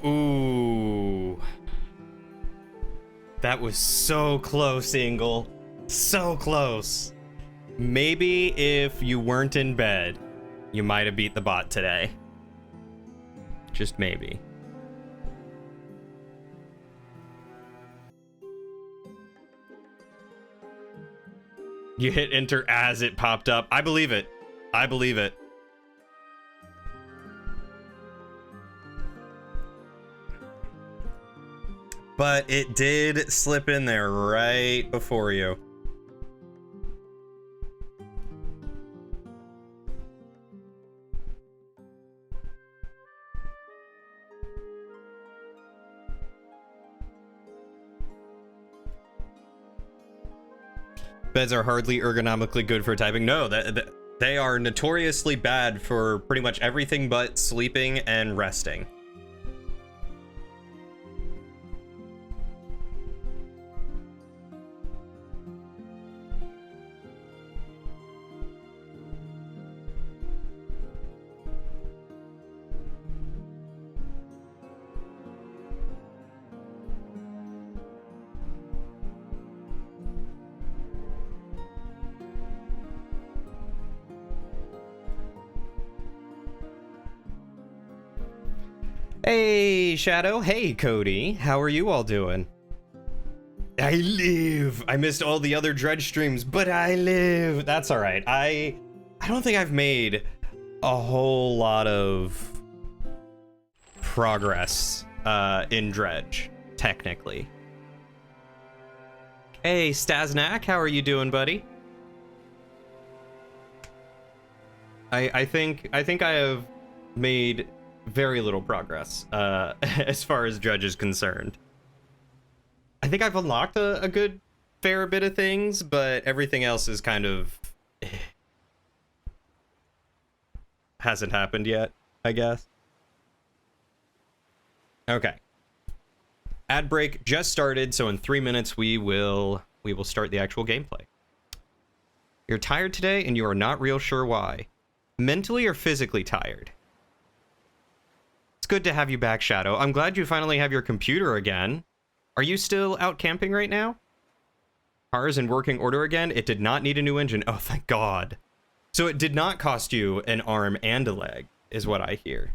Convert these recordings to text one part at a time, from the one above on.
Ooh. That was so close, Ingle. So close. Maybe if you weren't in bed, you might have beat the bot today. Just maybe. You hit enter as it popped up. I believe it. I believe it. But it did slip in there right before you. Beds are hardly ergonomically good for typing. No, they are notoriously bad for pretty much everything but sleeping and resting. Hey, Shadow. Hey, Cody. How are you all doing? I live. I missed all the other Dredge streams, but I live. That's all right. I don't think I've made a whole lot of progress in Dredge, technically. Hey, Stasnak. How are you doing, buddy? I think I have made very little progress as far as Dredge is concerned. I think I've unlocked a good fair bit of things, but everything else is kind of hasn't happened yet, I guess. Okay. Ad break just started, so in 3 minutes we will start the actual gameplay. You're tired today and you are not real sure why. Mentally or physically tired? It's good to have you back, Shadow. I'm glad you finally have your computer again. Are you still out camping right now? Car is in working order again. It did not need a new engine. Oh, thank God. So it did not cost you an arm and a leg, is what I hear.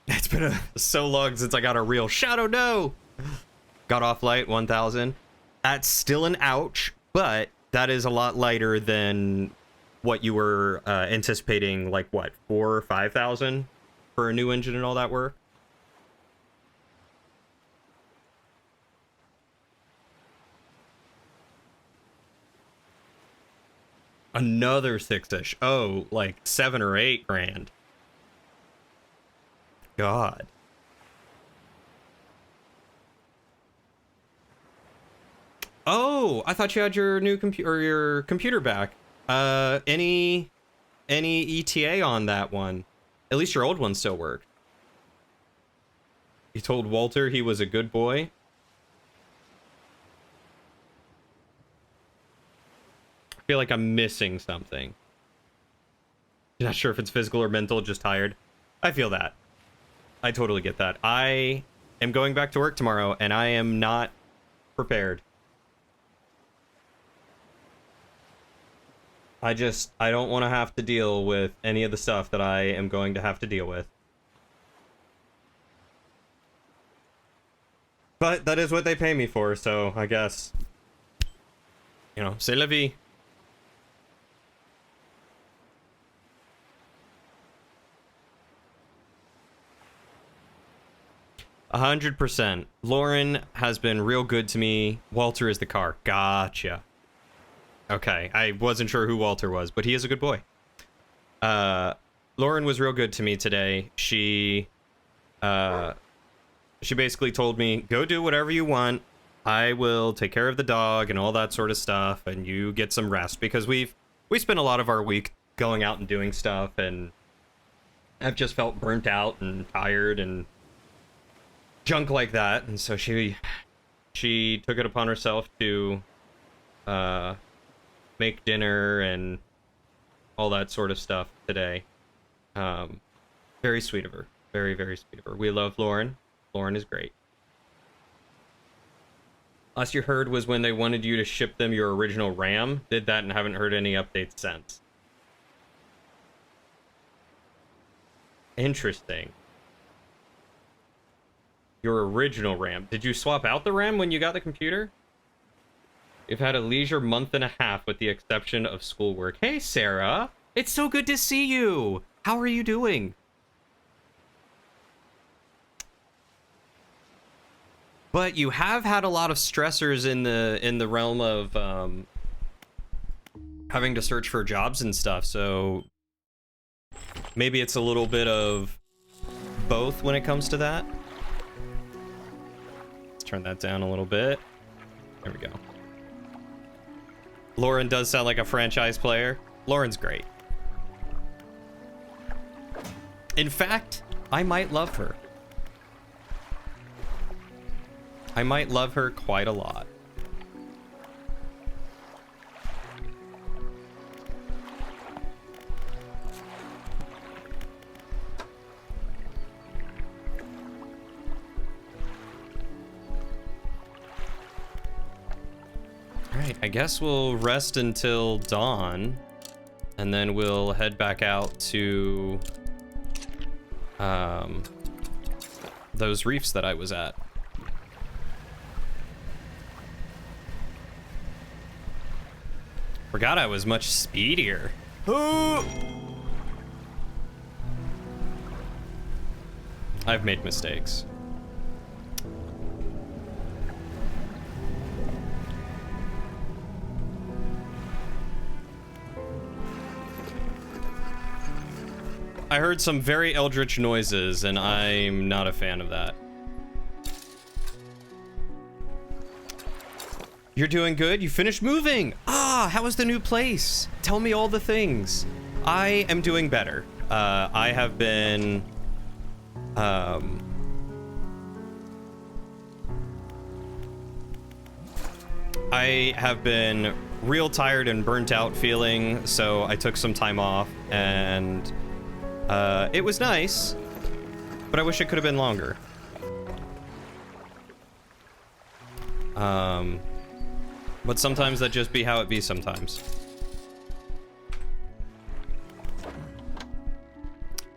It's been so long since I got a real Shadow. No! Got off light, 1,000. That's still an ouch, but that is a lot lighter than what you were anticipating, like, what, 4,000 or 5,000 for a new engine and all that work? Another 6-ish. Oh, like 7 or 8 grand. God. Oh, I thought you had your new computer back. Any ETA on that one? At least your old one still worked. You told Walter he was a good boy. I feel like I'm missing something. Not sure if it's physical or mental, just tired. I feel that. I totally get that. I am going back to work tomorrow, and I am not prepared. I don't want to have to deal with any of the stuff that I am going to have to deal with. But that is what they pay me for, so I guess, you know, c'est la vie. %. Lauren has been real good to me. Walter is the car. Gotcha. Okay, I wasn't sure who Walter was, but he is a good boy. Lauren was real good to me today. She basically told me, go do whatever you want. I will take care of the dog and all that sort of stuff, and you get some rest, because we spent a lot of our week going out and doing stuff, and I've just felt burnt out and tired and junk like that. And so she took it upon herself to make dinner and all that sort of stuff today. Very sweet of her. Very, very sweet of her. We love Lauren. Lauren is great. Last you heard was when they wanted you to ship them your original RAM. Did that and haven't heard any updates since. Interesting. Your original RAM. Did you swap out the RAM when you got the computer? You've had a leisure month and a half with the exception of schoolwork. Hey, Sarah. It's so good to see you. How are you doing? But you have had a lot of stressors in the realm of having to search for jobs and stuff, so maybe it's a little bit of both when it comes to that. Let's turn that down a little bit. There we go. Lauren does sound like a franchise player. Lauren's great. In fact, I might love her. I might love her quite a lot. Alright, I guess we'll rest until dawn, and then we'll head back out to those reefs that I was at. Forgot I was much speedier. I've made mistakes. I heard some very eldritch noises, and I'm not a fan of that. You're doing good? You finished moving? Ah, how was the new place? Tell me all the things. I am doing better. I have been... I have been real tired and burnt out feeling, so I took some time off, and it was nice, but I wish it could have been longer. But sometimes that just be how it be sometimes.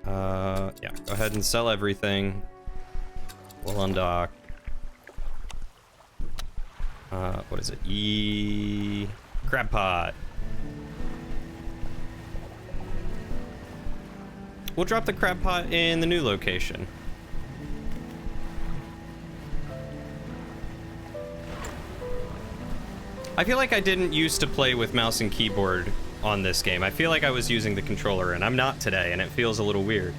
Yeah, go ahead and sell everything. We'll undock. What is it? Crab pot. We'll drop the crab pot in the new location. I feel like I didn't used to play with mouse and keyboard on this game. I feel like I was using the controller, and I'm not today, and it feels a little weird.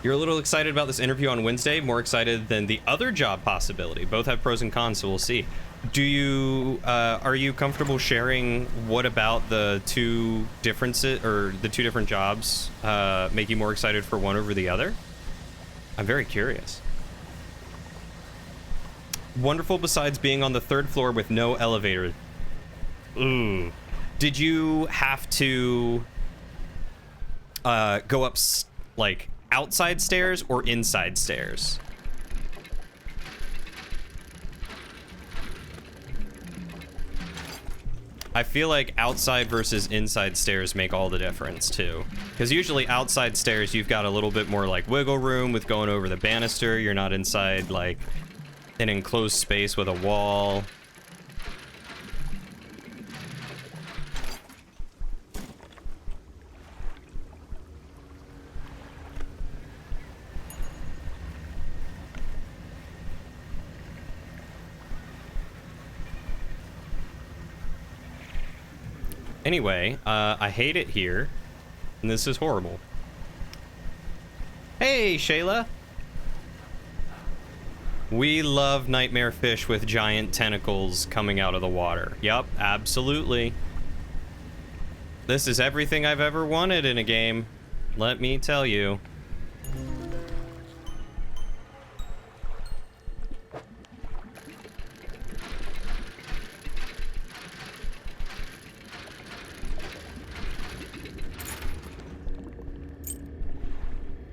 You're a little excited about this interview on Wednesday, more excited than the other job possibility. Both have pros and cons, so we'll see. Do you, are you comfortable sharing what about the two differences, or the two different jobs, make you more excited for one over the other? I'm very curious. Wonderful besides being on the 3rd floor with no elevator. Ooh. Did you have to go up, like, outside stairs or inside stairs? I feel like outside versus inside stairs make all the difference too. Because usually outside stairs, you've got a little bit more like wiggle room with going over the banister. You're not inside like an enclosed space with a wall. Anyway, I hate it here, and this is horrible. Hey, Shayla! We love nightmare fish with giant tentacles coming out of the water. Yup, absolutely. This is everything I've ever wanted in a game, let me tell you.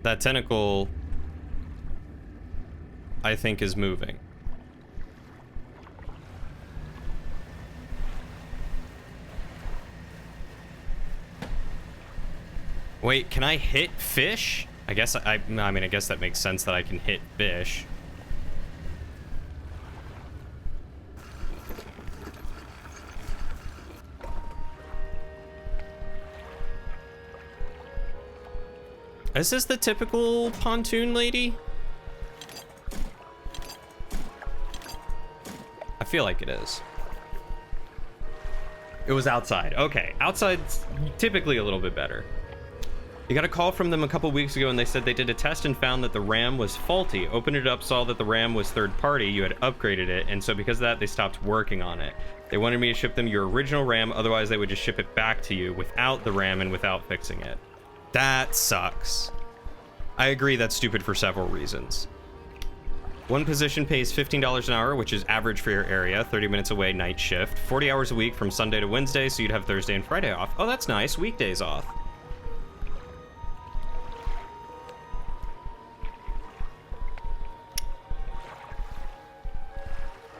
That tentacle, I think, is moving. Wait, can I hit fish? I guess I mean, I guess that makes sense that I can hit fish. Is this the typical pontoon lady? I feel like it is. It was outside. Okay, outside's typically a little bit better. You got a call from them a couple weeks ago and they said they did a test and found that the RAM was faulty. Opened it up, saw that the RAM was third party, you had upgraded it, and so because of that, they stopped working on it. They wanted me to ship them your original RAM, otherwise they would just ship it back to you without the RAM and without fixing it. That sucks. I agree that's stupid for several reasons. One position pays $15 an hour, which is average for your area, 30 minutes away, night shift. 40 hours a week from Sunday to Wednesday, so you'd have Thursday and Friday off. Oh, that's nice. Weekdays off.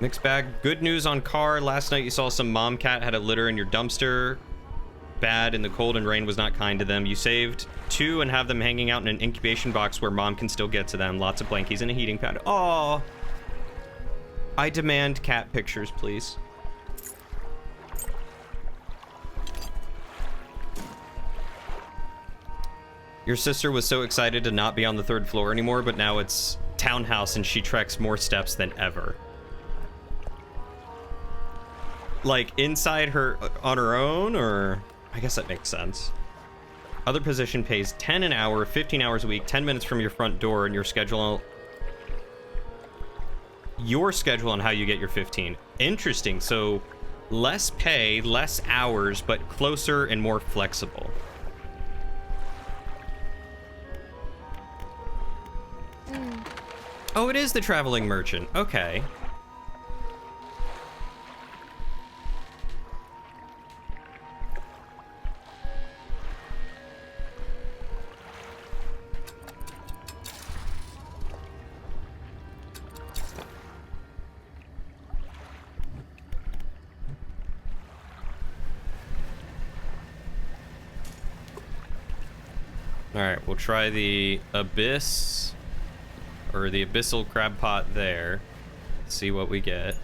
Mixed bag. Good news on car. Last night you saw some mom cat had a litter in your dumpster. Bad, and the cold and rain was not kind to them. You saved 2 and have them hanging out in an incubation box where mom can still get to them. Lots of blankies and a heating pad. Aww. I demand cat pictures, please. Your sister was so excited to not be on the 3rd floor anymore, but now it's townhouse and she treks more steps than ever. Like, inside her, on her own, or... I guess that makes sense. Other position pays 10 an hour, 15 hours a week, 10 minutes from your front door, and your schedule on how you get your 15. Interesting. So, less pay, less hours, but closer and more flexible. Oh, it is the traveling merchant. Okay. Alright, we'll try the abyss, or the abyssal crab pot there. See what we get.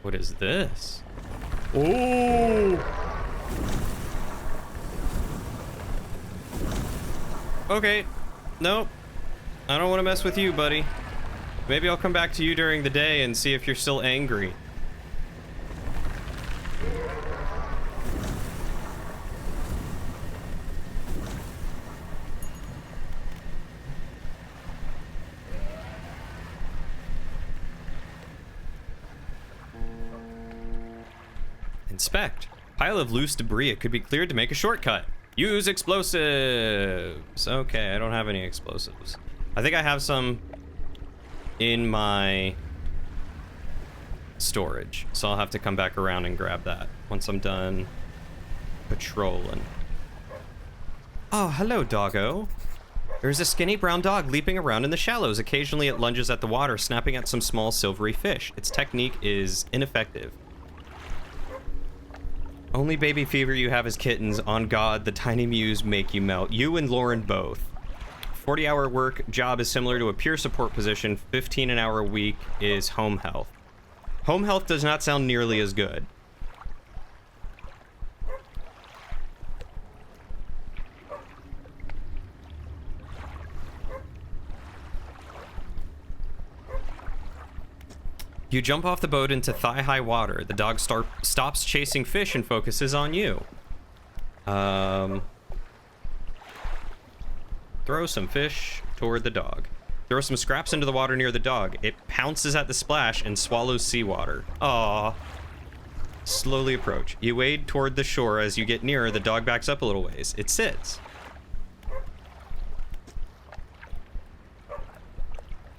What is this? Oh! Okay. Nope. I don't want to mess with you, buddy. Maybe I'll come back to you during the day and see if you're still angry. Inspect. Pile of loose debris. It could be cleared to make a shortcut. Use explosives. Okay, I don't have any explosives. I think I have some in my storage, so I'll have to come back around and grab that once I'm done patrolling. Oh, hello, doggo. There's a skinny brown dog leaping around in the shallows. Occasionally it lunges at the water, snapping at some small silvery fish. Its technique is ineffective. Only baby fever you have is kittens. On God, the tiny mews make you melt. You and Lauren both. 40-hour work job is similar to a peer support position. 15 an hour a week is home health. Home health does not sound nearly as good. You jump off the boat into thigh-high water. The dog stops chasing fish and focuses on you. Throw some fish toward the dog. Throw some scraps into the water near the dog. It pounces at the splash and swallows seawater. Aww. Slowly approach. You wade toward the shore. As you get nearer, the dog backs up a little ways. It sits.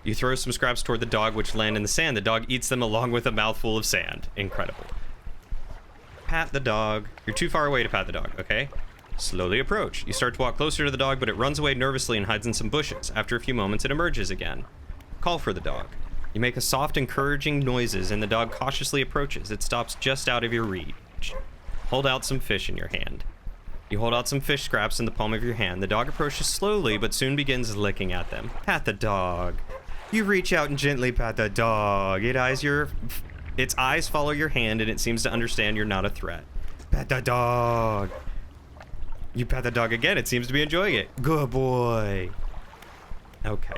You throw some scraps toward the dog, which land in the sand. The dog eats them along with a mouthful of sand. Incredible. Pat the dog. You're too far away to pat the dog, okay? Slowly approach. You start to walk closer to the dog, but it runs away nervously and hides in some bushes. After a few moments, it emerges again. Call for the dog. You make a soft, encouraging noises, and the dog cautiously approaches. It stops just out of your reach. Hold out some fish in your hand. You hold out some fish scraps in the palm of your hand. The dog approaches slowly, but soon begins licking at them. Pat the dog. You reach out and gently pat the dog. Its eyes follow your hand, and it seems to understand you're not a threat. Pat the dog. You pat the dog again. It seems to be enjoying it. Good boy. Okay.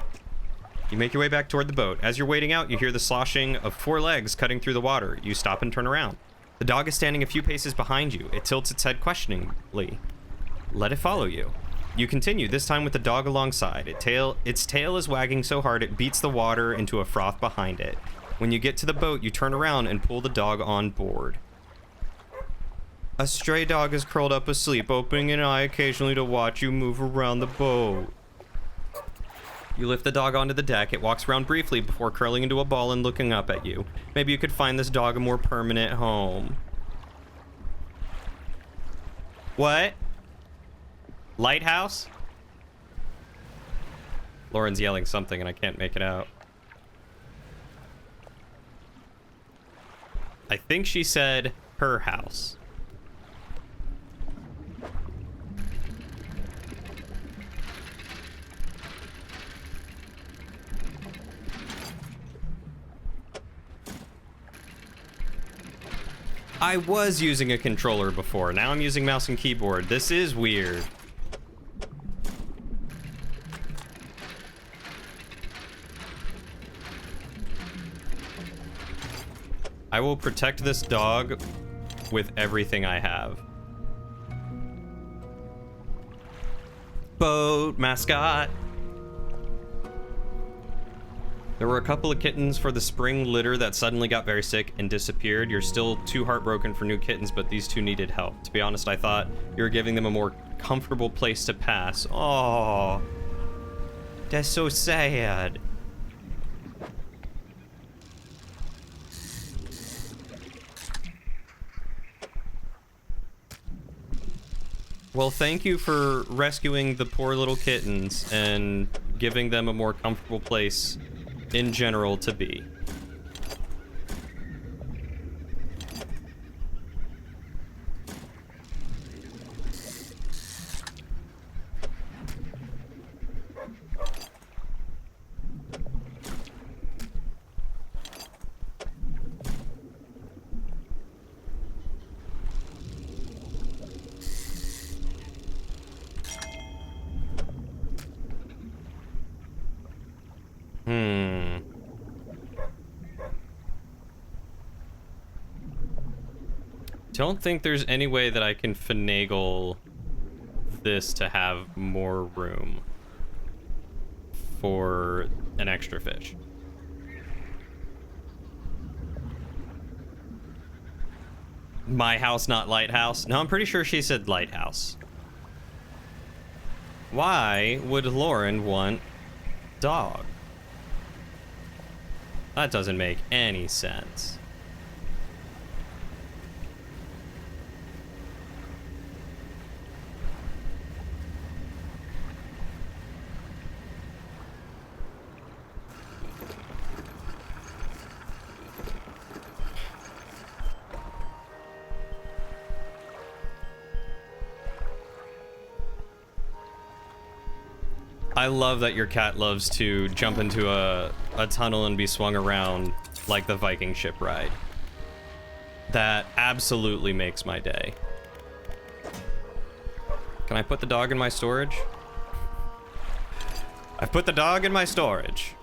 You make your way back toward the boat. As you're wading out, you hear the sloshing of 4 legs cutting through the water. You stop and turn around. The dog is standing a few paces behind you. It tilts its head questioningly. Let it follow you. You continue, this time with the dog alongside. Its tail is wagging so hard it beats the water into a froth behind it. When you get to the boat, you turn around and pull the dog on board. A stray dog is curled up asleep, opening an eye occasionally to watch you move around the boat. You lift the dog onto the deck. It walks around briefly before curling into a ball and looking up at you. Maybe you could find this dog a more permanent home. What? Lighthouse? Lauren's yelling something and I can't make it out. I think she said her house. I was using a controller before. Now I'm using mouse and keyboard. This is weird. I will protect this dog with everything I have. Boat mascot. There were a couple of kittens for the spring litter that suddenly got very sick and disappeared. You're still too heartbroken for new kittens, but these two needed help. To be honest, I thought you were giving them a more comfortable place to pass. Oh, that's so sad. Well, thank you for rescuing the poor little kittens and giving them a more comfortable place in general to be. Don't think there's any way that I can finagle this to have more room for an extra fish. My house, not lighthouse. No, I'm pretty sure she said lighthouse. Why would Lauren want dog? That doesn't make any sense. I love that your cat loves to jump into a tunnel and be swung around like the Viking ship ride. That absolutely makes my day. Can I put the dog in my storage? I've put the dog in my storage.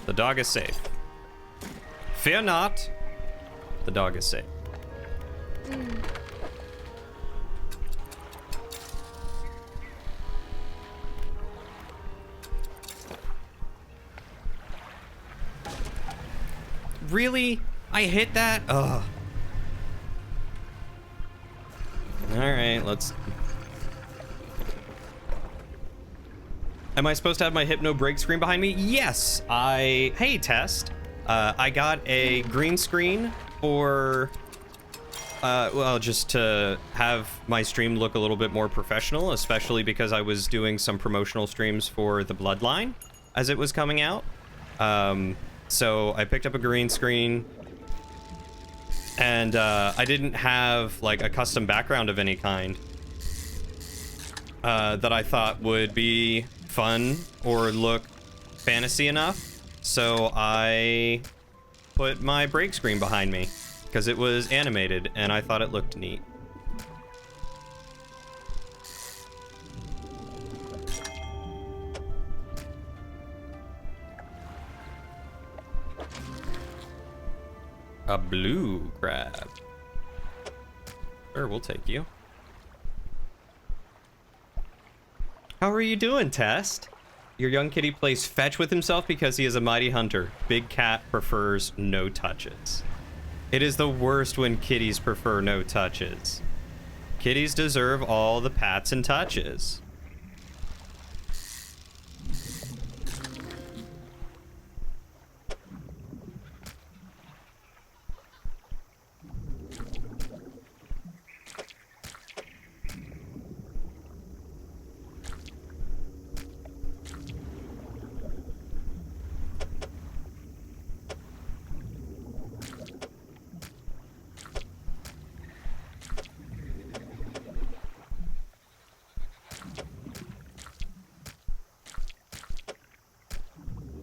The dog is safe. Fear not. The dog is safe. Really? I hit that? Ugh. Alright, let's... Am I supposed to have my hypno break screen behind me? Yes. Hey, Test. I got a green screen for, well, just to have my stream look a little bit more professional, especially because I was doing some promotional streams for the Bloodline as it was coming out. So I picked up a green screen, and I didn't have like a custom background of any kind that I thought would be fun or look fantasy enough. So I put my break screen behind me because it was animated and I thought it looked neat. A blue crab. Sure, we'll take you. How are you doing, Test? Your young kitty plays fetch with himself because he is a mighty hunter. Big cat prefers no touches. It is the worst when kitties prefer no touches. Kitties deserve all the pats and touches.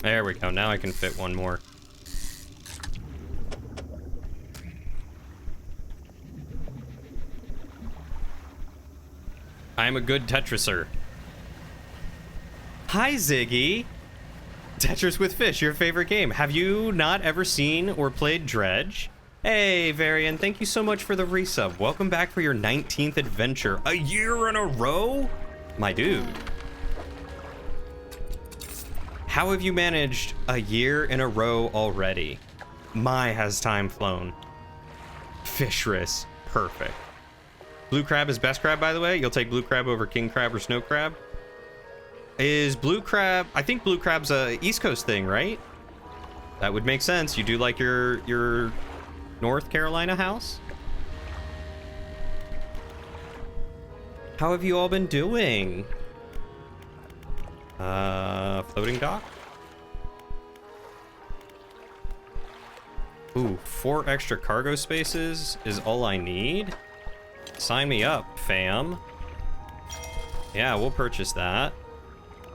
There we go. Now I can fit one more. I'm a good Tetriser. Hi, Ziggy. Tetris with Fish, your favorite game. Have you not ever seen or played Dredge? Hey, Varian, thank you so much for the resub. Welcome back for your 19th adventure. A year in a row? My dude. How have you managed a year in a row already? My, has time flown. Fishris, perfect. Blue crab is best crab, by the way. You'll take blue crab over king crab or snow crab. Is blue crab, I think blue crab's a East Coast thing, right? That would make sense. You do like your North Carolina house? How have you all been doing? Floating dock? Ooh, 4 extra cargo spaces is all I need? Sign me up, fam. Yeah, we'll purchase that.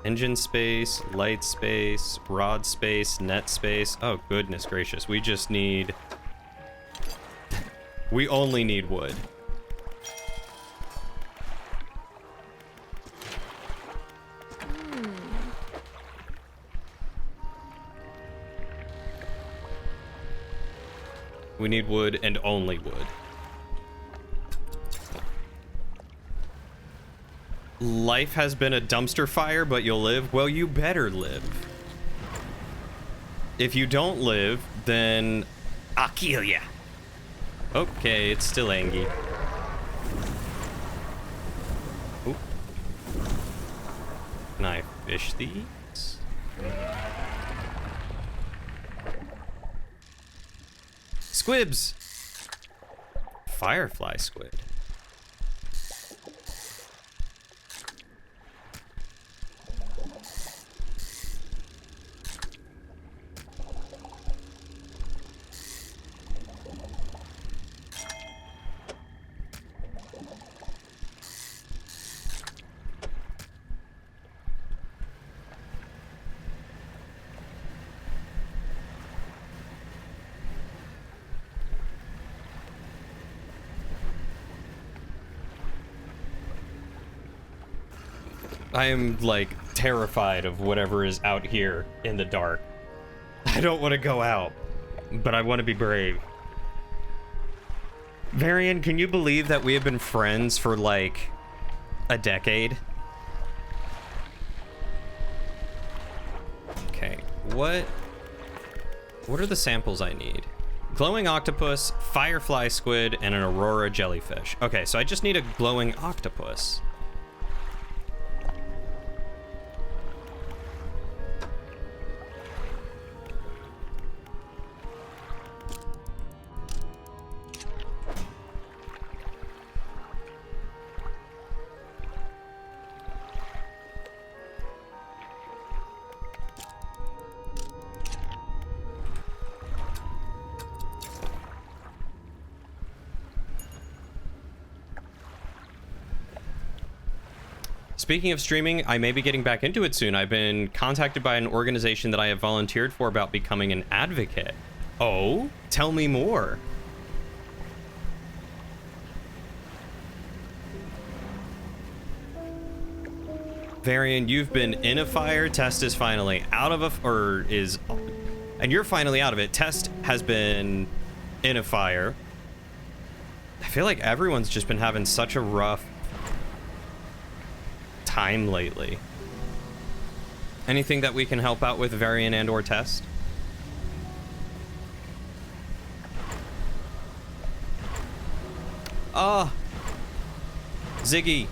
Engine space, light space, rod space, net space. Oh, goodness gracious. We just need... we only need wood. We need wood and only wood. Life has been a dumpster fire, but you'll live? Well, you better live. If you don't live, then I'll kill ya. Okay, it's still Angie. Oop. Can I fish these? Squibs! Firefly squid. I am, like, terrified of whatever is out here in the dark. I don't want to go out, but I want to be brave. Varian, can you believe that we have been friends for, like, a decade? Okay, what are the samples I need? Glowing octopus, firefly squid, and an aurora jellyfish. Okay, so I just need a glowing octopus. Speaking of streaming, I may be getting back into it soon. I've been contacted by an organization that I have volunteered for about becoming an advocate. Oh, tell me more. Varian, you've been in a fire. Test is finally out of and you're finally out of it. Test has been in a fire. I feel like everyone's just been having such a rough time lately. Anything that we can help out with Varian and or Test? Ziggy,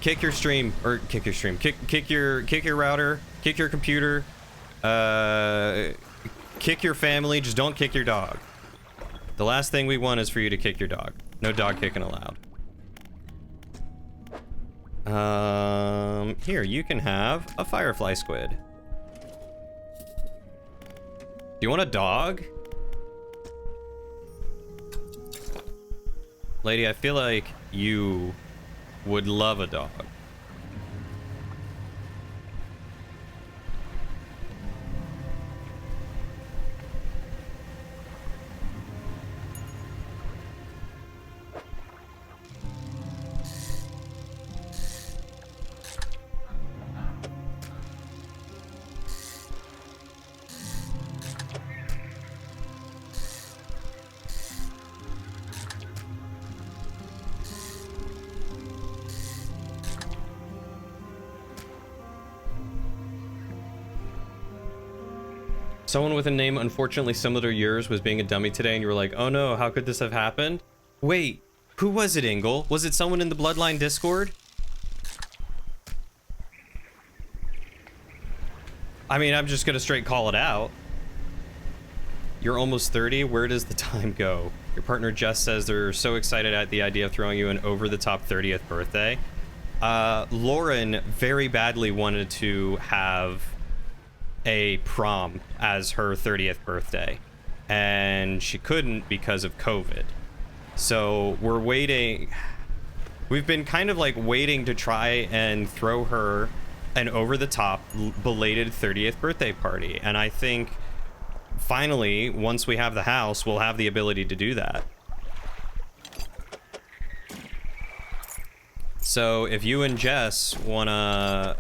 kick your stream, or kick your stream, kick your router, kick your computer, kick your family, just don't kick your dog. The last thing we want is for you to kick your dog. No dog kicking allowed. Here, you can have a firefly squid. Do you want a dog? Lady, I feel like you would love a dog. Someone with a name unfortunately similar to yours was being a dummy today, and you were like, oh no, how could this have happened? Wait, who was it, Ingle? Was it someone in the Bloodline Discord? I mean, I'm just gonna straight call it out. You're almost 30, where does the time go? Your partner Jess says they're so excited at the idea of throwing you an over-the-top 30th birthday. Lauren very badly wanted to have a prom as her 30th birthday, and she couldn't because of COVID. So we're waiting. We've been kind of like waiting to try and throw her an over-the-top belated 30th birthday party, and I think finally, once we have the house, we'll have the ability to do that. So if you and Jess wanna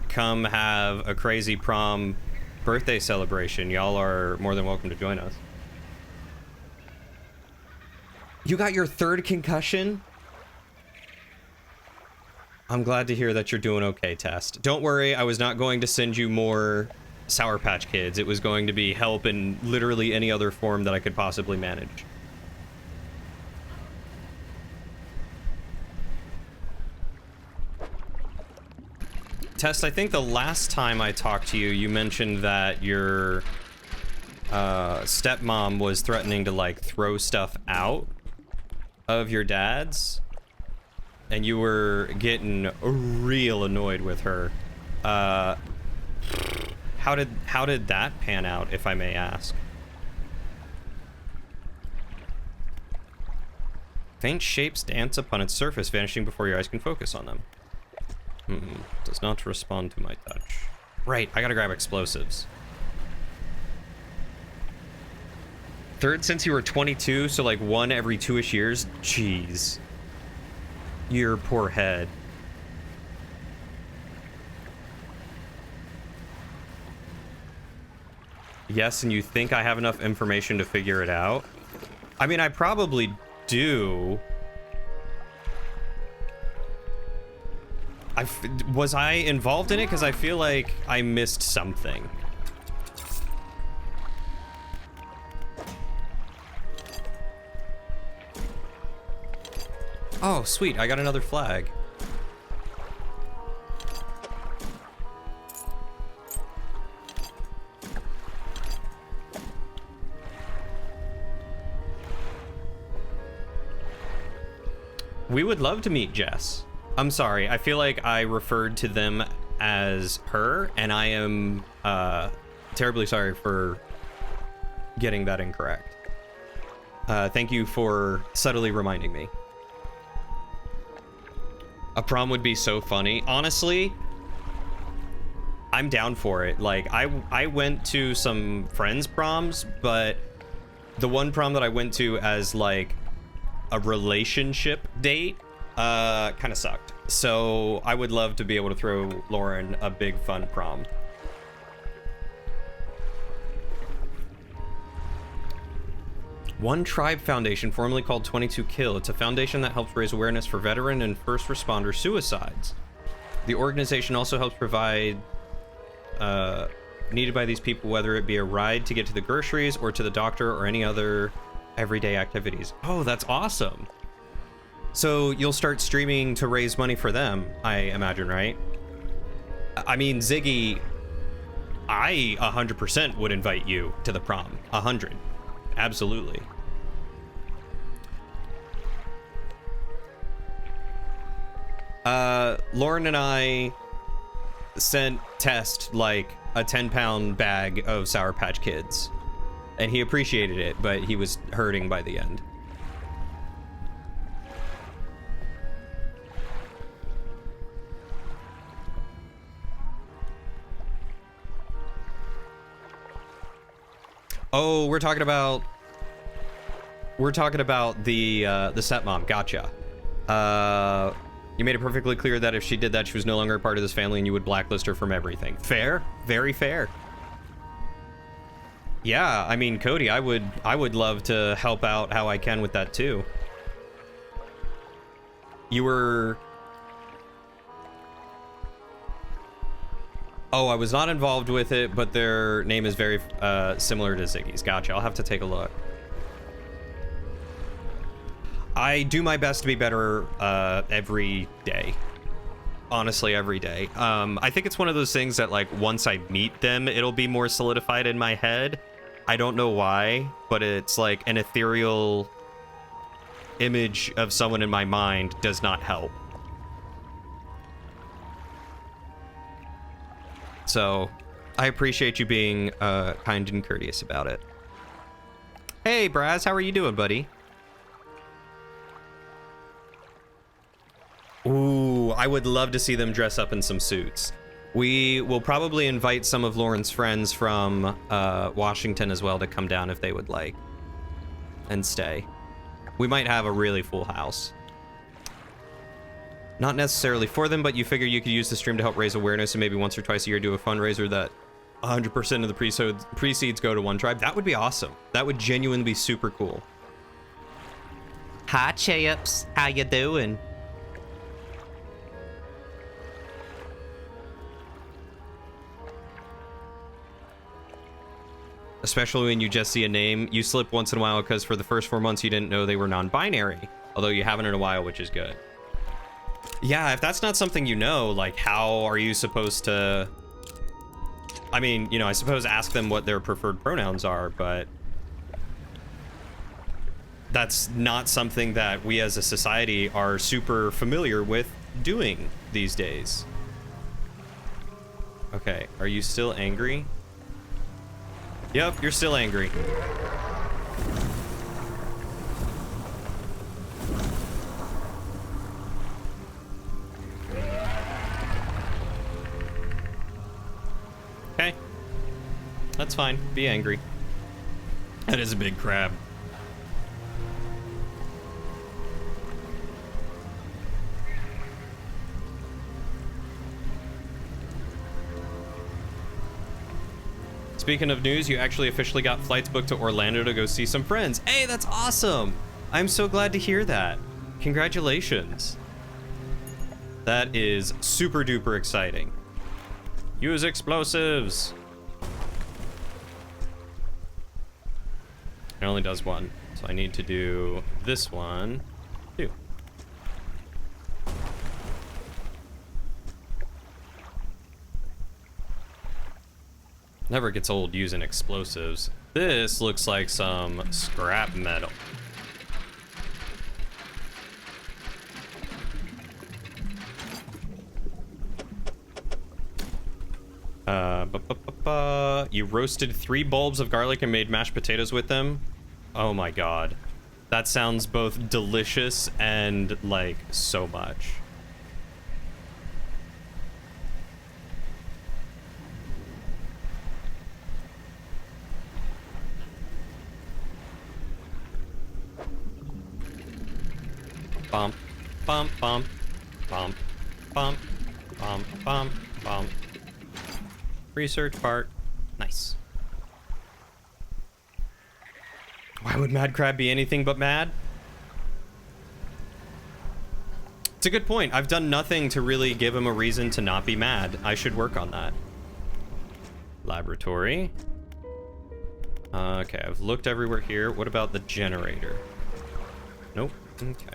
come have a crazy prom birthday celebration, y'all are more than welcome to join us. You got your 3rd concussion? I'm glad to hear that you're doing okay, Test. Don't worry, I was not going to send you more Sour Patch Kids. It was going to be help in literally any other form that I could possibly manage. Test, I think the last time I talked to you, you mentioned that your stepmom was threatening to like throw stuff out of your dad's, and you were getting real annoyed with her. How did that pan out, if I may ask? Faint shapes dance upon its surface, vanishing before your eyes can focus on them. Does not respond to my touch. Right, I gotta grab explosives. 3rd since you were 22, so like 1 every 2-ish years? Jeez. Your poor head. Yes, and you think I have enough information to figure it out? I mean, I probably do. Was I involved in it? Because I feel like I missed something. Oh, sweet. I got another flag. We would love to meet Jess. I'm sorry, I feel like I referred to them as her, and I am terribly sorry for getting that incorrect. Thank you for subtly reminding me. A prom would be so funny. Honestly, I'm down for it. Like, I went to some friends' proms, but the one prom that I went to as, like, a relationship date, kind of sucked. So I would love to be able to throw Lauren a big, fun prom. One Tribe Foundation, formerly called 22 Kill. It's a foundation that helps raise awareness for veteran and first responder suicides. The organization also helps provide needed by these people, whether it be a ride to get to the groceries or to the doctor or any other everyday activities. Oh, that's awesome. So you'll start streaming to raise money for them, I imagine, right? I mean, Ziggy, I 100% would invite you to the prom. 100. Absolutely. Lauren and I sent Test like a 10-pound bag of Sour Patch Kids, and he appreciated it, but he was hurting by the end. Oh, we're talking about the stepmom. Gotcha. You made it perfectly clear that if she did that, she was no longer a part of this family and you would blacklist her from everything. Fair. Very fair. Yeah, I mean, Cody, I would love to help out how I can with that too. You were... Oh, I was not involved with it, but their name is very similar to Ziggy's. Gotcha. I'll have to take a look. I do my best to be better every day. Honestly, every day. I think it's one of those things that, like, once I meet them, it'll be more solidified in my head. I don't know why, but it's like an ethereal image of someone in my mind does not help. So, I appreciate you being kind and courteous about it. Hey, Braz, how are you doing, buddy? Ooh, I would love to see them dress up in some suits. We will probably invite some of Lauren's friends from Washington as well to come down if they would like and stay. We might have a really full house. Not necessarily for them, but you figure you could use the stream to help raise awareness and maybe once or twice a year do a fundraiser that 100% of the proceeds go to One Tribe. That would be awesome. That would genuinely be super cool. Hi, Chips. How you doing? Especially when you just see a name. You slip once in a while because for the first 4 months you didn't know they were non-binary. Although you haven't in a while, which is good. Yeah, if that's not something you know, like, how are you supposed to... I mean, you know, I suppose ask them what their preferred pronouns are, but... that's not something that we as a society are super familiar with doing these days. Okay, are you still angry? Yep, you're still angry. Okay. That's fine. Be angry. That is a big crab. Speaking of news, you actually officially got flights booked to Orlando to go see some friends. Hey, that's awesome! I'm so glad to hear that. Congratulations. That is super duper exciting. Use explosives. It only does one, so I need to do this one too. Never gets old using explosives. This looks like some scrap metal. You roasted 3 bulbs of garlic and made mashed potatoes with them? Oh my god. That sounds both delicious and, like, so much. Bump, bump, bump, bump, bump, bump, bump, bump. Research part. Nice. Why would Mad Crab be anything but mad? It's a good point. I've done nothing to really give him a reason to not be mad. I should work on that. Laboratory. Okay, I've looked everywhere here. What about the generator? Nope. Okay.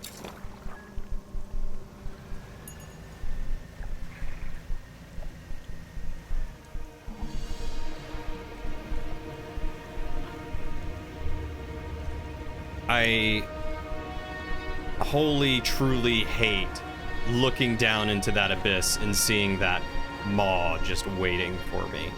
I wholly, truly hate looking down into that abyss and seeing that maw just waiting for me.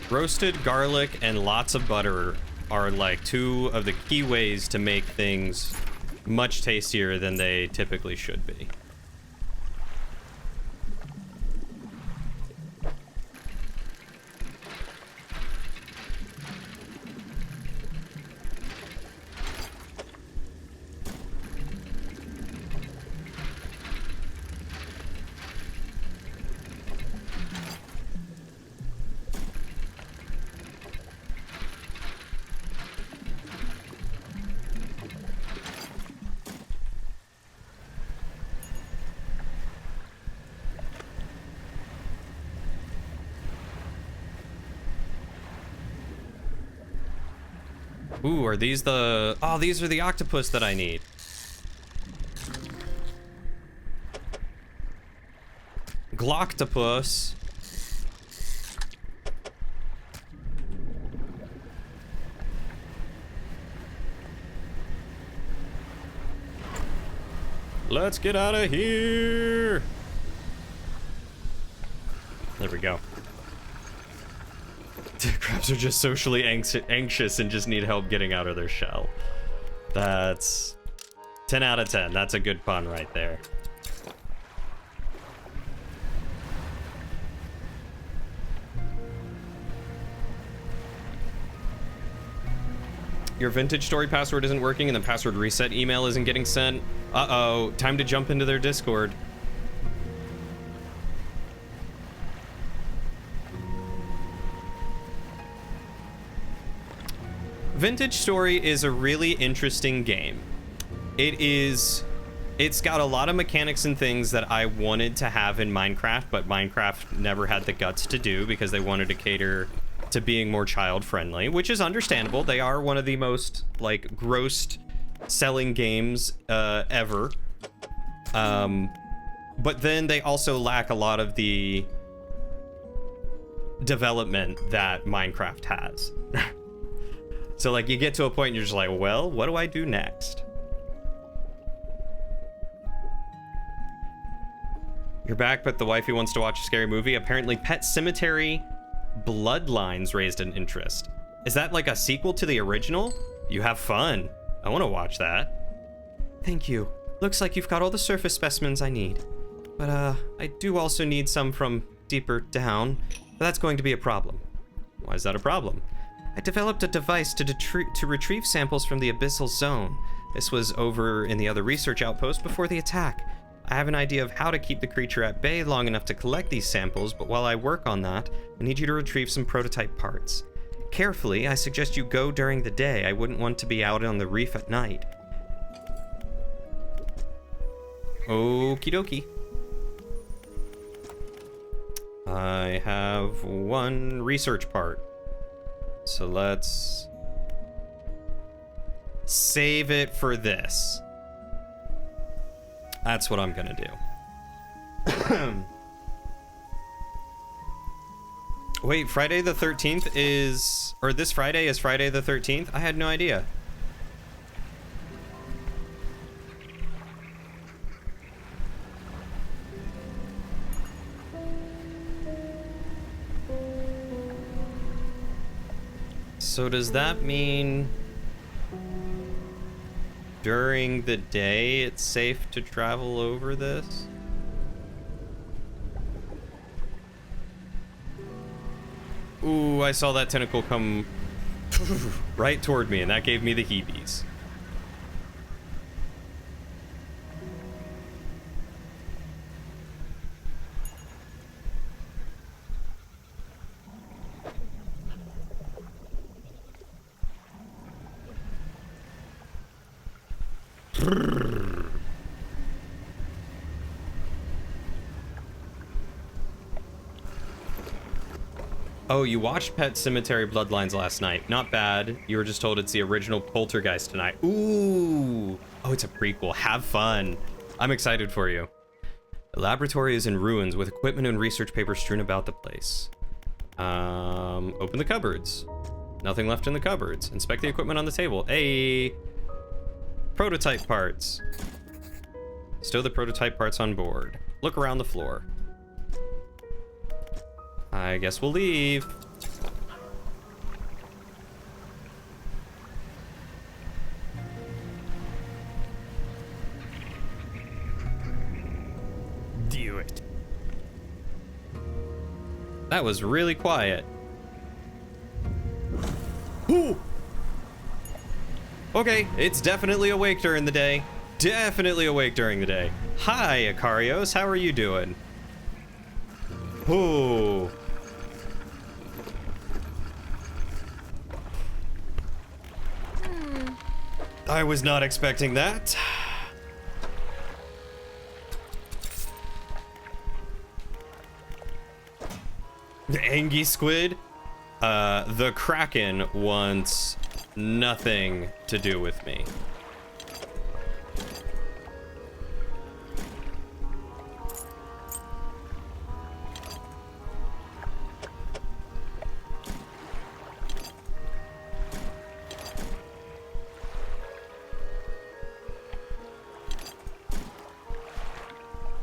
Roasted garlic and lots of butter are like two of the key ways to make things much tastier than they typically should be. Ooh, are these the... Oh, these are the octopus that I need. Gloctopus. Let's get out of here. There we go. Crabs are just socially anxious and just need help getting out of their shell. That's 10 out of 10. That's a good pun right there. Your vintage story password isn't working and the password reset email isn't getting sent. Uh-oh, time to jump into their Discord. Vintage Story is a really interesting game. It's got a lot of mechanics and things that I wanted to have in Minecraft, but Minecraft never had the guts to do because they wanted to cater to being more child friendly, which is understandable. They are one of the most like grossed selling games ever. But then they also lack a lot of the development that Minecraft has. So like you get to a point and you're just like, well, what do I do next? You're back, but the wifey wants to watch a scary movie. Apparently Pet Cemetery Bloodlines raised an interest. Is that like a sequel to the original? You have fun. I want to watch that. Thank you. Looks like you've got all the surface specimens I need. But I do also need some from deeper down. But that's going to be a problem. Why is that a problem? I developed a device to retrieve samples from the abyssal zone. This was over in the other research outpost before the attack. I have an idea of how to keep the creature at bay long enough to collect these samples, but while I work on that, I need you to retrieve some prototype parts. Carefully, I suggest you go during the day. I wouldn't want to be out on the reef at night. Okie dokie. I have one research part. So let's save it for this. That's what I'm gonna do. Wait, Friday the 13th is... Or this Friday is Friday the 13th? I had no idea. So does that mean during the day it's safe to travel over this? Ooh, I saw that tentacle come right toward me, and that gave me the heebies. Oh, you watched Pet Cemetery Bloodlines last night. Not bad. You were just told it's the original Poltergeist tonight. Ooh. Oh, it's a prequel. Have fun. I'm excited for you. The laboratory is in ruins with equipment and research papers strewn about the place. Open the cupboards. Nothing left in the cupboards. Inspect the equipment on the table. Hey. Prototype parts. Stow the prototype parts on board. Look around the floor. I guess we'll leave. Do it. That was really quiet. Ooh. Okay, it's definitely awake during the day. Definitely awake during the day. Hi, Ikarios. How are you doing? Ooh. I was not expecting that. The Angie Squid. The Kraken wants nothing to do with me.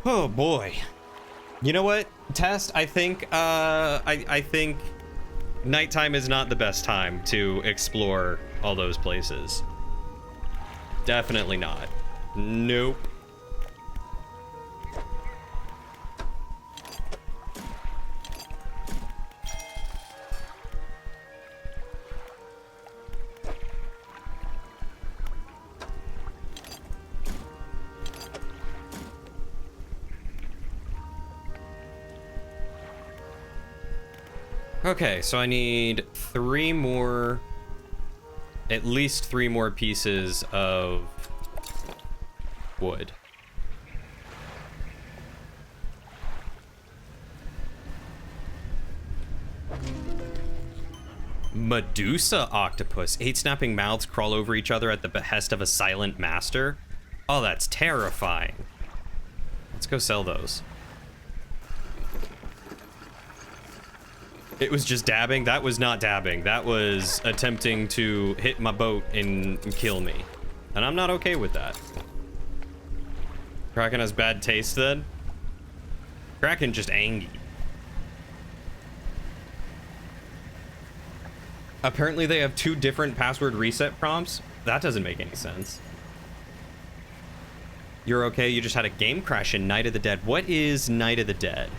Oh boy. You know what, Test? I think I think nighttime is not the best time to explore all those places. Definitely not. Nope. Okay, so I need at least three more pieces of wood. Medusa octopus. 8 snapping mouths crawl over each other at the behest of a silent master. Oh, that's terrifying. Let's go sell those. It was just dabbing. That was not dabbing. That was attempting to hit my boat and kill me. And I'm not okay with that. Kraken has bad taste then? Kraken just angry. Apparently they have 2 different password reset prompts. That doesn't make any sense. You're okay, you just had a game crash in Night of the Dead. What is Night of the Dead?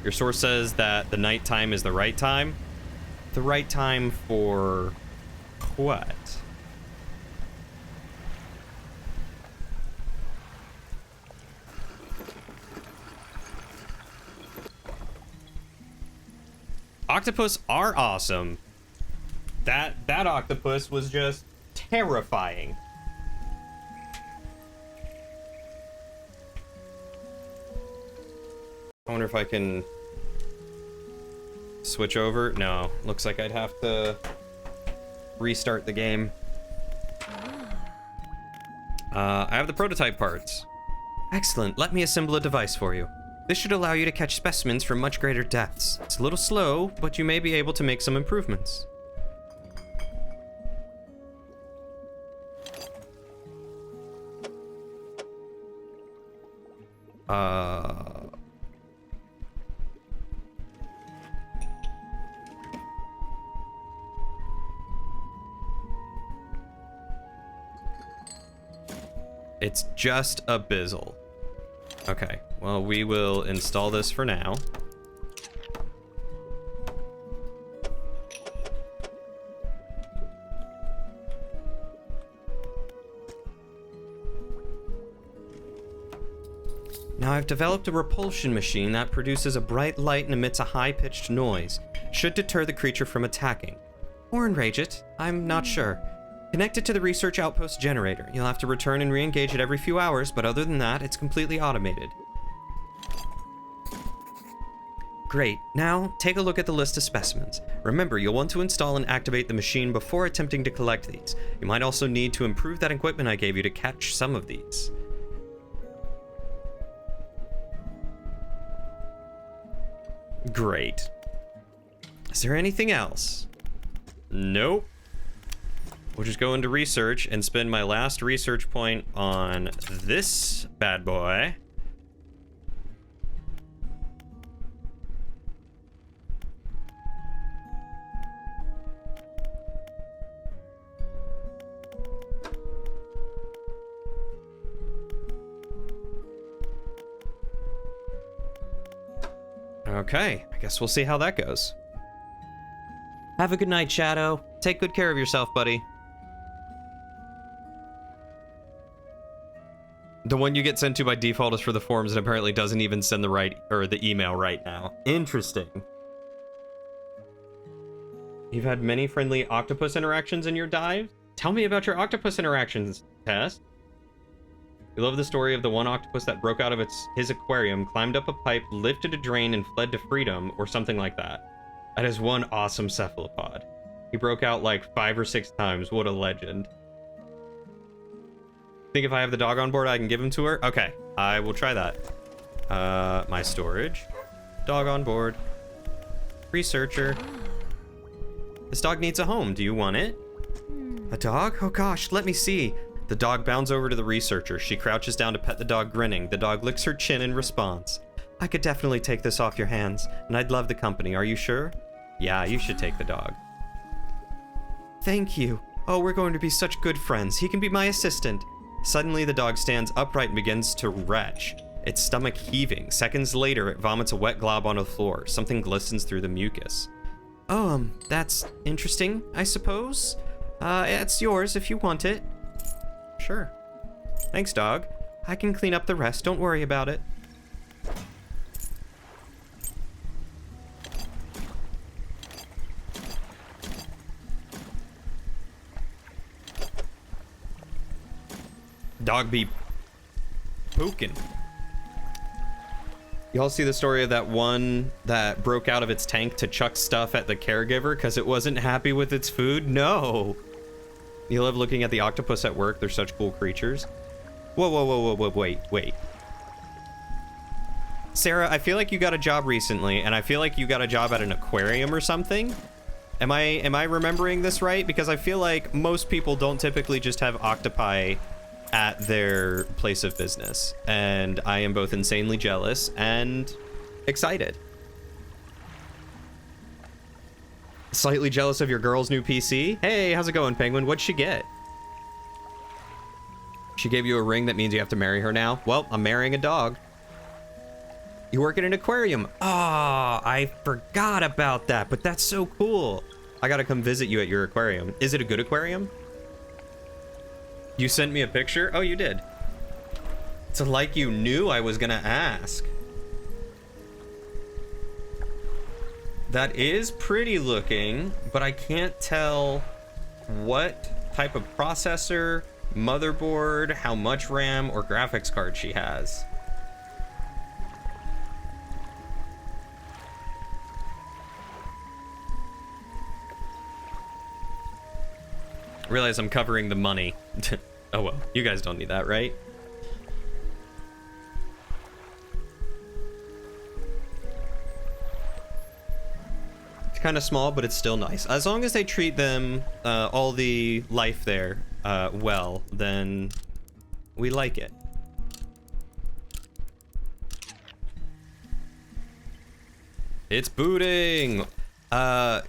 Your source says that the nighttime is the right time. The right time for what? Octopus are awesome. That octopus was just terrifying. I wonder if I can switch over. No, looks like I'd have to restart the game. I have the prototype parts. Excellent. Let me assemble a device for you. This should allow you to catch specimens from much greater depths. It's a little slow, but you may be able to make some improvements. It's just a bizzle. Okay, well, we will install this for now. Now I've developed a repulsion machine that produces a bright light and emits a high-pitched noise. Should deter the creature from attacking. Or enrage it, I'm not sure. Connect it to the research outpost generator. You'll have to return and re-engage it every few hours, but other than that, it's completely automated. Great, now take a look at the list of specimens. Remember, you'll want to install and activate the machine before attempting to collect these. You might also need to improve that equipment I gave you to catch some of these. Great. Is there anything else? Nope. We'll just go into research and spend my last research point on this bad boy. Okay, I guess we'll see how that goes. Have a good night, Shadow. Take good care of yourself, buddy. The one you get sent to by default is for the forums and apparently doesn't even send the email right now. Interesting. You've had many friendly octopus interactions in your dive? Tell me about your octopus interactions, Tess. We love the story of the one octopus that broke out of his aquarium, climbed up a pipe, lifted a drain, and fled to freedom, or something like that. That is one awesome cephalopod. He broke out like 5 or 6 times. What a legend. Think if I have the dog on board, I can give him to her? Okay, I will try that. My storage. Dog on board. Researcher. This dog needs a home. Do you want it? A dog? Oh gosh, let me see. The dog bounds over to the researcher. She crouches down to pet the dog, grinning. The dog licks her chin in response. I could definitely take this off your hands, and I'd love the company. Are you sure? Yeah, you should take the dog. Thank you. Oh, we're going to be such good friends. He can be my assistant. Suddenly, the dog stands upright and begins to retch, its stomach heaving. Seconds later, it vomits a wet glob on the floor. Something glistens through the mucus. Oh, that's interesting, I suppose. It's yours if you want it. Sure. Thanks, dog. I can clean up the rest. Don't worry about it. Dog be poking. Y'all see the story of that one that broke out of its tank to chuck stuff at the caregiver because it wasn't happy with its food? No. You love looking at the octopus at work. They're such cool creatures. Whoa, whoa, whoa, whoa, whoa, wait. Sarah, I feel like you got a job recently, and I feel like you got a job at an aquarium or something. Am I remembering this right? Because I feel like most people don't typically just have octopi at their place of business, and I am both insanely jealous and excited. Slightly jealous of your girl's new PC? Hey, how's it going, Penguin? What'd she get? She gave you a ring that means you have to marry her now? Well, I'm marrying a dog. You work at an aquarium. Ah, I forgot about that, but that's so cool. I gotta come visit you at your aquarium. Is it a good aquarium? You sent me a picture? Oh, you did. It's like you knew I was gonna ask. That is pretty looking, but I can't tell what type of processor, motherboard, how much RAM, or graphics card she has. I realize I'm covering the money. Oh well, you guys don't need that, right? Kind of small, but it's still nice. As long as they treat them, all the life there, well, then we like it. It's booting!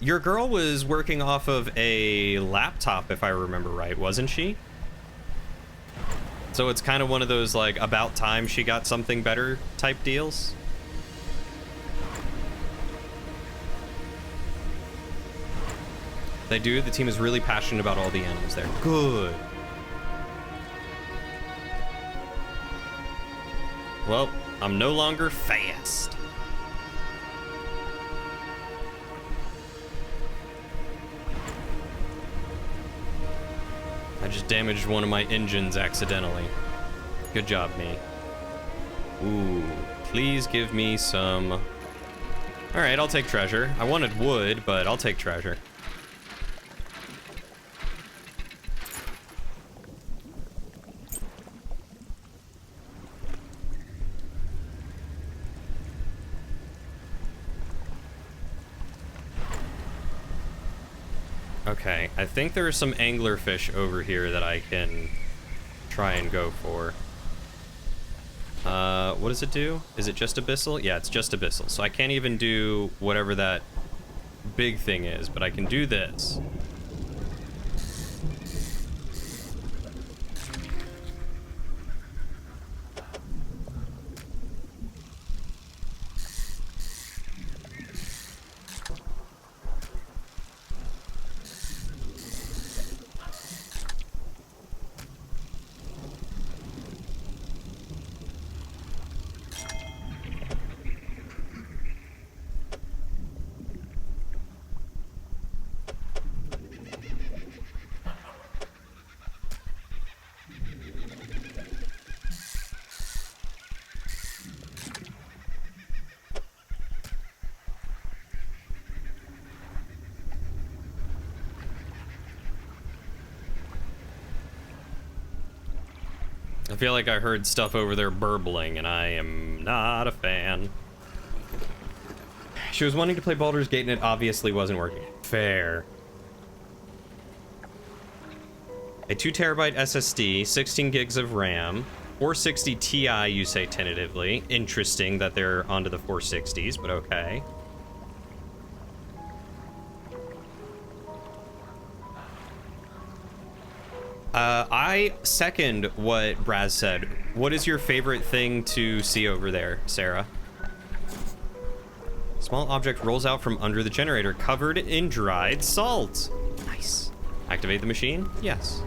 Your girl was working off of a laptop, if I remember right, wasn't she? So it's kind of one of those, like, about time she got something better type deals. They do. The team is really passionate about all the animals there. Good. Well, I'm no longer fast. I just damaged one of my engines accidentally. Good job, me. Ooh, please give me some... Alright, I'll take treasure. I wanted wood, but I'll take treasure. Okay, I think there are some anglerfish over here that I can try and go for. What does it do? Is it just abyssal? Yeah, it's just abyssal. So I can't even do whatever that big thing is, but I can do this. I feel like I heard stuff over there burbling, and I am not a fan. She was wanting to play Baldur's Gate, and it obviously wasn't working. Fair. A 2 terabyte SSD, 16 gigs of RAM, 460 Ti, you say tentatively. Interesting that they're onto the 460s, but okay. I second what Braz said. What is your favorite thing to see over there, Sarah? Small object rolls out from under the generator, covered in dried salt. Nice. Activate the machine? Yes.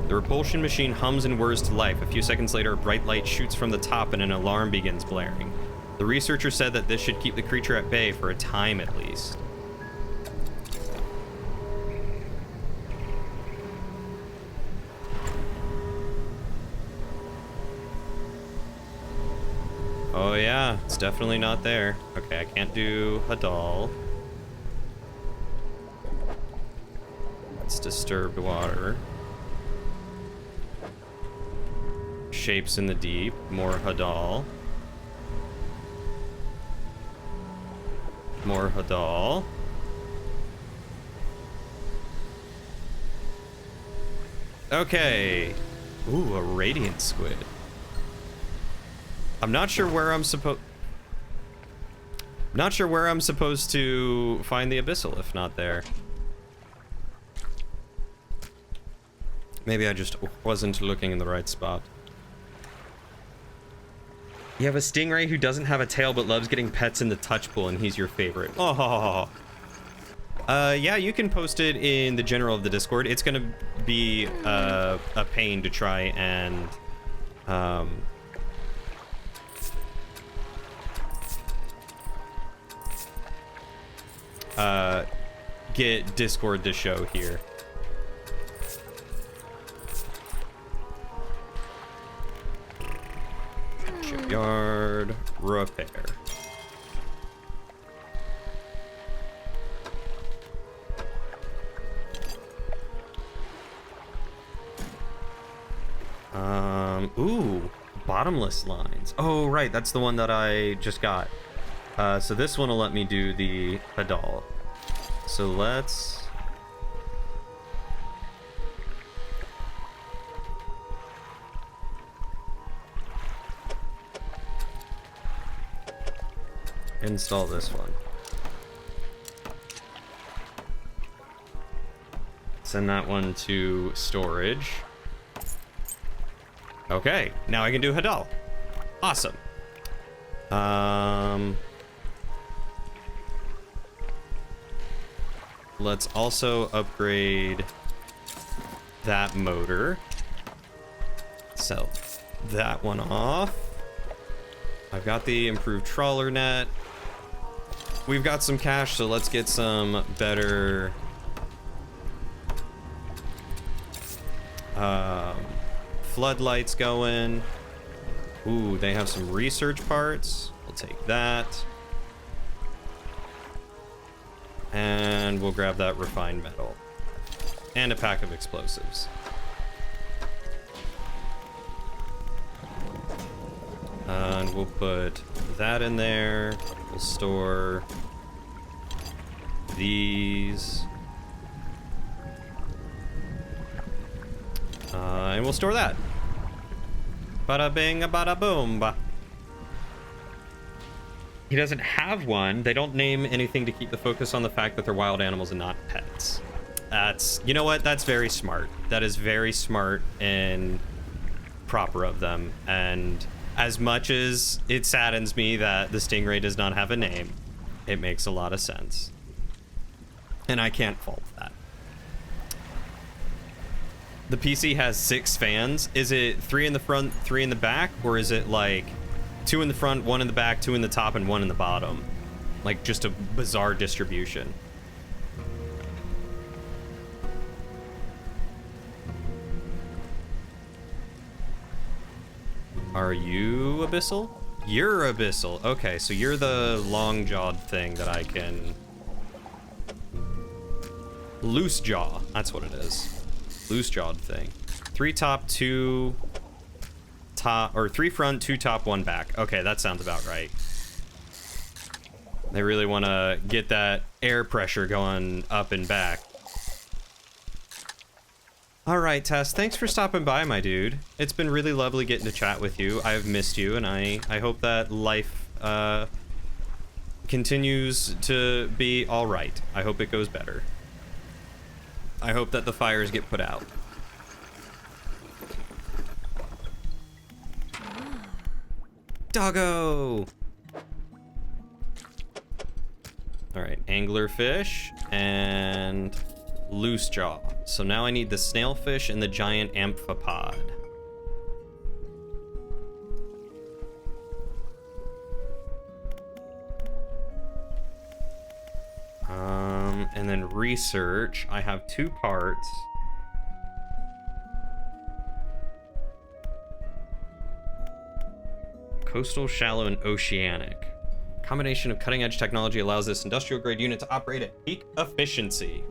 The repulsion machine hums and whirs to life. A few seconds later, a bright light shoots from the top and an alarm begins blaring. The researcher said that this should keep the creature at bay for a time at least. Oh yeah, it's definitely not there. Okay, I can't do Hadal. It's disturbed water. Shapes in the deep, more Hadal. More Hadal. Okay. Ooh, a radiant squid. I'm not sure where I'm supposed to find the abyssal if not there. Maybe I just wasn't looking in the right spot. You have a stingray who doesn't have a tail but loves getting pets in the touch pool, and he's your favorite. Oh. Yeah, you can post it in the general of the Discord. It's gonna be a pain to try and get Discord to show here. Shipyard repair. Ooh, bottomless lines. Oh, right, that's the one that I just got. So this one will let me do the Hadal. So let's... install this one. Send that one to storage. Okay, now I can do Hadal. Awesome. Let's also upgrade that motor. Sell that one off. I've got the improved trawler net. We've got some cash, so let's get some better floodlights going. Ooh, they have some research parts. We'll take that. And we'll grab that refined metal. And a pack of explosives. And we'll put that in there. We'll store these. And we'll store that. Bada bing, bada boom. He doesn't have one. They don't name anything to keep the focus on the fact that they're wild animals and not pets. That's, you know what? That's very smart. That is very smart and proper of them. And as much as it saddens me that the Stingray does not have a name, it makes a lot of sense. And I can't fault that. The PC has 6 fans. Is it 3 in the front, 3 in the back? Or is it like 2 in the front, 1 in the back, 2 in the top, and 1 in the bottom? Like just a bizarre distribution. Are you Abyssal? You're Abyssal. Okay, so you're the long-jawed thing that I can... Loose jaw. That's what it is. Loose-jawed thing. 3 top, 2 top, or 3 front, 2 top, 1 back. Okay, that sounds about right. They really want to get that air pressure going up and back. All right, Tess, thanks for stopping by, my dude. It's been really lovely getting to chat with you. I've missed you, and I hope that life continues to be all right. I hope it goes better. I hope that the fires get put out. Doggo! All right, anglerfish and loose jaw. So now I need the snailfish and the giant amphipod. And then research. I have 2 parts. Coastal, shallow, and oceanic. Combination of cutting-edge technology allows this industrial-grade unit to operate at peak efficiency.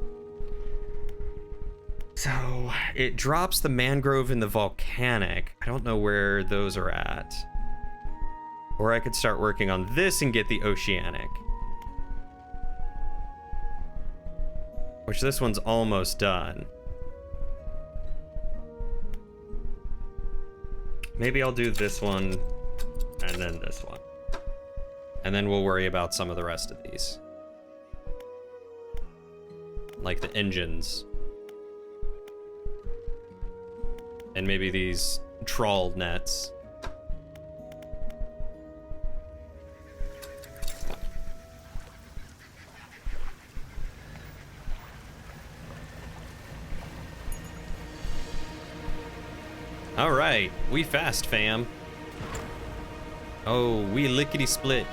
So it drops the mangrove and the volcanic. I don't know where those are at. Or I could start working on this and get the oceanic. Which this one's almost done. Maybe I'll do this one and then this one. And then we'll worry about some of the rest of these. Like the engines. And maybe these trawl nets. All right, we fast, fam. Oh, we lickety split.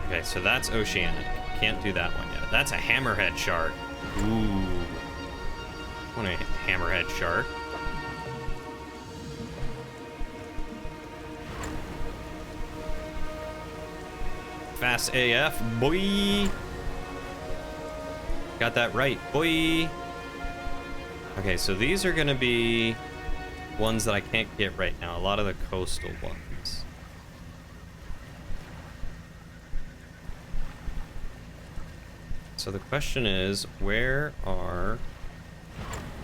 Okay, so that's oceanic. Can't do that one yet. That's a hammerhead shark. Ooh. I want a hammerhead shark. Fast AF, boy. Got that right, boy. Okay, so these are gonna be ones that I can't get right now. A lot of the coastal ones. So the question is, where are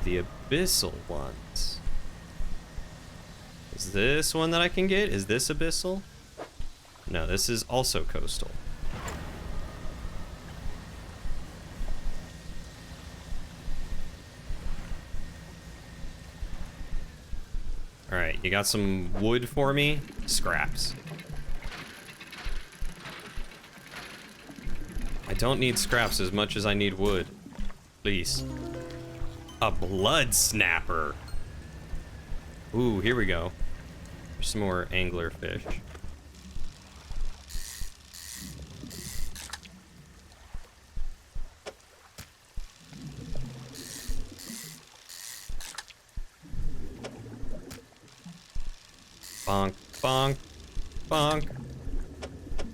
the abyssal ones? Is this one that I can get? Is this abyssal? No, this is also coastal. You got some wood for me? Scraps. I don't need scraps as much as I need wood. Please. A blood snapper. Ooh, here we go. There's some more angler fish. Bonk, bonk, bonk.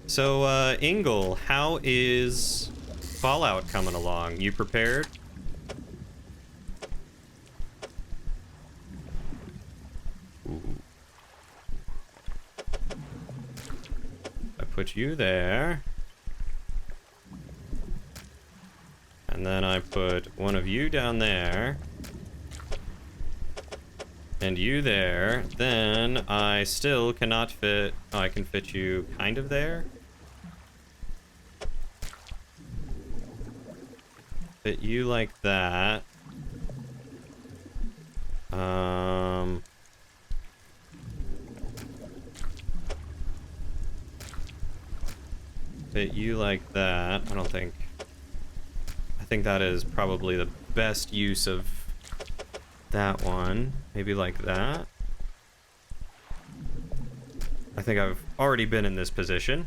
So, Ingle, how is Fallout coming along? You prepared? Ooh. I put you there. And then I put one of you down there. And you there. Then I still cannot fit... Oh, I can fit you kind of there. Fit you like that. Fit you like that. I don't think... I think that is probably the best use of that one. Maybe like that. I think I've already been in this position.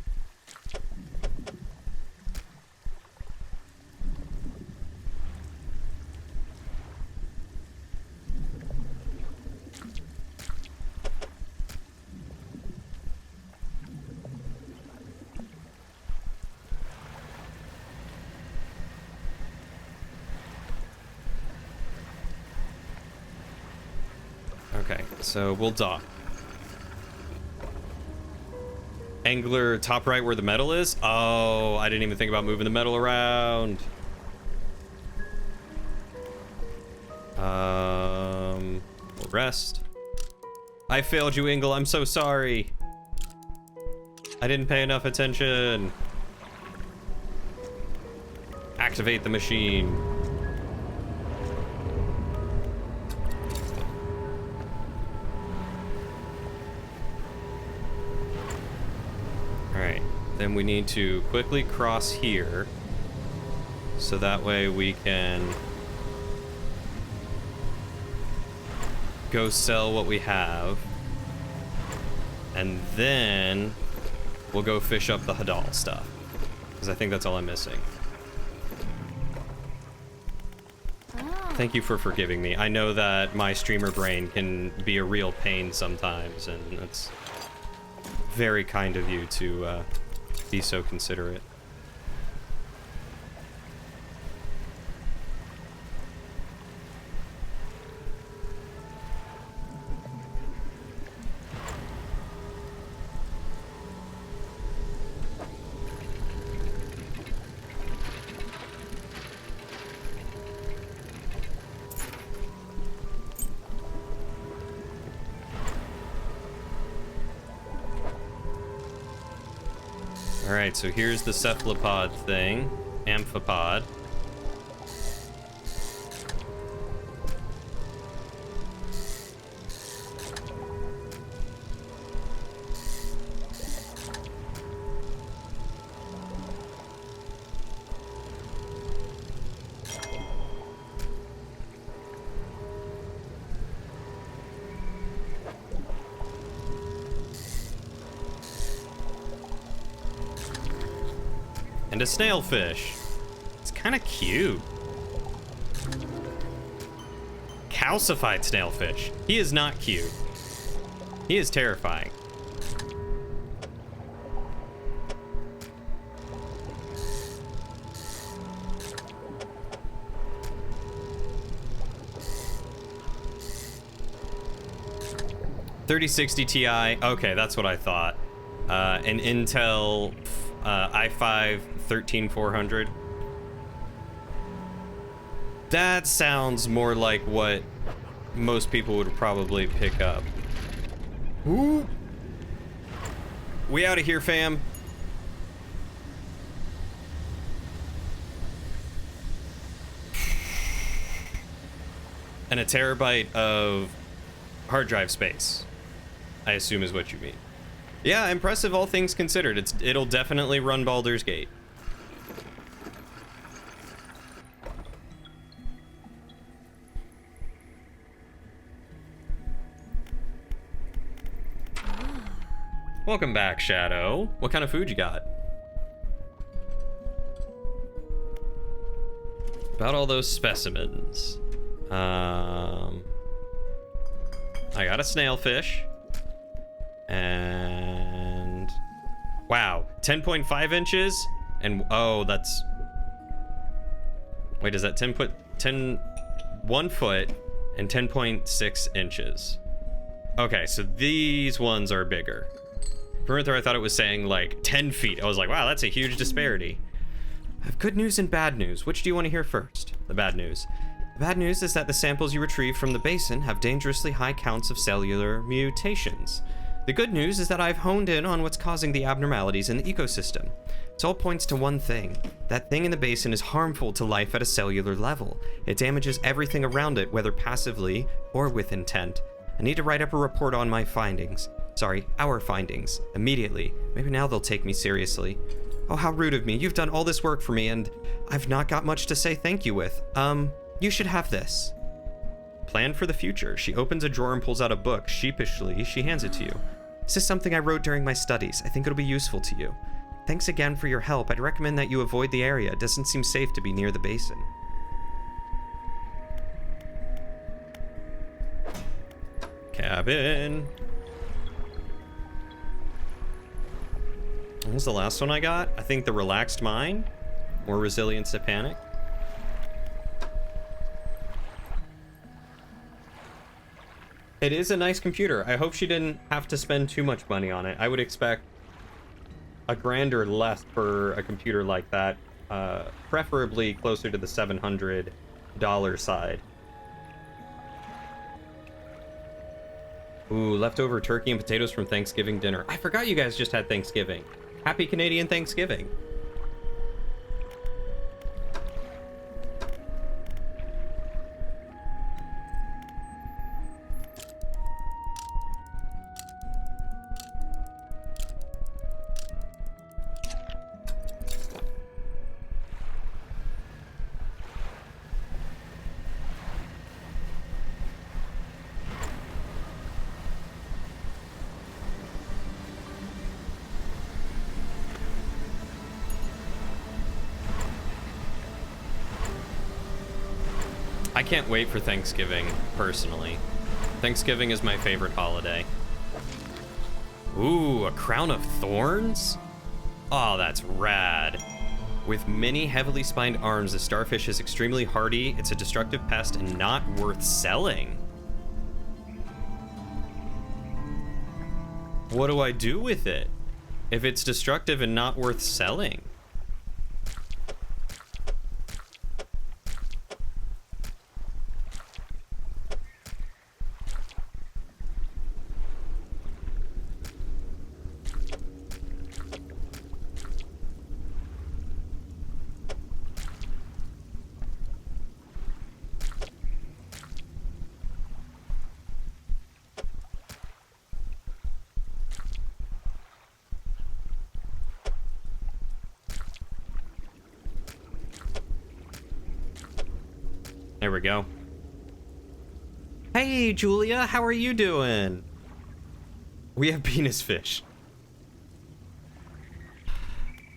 Okay, so we'll dock. Angler top right where the metal is? Oh, I didn't even think about moving the metal around. We'll rest. I failed you, Ingle. I'm so sorry. I didn't pay enough attention. Activate the machine. Alright, then we need to quickly cross here, so that way we can go sell what we have, and then we'll go fish up the Hadal stuff, because I think that's all I'm missing. Thank you for forgiving me. I know that my streamer brain can be a real pain sometimes, and it's very kind of you to be so considerate. Alright, so here's the cephalopod thing. Amphipod. And a snailfish. It's kind of cute. Calcified snailfish. He is not cute. He is terrifying. $3060 Ti. Okay, that's what I thought. An Intel i5 13400. That sounds more like what most people would probably pick up. Ooh. We out of here, fam. And a terabyte of hard drive space. I assume is what you mean. Yeah, impressive all things considered. It'll definitely run Baldur's Gate. Welcome back, Shadow. What kind of food you got? About all those specimens. I got a snailfish. And... wow, 10.5 inches? And, oh, that's... wait, is that 1 foot and 10.6 inches? Okay, so these ones are bigger. Further, I thought it was saying like 10 feet. I was like, wow, that's a huge disparity. I have good news and bad news. Which do you want to hear first? The bad news. The bad news is that the samples you retrieved from the basin have dangerously high counts of cellular mutations. The good news is that I've honed in on what's causing the abnormalities in the ecosystem. It all points to one thing. That thing in the basin is harmful to life at a cellular level. It damages everything around it, whether passively or with intent. I need to write up a report on my findings. Sorry, our findings. Immediately. Maybe now they'll take me seriously. Oh, how rude of me. You've done all this work for me, and I've not got much to say thank you with. You should have this. Plan for the future. She opens a drawer and pulls out a book. Sheepishly, she hands it to you. This is something I wrote during my studies. I think it'll be useful to you. Thanks again for your help. I'd recommend that you avoid the area. It doesn't seem safe to be near the basin. Cabin. What was the last one I got? I think the relaxed mind. More resilience to panic. It is a nice computer. I hope she didn't have to spend too much money on it. I would expect $1,000 or less for a computer like that. Preferably closer to the $700 side. Ooh, leftover turkey and potatoes from Thanksgiving dinner. I forgot you guys just had Thanksgiving. Happy Canadian Thanksgiving. I can't wait for Thanksgiving, personally. Thanksgiving is my favorite holiday. Ooh, a crown of thorns? Oh, that's rad. With many heavily spined arms, the starfish is extremely hardy. It's a destructive pest and not worth selling. What do I do with it if it's destructive and not worth selling? There we go. Hey, Julia, how are you doing? We have penis fish.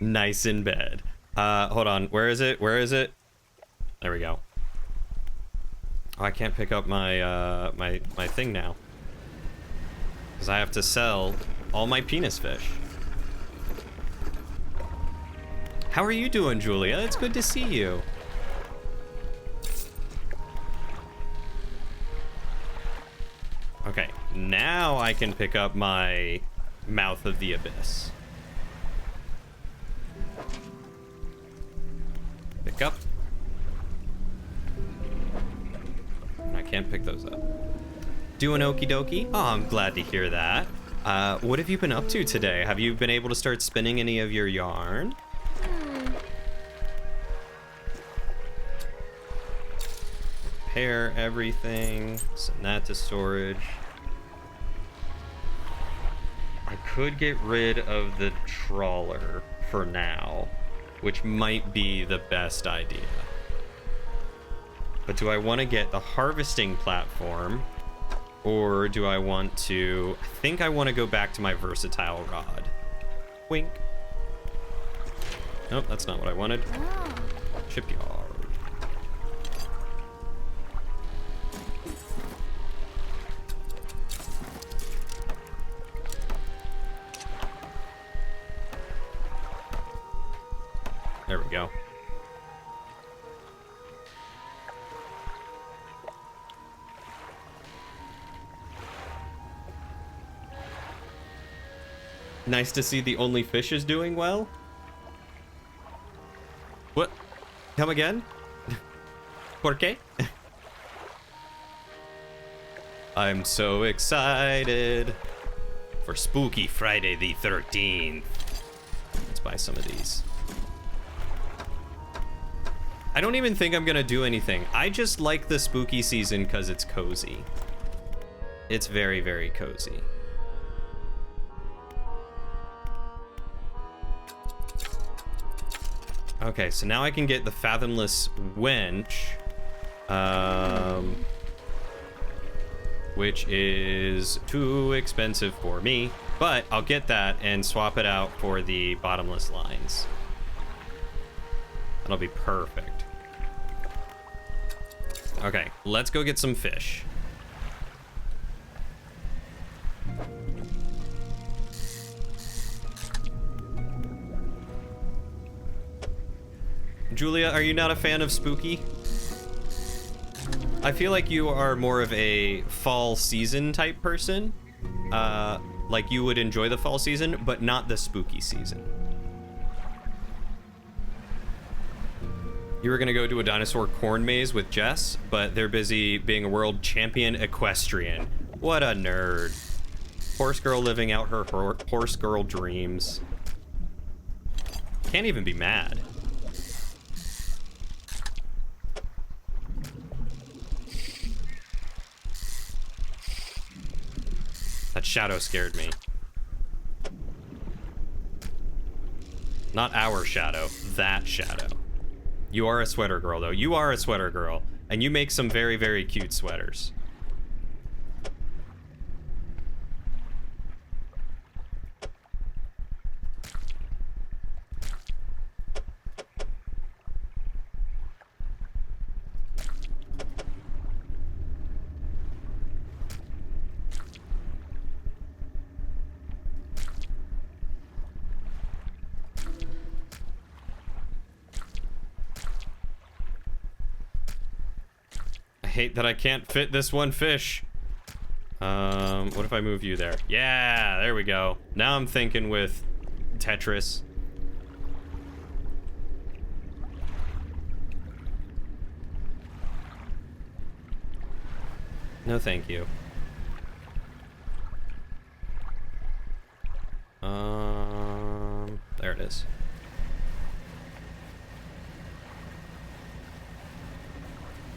Nice in bed. Hold on. Where is it? Where is it? There we go. Oh, I can't pick up my my thing now. Because I have to sell all my penis fish. How are you doing, Julia? It's good to see you. Okay, now I can pick up my Mouth of the Abyss. Pick up. And I can't pick those up. Doing okie dokie? Oh, I'm glad to hear that. What have you been up to today? Have you been able to start spinning any of your yarn? Repair everything. Send that to storage. could get rid of the trawler for now, which might be the best idea. But do I want to get the harvesting platform, or do I want to... I think I want to go back to my versatile rod. Wink. Nope, that's not what I wanted. Shipyard. There we go. Nice to see the only fish is doing well. What? Come again? ¿Por qué? I'm so excited for Spooky Friday the 13th. Let's buy some of these. I don't even think I'm gonna do anything. I just like the spooky season because it's cozy. It's very, very cozy. Okay, so now I can get the Fathomless Wench, which is too expensive for me, but I'll get that and swap it out for the Bottomless Lines. That'll be perfect. Okay, let's go get some fish. Julia, are you not a fan of spooky? I feel like you are more of a fall season type person. Like you would enjoy the fall season, but not the spooky season. You were gonna go to a dinosaur corn maze with Jess, but they're busy being a world champion equestrian. What a nerd. Horse girl living out her horse girl dreams. Can't even be mad. That shadow scared me. Not our shadow, that shadow. You are a sweater girl, though. You are a sweater girl. And you make some very, very cute sweaters. Hate that I can't fit this one fish. What if I move you there? Yeah, there we go. Now I'm thinking with Tetris. No, thank you. There it is.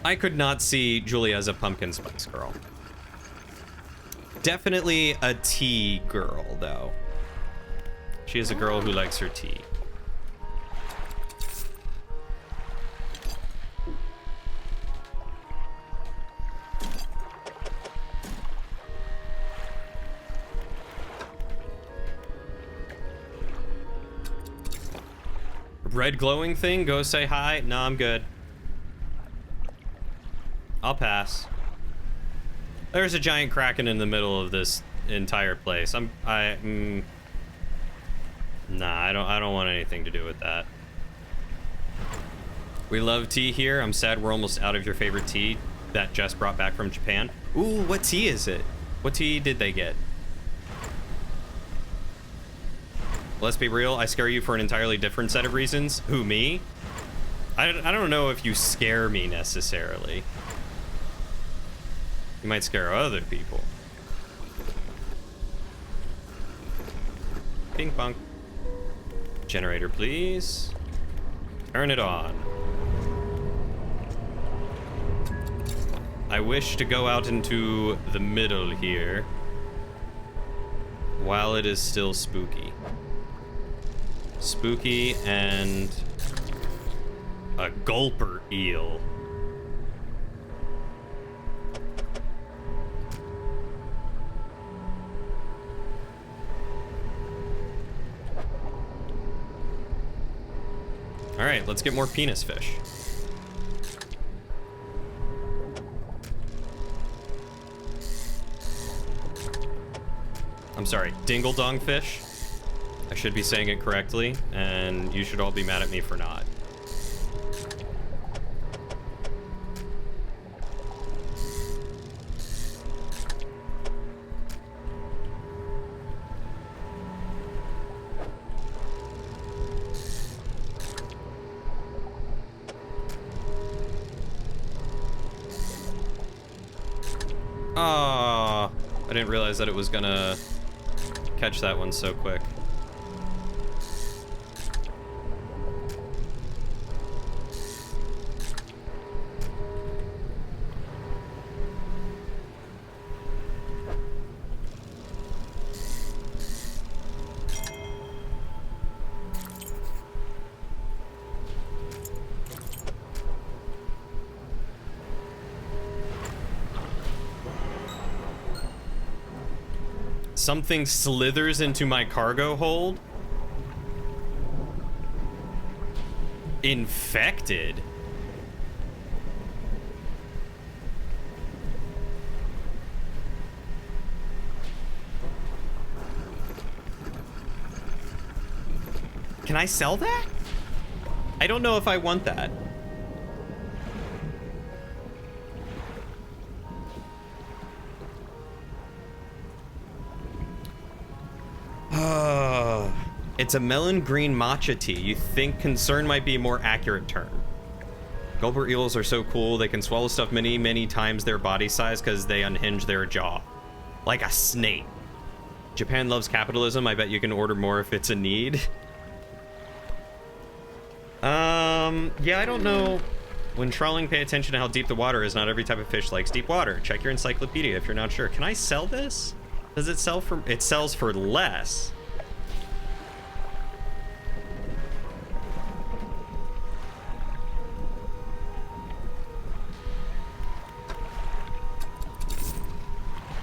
I could not see Julia as a pumpkin spice girl. Definitely a tea girl, though. She is a girl who likes her tea. Red glowing thing, go say hi. No, I'm good. I'll pass. There's a giant kraken in the middle of this entire place. Nah, I don't want anything to do with that. We love tea here. I'm sad we're almost out of your favorite tea that Jess brought back from Japan. Ooh, what tea is it? What tea did they get? Let's be real, I scare you for an entirely different set of reasons. Who, me? I don't know if you scare me necessarily. You might scare other people. Ping pong. Generator, please. Turn it on. I wish to go out into the middle here. while it is still spooky. Spooky and a gulper eel. All right, let's get more penis fish. I'm sorry, dingle dong fish. I should be saying it correctly, and you should all be mad at me for not. Oh, I didn't realize that it was gonna catch that one so quick. Something slithers into my cargo hold. Infected? Can I sell that? I don't know if I want that. It's a melon green matcha tea. You think concern might be a more accurate term. Gulper eels are so cool. They can swallow stuff many, many times their body size because they unhinge their jaw. Like a snake. Japan loves capitalism. I bet you can order more if it's a need. Yeah, I don't know. When trawling, pay attention to how deep the water is. Not every type of fish likes deep water. Check your encyclopedia if you're not sure. Can I sell this? Does it sell for... It sells for less.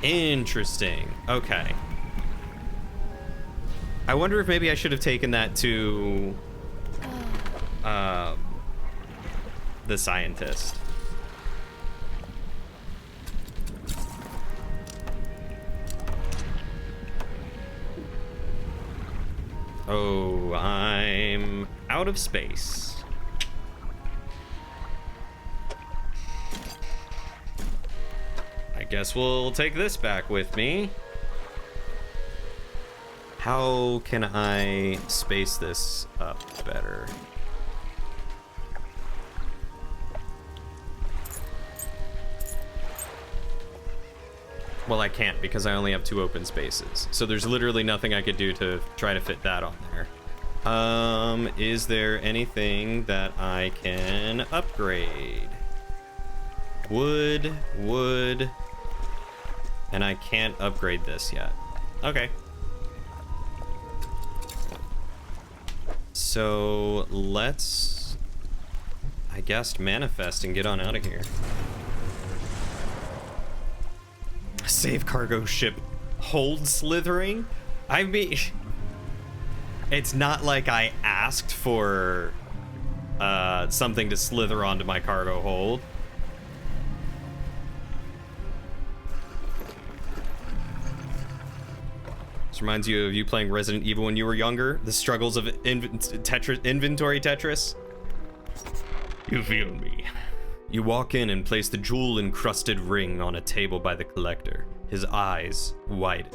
Interesting. Okay. I wonder if maybe I should have taken that to the scientist. Oh, I'm out of space. I guess we'll take this back with me. How can I space this up better? Well, I can't because I only have 2 open spaces. So there's literally nothing I could do to try to fit that on there. Is there anything that I can upgrade? Wood. And I can't upgrade this yet. Okay. So let's, I guess, manifest and get on out of here. Save cargo ship hold slithering? I mean, it's not like I asked for something to slither onto my cargo hold. This reminds you of you playing Resident Evil when you were younger? The struggles of inventory Tetris? You feel me. You walk in and place the jewel-encrusted ring on a table by the collector. His eyes widen.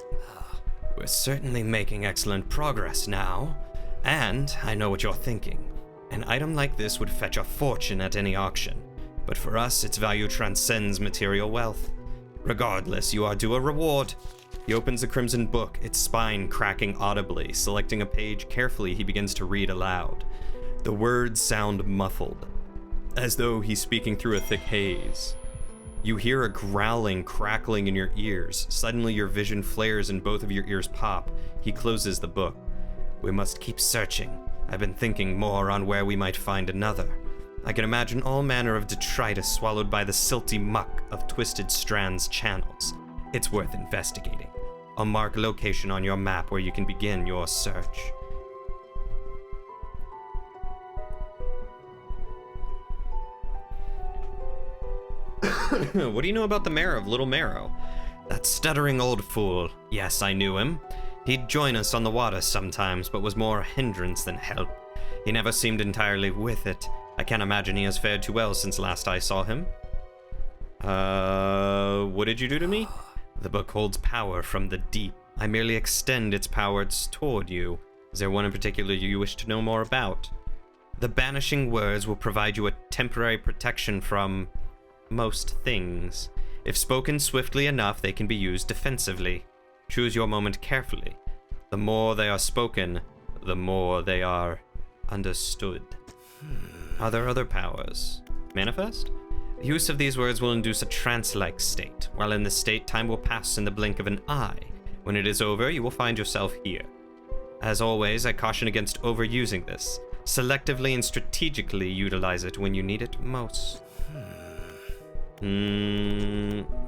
We're certainly making excellent progress now. And I know what you're thinking. An item like this would fetch a fortune at any auction. But for us, its value transcends material wealth. Regardless, you are due a reward. He opens the crimson book, its spine cracking audibly. Selecting a page carefully, he begins to read aloud. The words sound muffled, as though he's speaking through a thick haze. You hear a growling, crackling in your ears. Suddenly your vision flares and both of your ears pop. He closes the book. We must keep searching. I've been thinking more on where we might find another. I can imagine all manner of detritus swallowed by the silty muck of Twisted Strand's channels. It's worth investigating. I'll mark a location on your map where you can begin your search. What do you know about the mayor of Little Marrow? That stuttering old fool. Yes, I knew him. He'd join us on the water sometimes, but was more a hindrance than help. He never seemed entirely with it. I can't imagine he has fared too well since last I saw him. What did you do to me? The book holds power from the deep. I merely extend its powers toward you. Is there one in particular you wish to know more about? The banishing words will provide you a temporary protection from most things. If spoken swiftly enough, they can be used defensively. Choose your moment carefully. The more they are spoken, the more they are understood. Are there other powers? Manifest? The use of these words will induce a trance-like state. While in this state, time will pass in the blink of an eye. When it is over, you will find yourself here. As always, I caution against overusing this. Selectively and strategically utilize it when you need it most.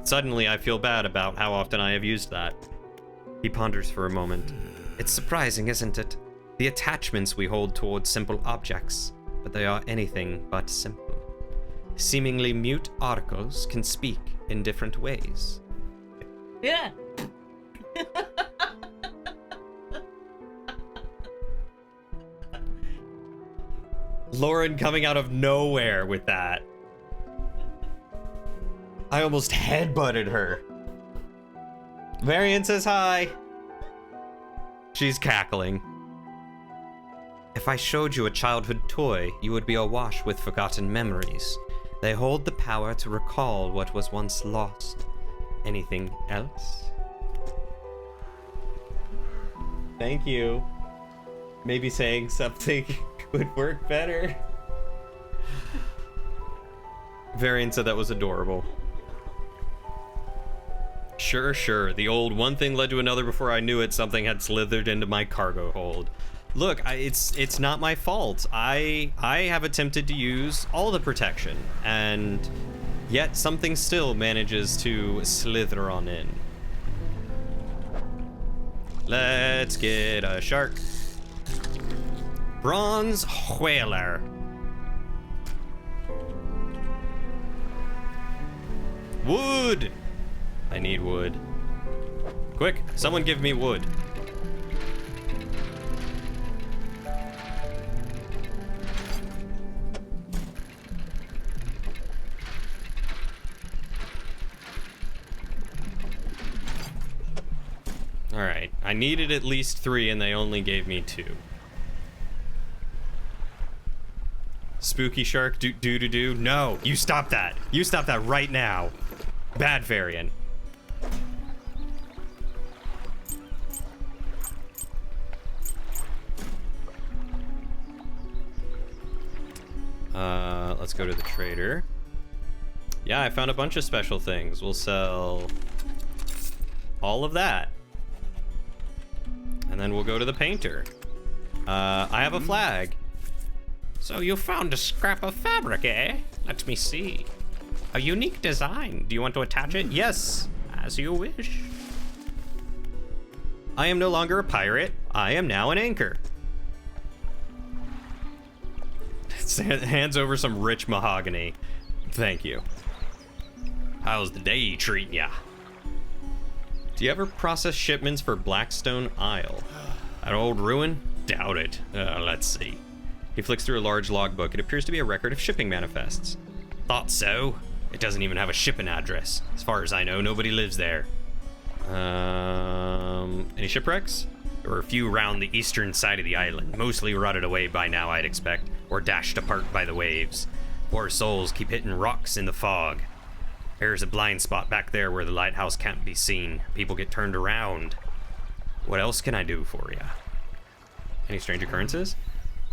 Suddenly I feel bad about how often I have used that. He ponders for a moment. It's surprising, isn't it? The attachments we hold towards simple objects, but they are anything but simple. Seemingly mute articles can speak in different ways. Yeah. Lauren coming out of nowhere with that. I almost headbutted her. Varian says hi. She's cackling. If I showed you a childhood toy, you would be awash with forgotten memories. They hold the power to recall what was once lost. Anything else? Thank you. Maybe saying something would work better. Varian said that was adorable. Sure. The old one thing led to another before I knew it, something had slithered into my cargo hold. Look, it's not my fault. I have attempted to use all the protection, and yet something still manages to slither on in. Let's get a shark. Bronze whaler. Wood! I need wood. Quick, someone give me wood. Alright, I needed at least 3 and they only gave me 2. Spooky shark, do. No, you stop that. You stop that right now. Bad Varian. Let's go to the trader. Yeah, I found a bunch of special things. We'll sell all of that. And then we'll go to the painter. I have a flag. So you found a scrap of fabric, eh? Let me see. A unique design. Do you want to attach it? Yes, as you wish. I am no longer a pirate. I am now an anchor. Hands over some rich mahogany. Thank you. How's the day treating ya? Do you ever process shipments for Blackstone Isle? That old ruin? Doubt it. Let's see. He flicks through a large logbook. It appears to be a record of shipping manifests. Thought so. It doesn't even have a shipping address. As far as I know, nobody lives there. Any shipwrecks? There were a few around the eastern side of the island, mostly rotted away by now, I'd expect, or dashed apart by the waves. Poor souls keep hitting rocks in the fog. There's a blind spot back there where the lighthouse can't be seen. People get turned around. What else can I do for you? Any strange occurrences?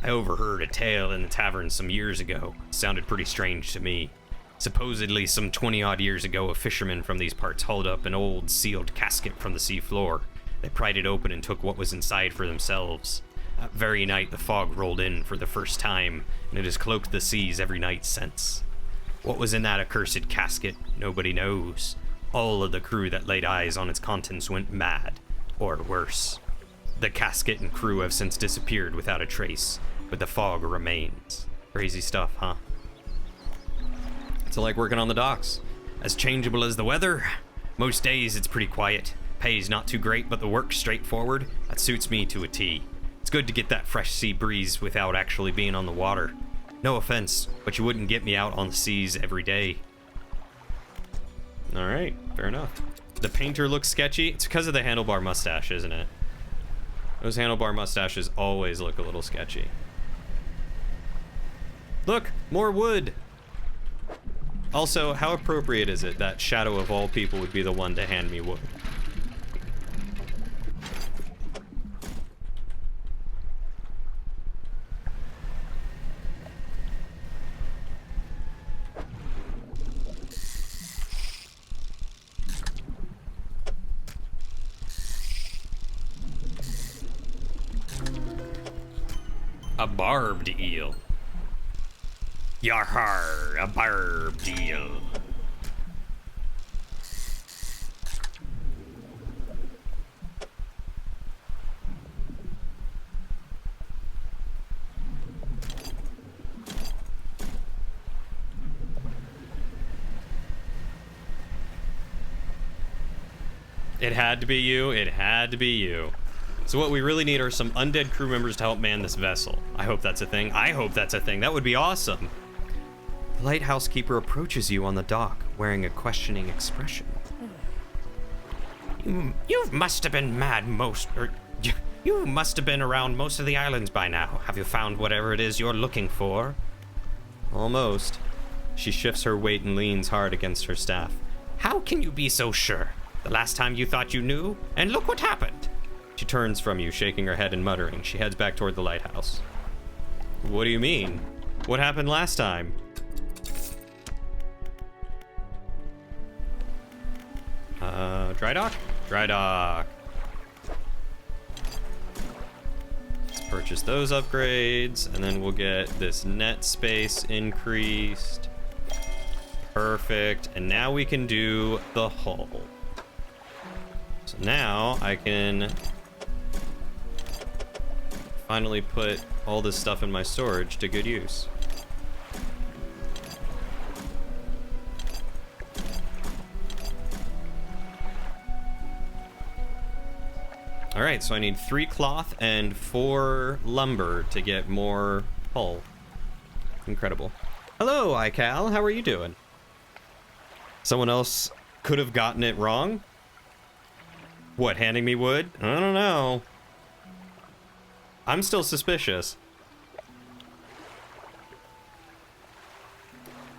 I overheard a tale in the tavern some years ago. It sounded pretty strange to me. Supposedly, some 20-odd years ago, a fisherman from these parts hauled up an old sealed casket from the seafloor. They pried it open and took what was inside for themselves. That very night, the fog rolled in for the first time, and it has cloaked the seas every night since. What was in that accursed casket, nobody knows. All of the crew that laid eyes on its contents went mad, or worse. The casket and crew have since disappeared without a trace, but the fog remains. Crazy stuff, huh? It's like working on the docks. As changeable as the weather. Most days it's pretty quiet. Pay's not too great, but the work's straightforward. That suits me to a T. It's good to get that fresh sea breeze without actually being on the water. No offense, but you wouldn't get me out on the seas every day. Alright, fair enough. The painter looks sketchy. It's because of the handlebar mustache, isn't it? Those handlebar mustaches always look a little sketchy. Look, more wood! Also, how appropriate is it that Shadow of all people would be the one to hand me wood? A barbed eel. Yarhar, a barbed eel. It had to be you. It had to be you. So what we really need are some undead crew members to help man this vessel. I hope that's a thing. I hope that's a thing. That would be awesome. The lighthouse keeper approaches you on the dock, wearing a questioning expression. You must have been you must have been around most of the islands by now. Have you found whatever it is you're looking for? Almost. She shifts her weight and leans hard against her staff. How can you be so sure? The last time you thought you knew, and look what happened. She turns from you, shaking her head and muttering. She heads back toward the lighthouse. What do you mean? What happened last time? Dry dock? Dry dock. Let's purchase those upgrades, and then we'll get this net space increased. Perfect. And now we can do the hull. So now I can finally put all this stuff in my storage to good use. All right, so I need 3 cloth and 4 lumber to get more hull. Incredible. Hello, iCal. How are you doing? Someone else could have gotten it wrong? What, handing me wood? I don't know. I'm still suspicious.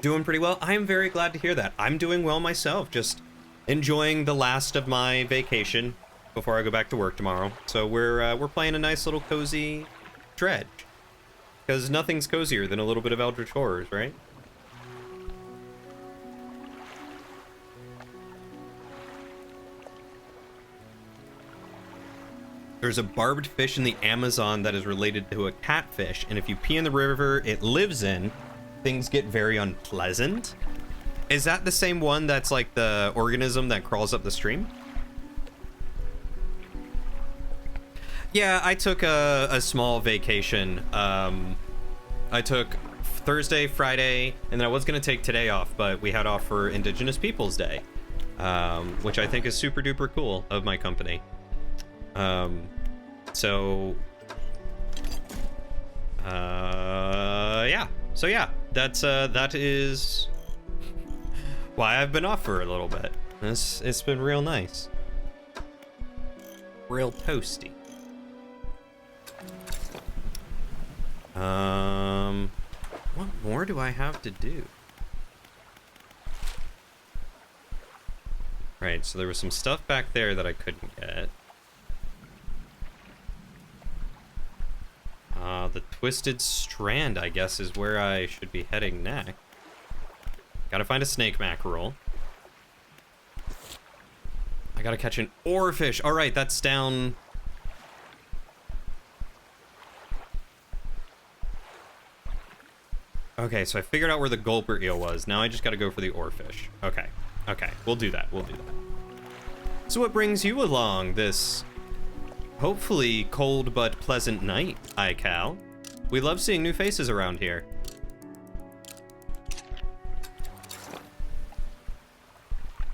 Doing pretty well. I am very glad to hear that. I'm doing well myself. Just enjoying the last of my vacation before I go back to work tomorrow. So we're playing a nice little cozy Dredge. Because nothing's cozier than a little bit of Eldritch Horrors, right? There's a barbed fish in the Amazon that is related to a catfish, and if you pee in the river it lives in, things get very unpleasant. Is that the same one that's like the organism that crawls up the stream? Yeah, I took a small vacation. I took Thursday, Friday, and then I was going to take today off, but we had off for Indigenous Peoples Day, which I think is super duper cool of my company. Yeah, that is why I've been off for a little bit. It's been real nice. Real toasty. What more do I have to do? Right, so there was some stuff back there that I couldn't get. The Twisted Strand, I guess, is where I should be heading next. Gotta find a snake mackerel. I gotta catch an oarfish. All right, that's down. Okay, so I figured out where the gulper eel was. Now I just gotta go for the oarfish. Okay, okay, we'll do that, we'll do that. So what brings you along this hopefully cold but pleasant night, iCal? We love seeing new faces around here.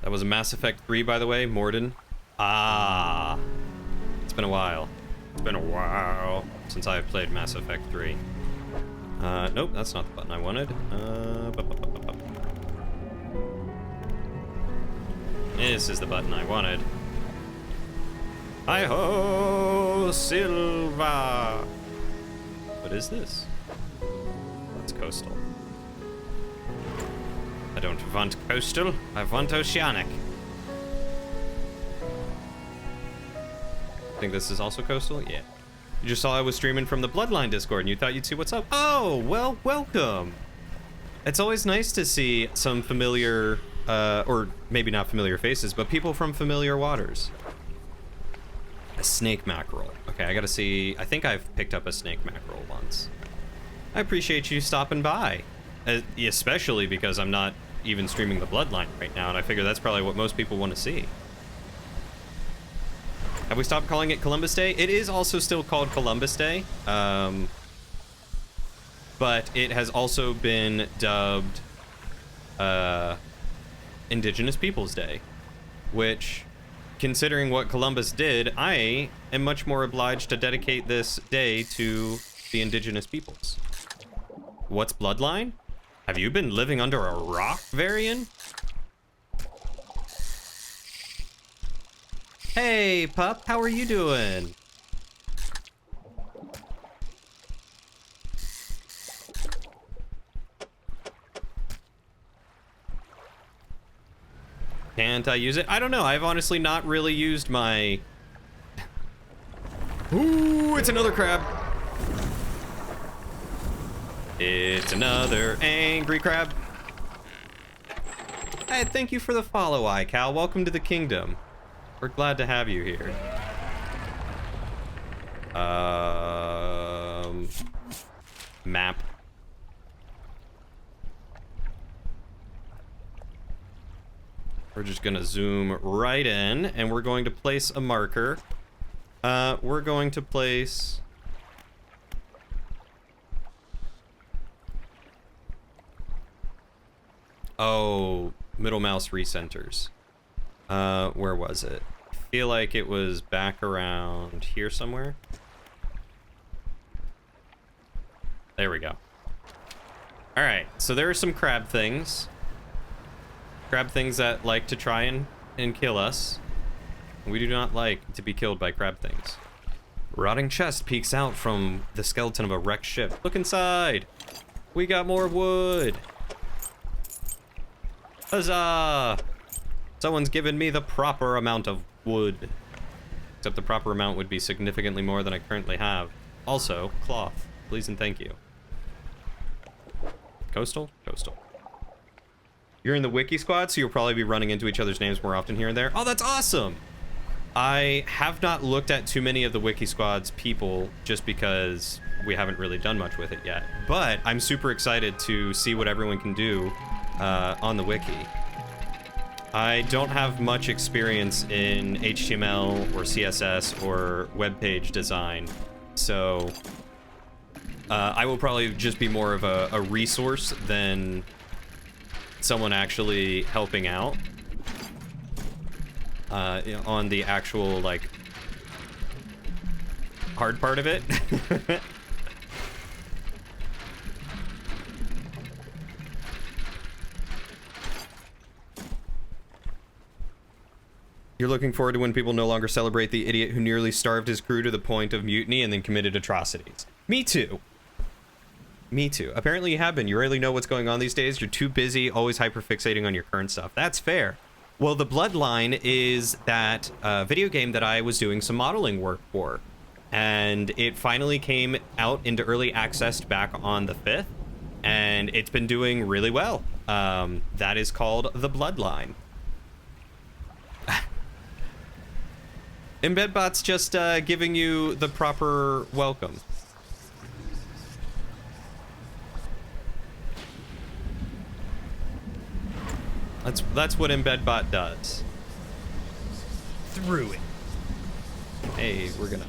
That was a Mass Effect 3, by the way, Morden. Ah, it's been a while. It's been a while since I've played Mass Effect 3. Nope, that's not the button I wanted. This is the button I wanted. Hi-ho, Silva! What is this? That's coastal. I don't want coastal, I want oceanic. I think this is also coastal? Yeah. You just saw I was streaming from the Bloodline Discord and you thought you'd see what's up. Oh, well, welcome. It's always nice to see some familiar, or maybe not familiar faces, but people from familiar waters. A snake mackerel. Okay, I gotta see. I think I've picked up a snake mackerel once. I appreciate you stopping by. Especially because I'm not even streaming the Bloodline right now, and I figure that's probably what most people want to see. Have we stopped calling it Columbus Day? It is also still called Columbus Day, but it has also been dubbed Indigenous Peoples Day, which, considering what Columbus did, I am much more obliged to dedicate this day to the Indigenous peoples. What's Bloodline? Have you been living under a rock, Varian? Hey, pup, how are you doing? Can't I use it? I don't know. I've honestly not really used my... Ooh, it's another crab. It's another angry crab. Hey, thank you for the follow, iCal. Welcome to the kingdom. We're glad to have you here. Map. We're just gonna zoom right in, and we're going to place a marker. We're going to place... Oh, middle mouse recenters. Where was it? I feel like it was back around here somewhere. There we go. All right, so there are some crab things. Crab things that like to try and kill us. We do not like to be killed by crab things. Rotting chest peeks out from the skeleton of a wrecked ship. Look inside. We got more wood. Huzzah! Someone's given me the proper amount of wood. Except the proper amount would be significantly more than I currently have. Also, cloth. Please and thank you. Coastal? Coastal. You're in the wiki squad, so you'll probably be running into each other's names more often here and there. Oh, that's awesome! I have not looked at too many of the wiki squad's people just because we haven't really done much with it yet. But I'm super excited to see what everyone can do on the wiki. I don't have much experience in HTML or CSS or web page design, so I will probably just be more of a resource than someone actually helping out on the actual, like, hard part of it. You're looking forward to when people no longer celebrate the idiot who nearly starved his crew to the point of mutiny and then committed atrocities. Me too. Me too. Apparently you have been. You rarely know what's going on these days. You're too busy, always hyper-fixating on your current stuff. That's fair. Well, the Bloodline is that video game that I was doing some modeling work for. And it finally came out into early access back on the 5th. And it's been doing really well. That is called the bloodline. Embedbot's just giving you the proper welcome. That's what Embedbot does. Through it. Hey, we're gonna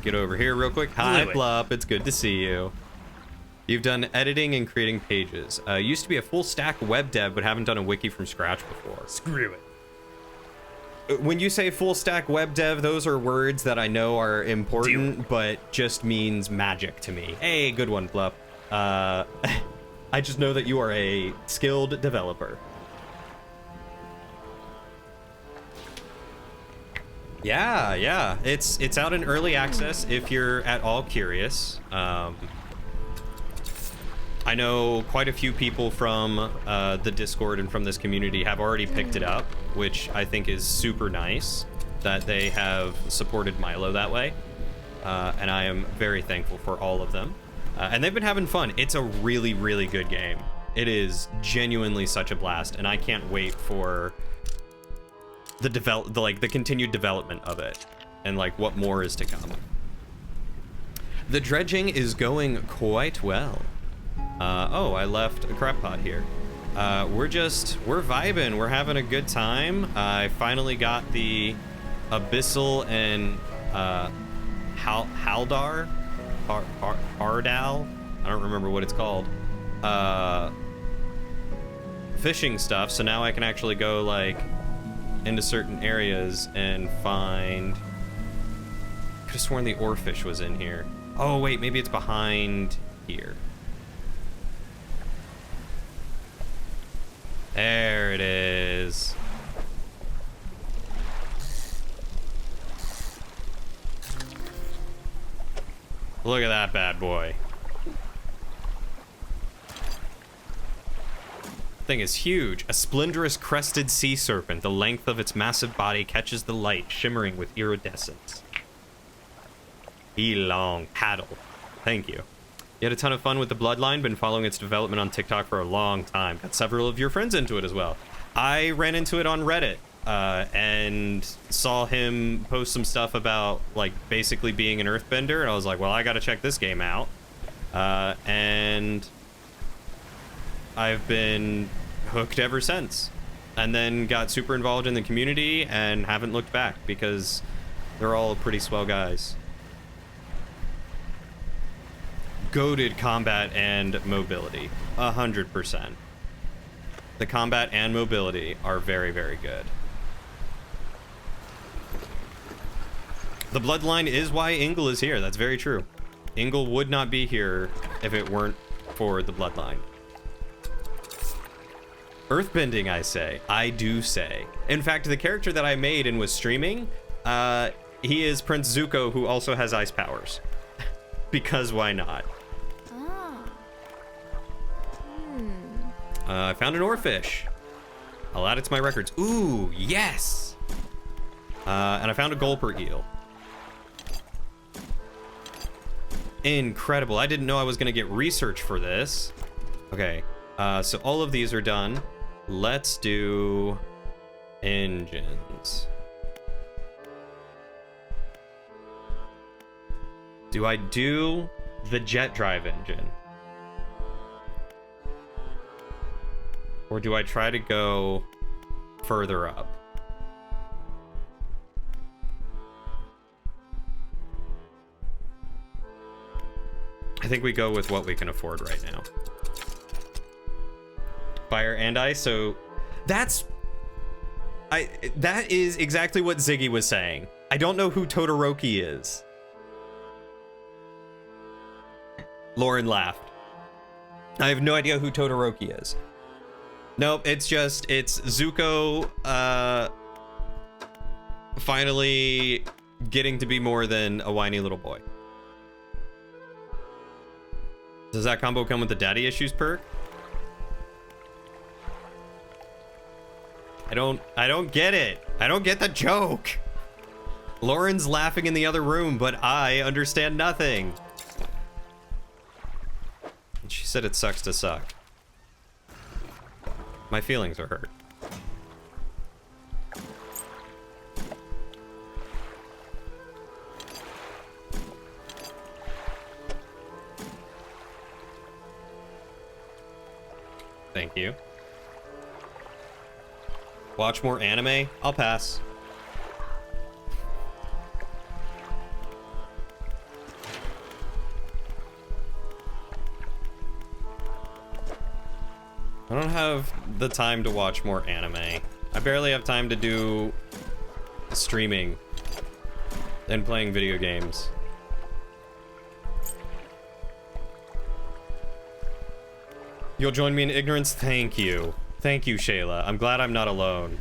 get over here real quick. Hi, Blup. It's good to see you. You've done editing and creating pages. Used to be a full stack web dev, but haven't done a wiki from scratch before. Screw it. When you say full stack web dev, those are words that I know are important, but just means magic to me. Hey, good one, Blup. I just know that you are a skilled developer. Yeah. It's out in early access if you're at all curious. I know quite a few people from the Discord and from this community have already picked it up, which I think is super nice that they have supported Milo that way. And I am very thankful for all of them. And they've been having fun. It's a really, really good game. It is genuinely such a blast, and I can't wait for the continued development of it and like what more is to come. The dredging is going quite well. Oh, I left a crab pot here. We're vibing. We're having a good time. I finally got the Abyssal and Haldar? Hardal? I don't remember what it's called. Fishing stuff, so now I can actually go, like, into certain areas and find... Could have sworn the oarfish was in here. Oh, wait, maybe it's behind here. There it is. Look at that bad boy. Thing is huge. A splendorous crested sea serpent. The length of its massive body catches the light, shimmering with iridescence. Elong paddle. Thank you. You had a ton of fun with the bloodline. Been following its development on TikTok for a long time. Got several of your friends into it as well. I ran into it on Reddit and saw him post some stuff about like basically being an earthbender, and I was like, well, I gotta check this game out. And I've been hooked ever since, and then got super involved in the community and haven't looked back because they're all pretty swell guys. Goated combat and mobility, 100%. The combat and mobility are very, very good. The bloodline is why Ingle is here. That's very true. Ingle would not be here if it weren't for the bloodline. Earthbending, I say. I do say. In fact, the character that I made and was streaming, he is Prince Zuko, who also has ice powers. Because why not? I found an oarfish. I'll add it to my records. Ooh, yes! And I found a gulper eel. Incredible. I didn't know I was going to get research for this. Okay, so all of these are done. Let's do engines. Do I do the jet drive engine? Or do I try to go further up? I think we go with what we can afford right now. Fire and ice, so that is exactly what Ziggy was saying. I don't know who Todoroki is. Lauren laughed. I have no idea who Todoroki is. Nope, it's Zuko finally getting to be more than a whiny little boy. Does that combo come with the daddy issues perk? I don't get it. I don't get the joke. Lauren's laughing in the other room, but I understand nothing. And she said it sucks to suck. My feelings are hurt. Thank you. Watch more anime? I'll pass. I don't have the time to watch more anime. I barely have time to do streaming and playing video games. You'll join me in ignorance? Thank you. Thank you, Shayla. I'm glad I'm not alone.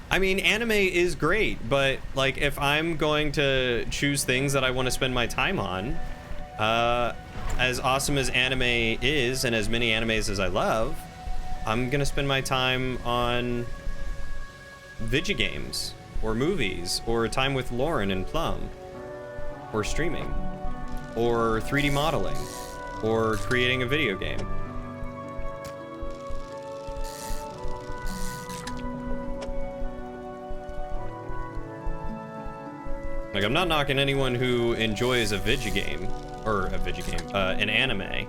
I mean, anime is great, but, like, if I'm going to choose things that I want to spend my time on, as awesome as anime is, and as many animes as I love, I'm gonna spend my time on video games, or movies, or time with Lauren and Plum, or streaming, or 3D modeling, or creating a video game. Like, I'm not knocking anyone who enjoys a video game, or a video game, an anime.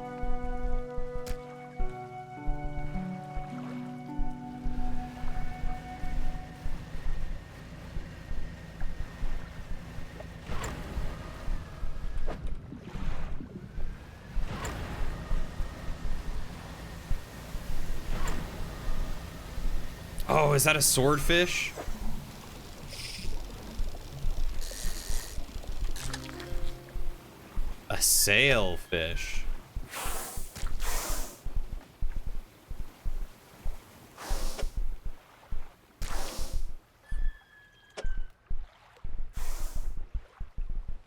Oh, is that a swordfish? A sailfish.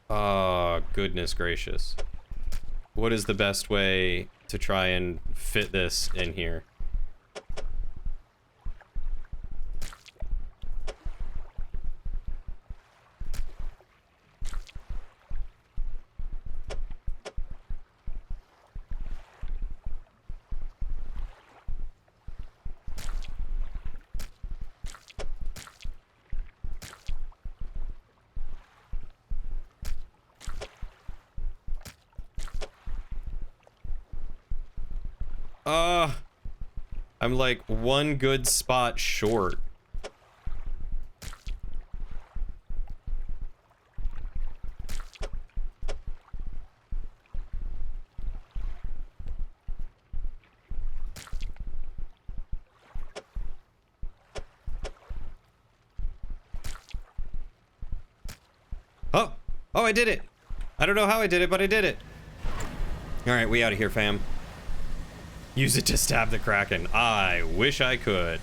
Oh, goodness gracious. What is the best way to try and fit this in here? I'm like one good spot short. Oh, I did it. I don't know how I did it, but I did it. All right, we out of here, fam. Use it to stab the Kraken. I wish I could.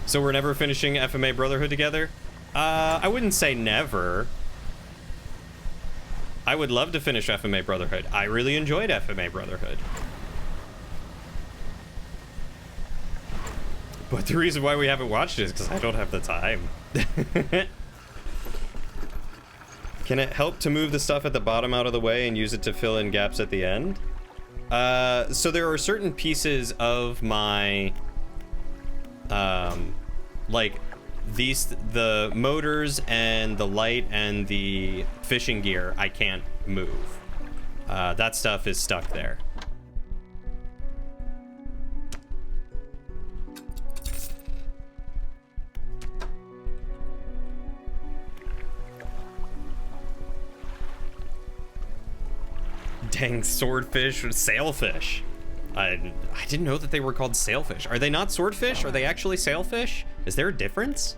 So we're never finishing FMA Brotherhood together? I wouldn't say never. I would love to finish FMA Brotherhood. I really enjoyed FMA Brotherhood. But the reason why we haven't watched it is because I don't have the time. Can it help to move the stuff at the bottom out of the way and use it to fill in gaps at the end? So there are certain pieces of my, like the motors and the light and the fishing gear I can't move. That stuff is stuck there. Dang, swordfish or sailfish. I didn't know that they were called sailfish. Are they not swordfish? Are they actually sailfish? Is there a difference?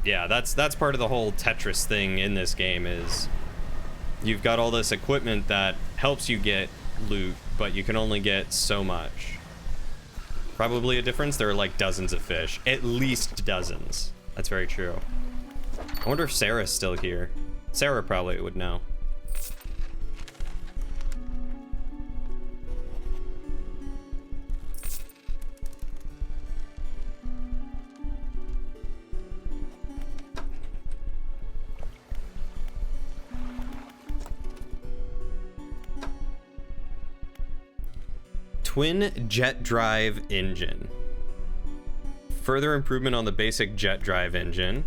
Yeah, that's part of the whole Tetris thing in this game is you've got all this equipment that helps you get loot, but you can only get so much. Probably a difference. There are like dozens of fish. At least dozens. That's very true. I wonder if Sarah's still here. Sarah probably would know. Twin jet drive engine. Further improvement on the basic jet drive engine.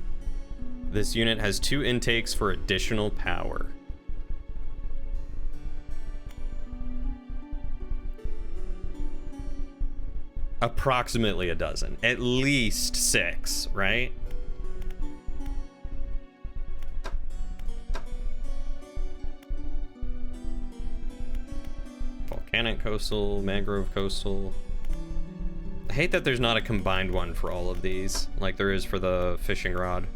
This unit has 2 intakes for additional power. Approximately a dozen. At least 6, right? Volcanic coastal, mangrove coastal. I hate that there's not a combined one for all of these, like there is for the fishing rod.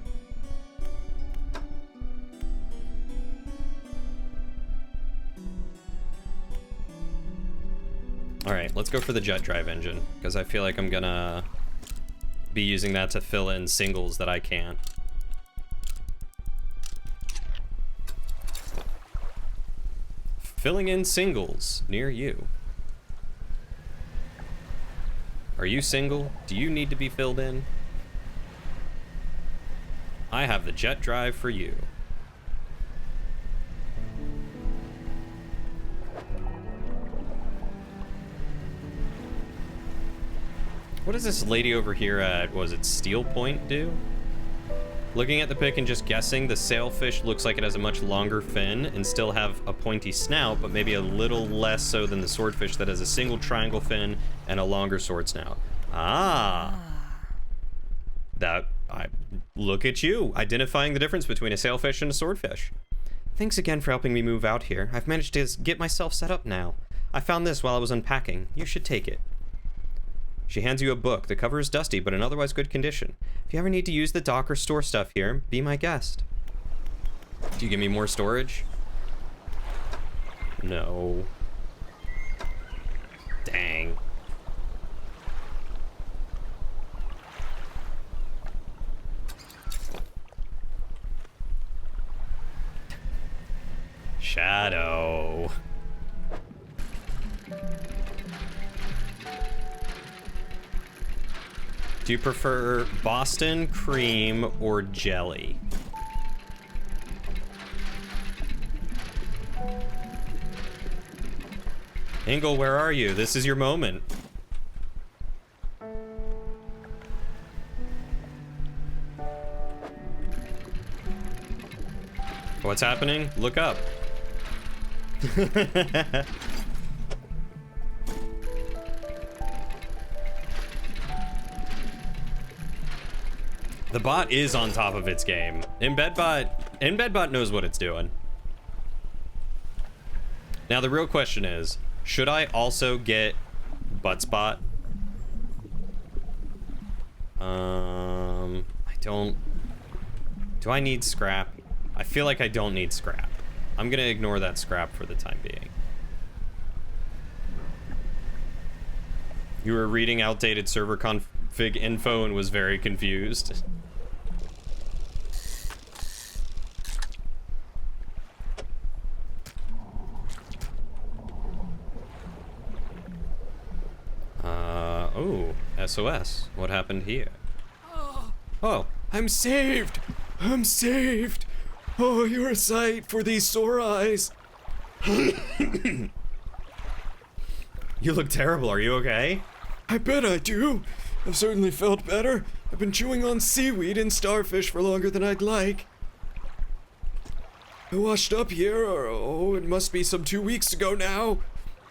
Alright, let's go for the jet drive engine, because I feel like I'm gonna be using that to fill in singles that I can't. Filling in singles near you. Are you single? Do you need to be filled in? I have the jet drive for you. What does this lady over here at, was it Steel Point do? Looking at the pic and just guessing, the sailfish looks like it has a much longer fin and still have a pointy snout, but maybe a little less so than the swordfish that has a single triangle fin and a longer sword snout. Look at you, identifying the difference between a sailfish and a swordfish. Thanks again for helping me move out here. I've managed to get myself set up now. I found this while I was unpacking. You should take it. She hands you a book. The cover is dusty, but in otherwise good condition. If you ever need to use the dock or store stuff here, be my guest. Do you give me more storage? No. Dang. Shadow. Do you prefer Boston cream or jelly? Ingle, where are you? This is your moment. What's happening? Look up. The bot is on top of its game. Embedbot knows what it's doing. Now the real question is, should I also get butt spot? I don't. Do I need scrap? I feel like I don't need scrap. I'm gonna ignore that scrap for the time being. You were reading outdated server config info and was very confused. Oh, SOS. What happened here? Oh, I'm saved! I'm saved! Oh, you're a sight for these sore eyes. You look terrible. Are you okay? I bet I do. I've certainly felt better. I've been chewing on seaweed and starfish for longer than I'd like. I washed up here, it must be some 2 weeks ago now.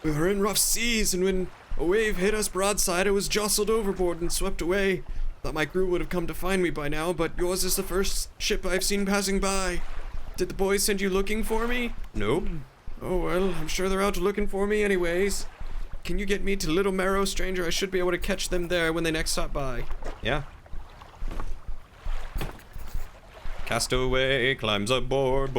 We were in rough seas, and when a wave hit us broadside, I was jostled overboard and swept away. Thought my crew would have come to find me by now, but yours is the first ship I've seen passing by. Did the boys send you looking for me? Nope. Oh well, I'm sure they're out looking for me anyways. Can you get me to Little Marrow, stranger? I should be able to catch them there when they next stop by. Yeah. Castaway climbs aboard.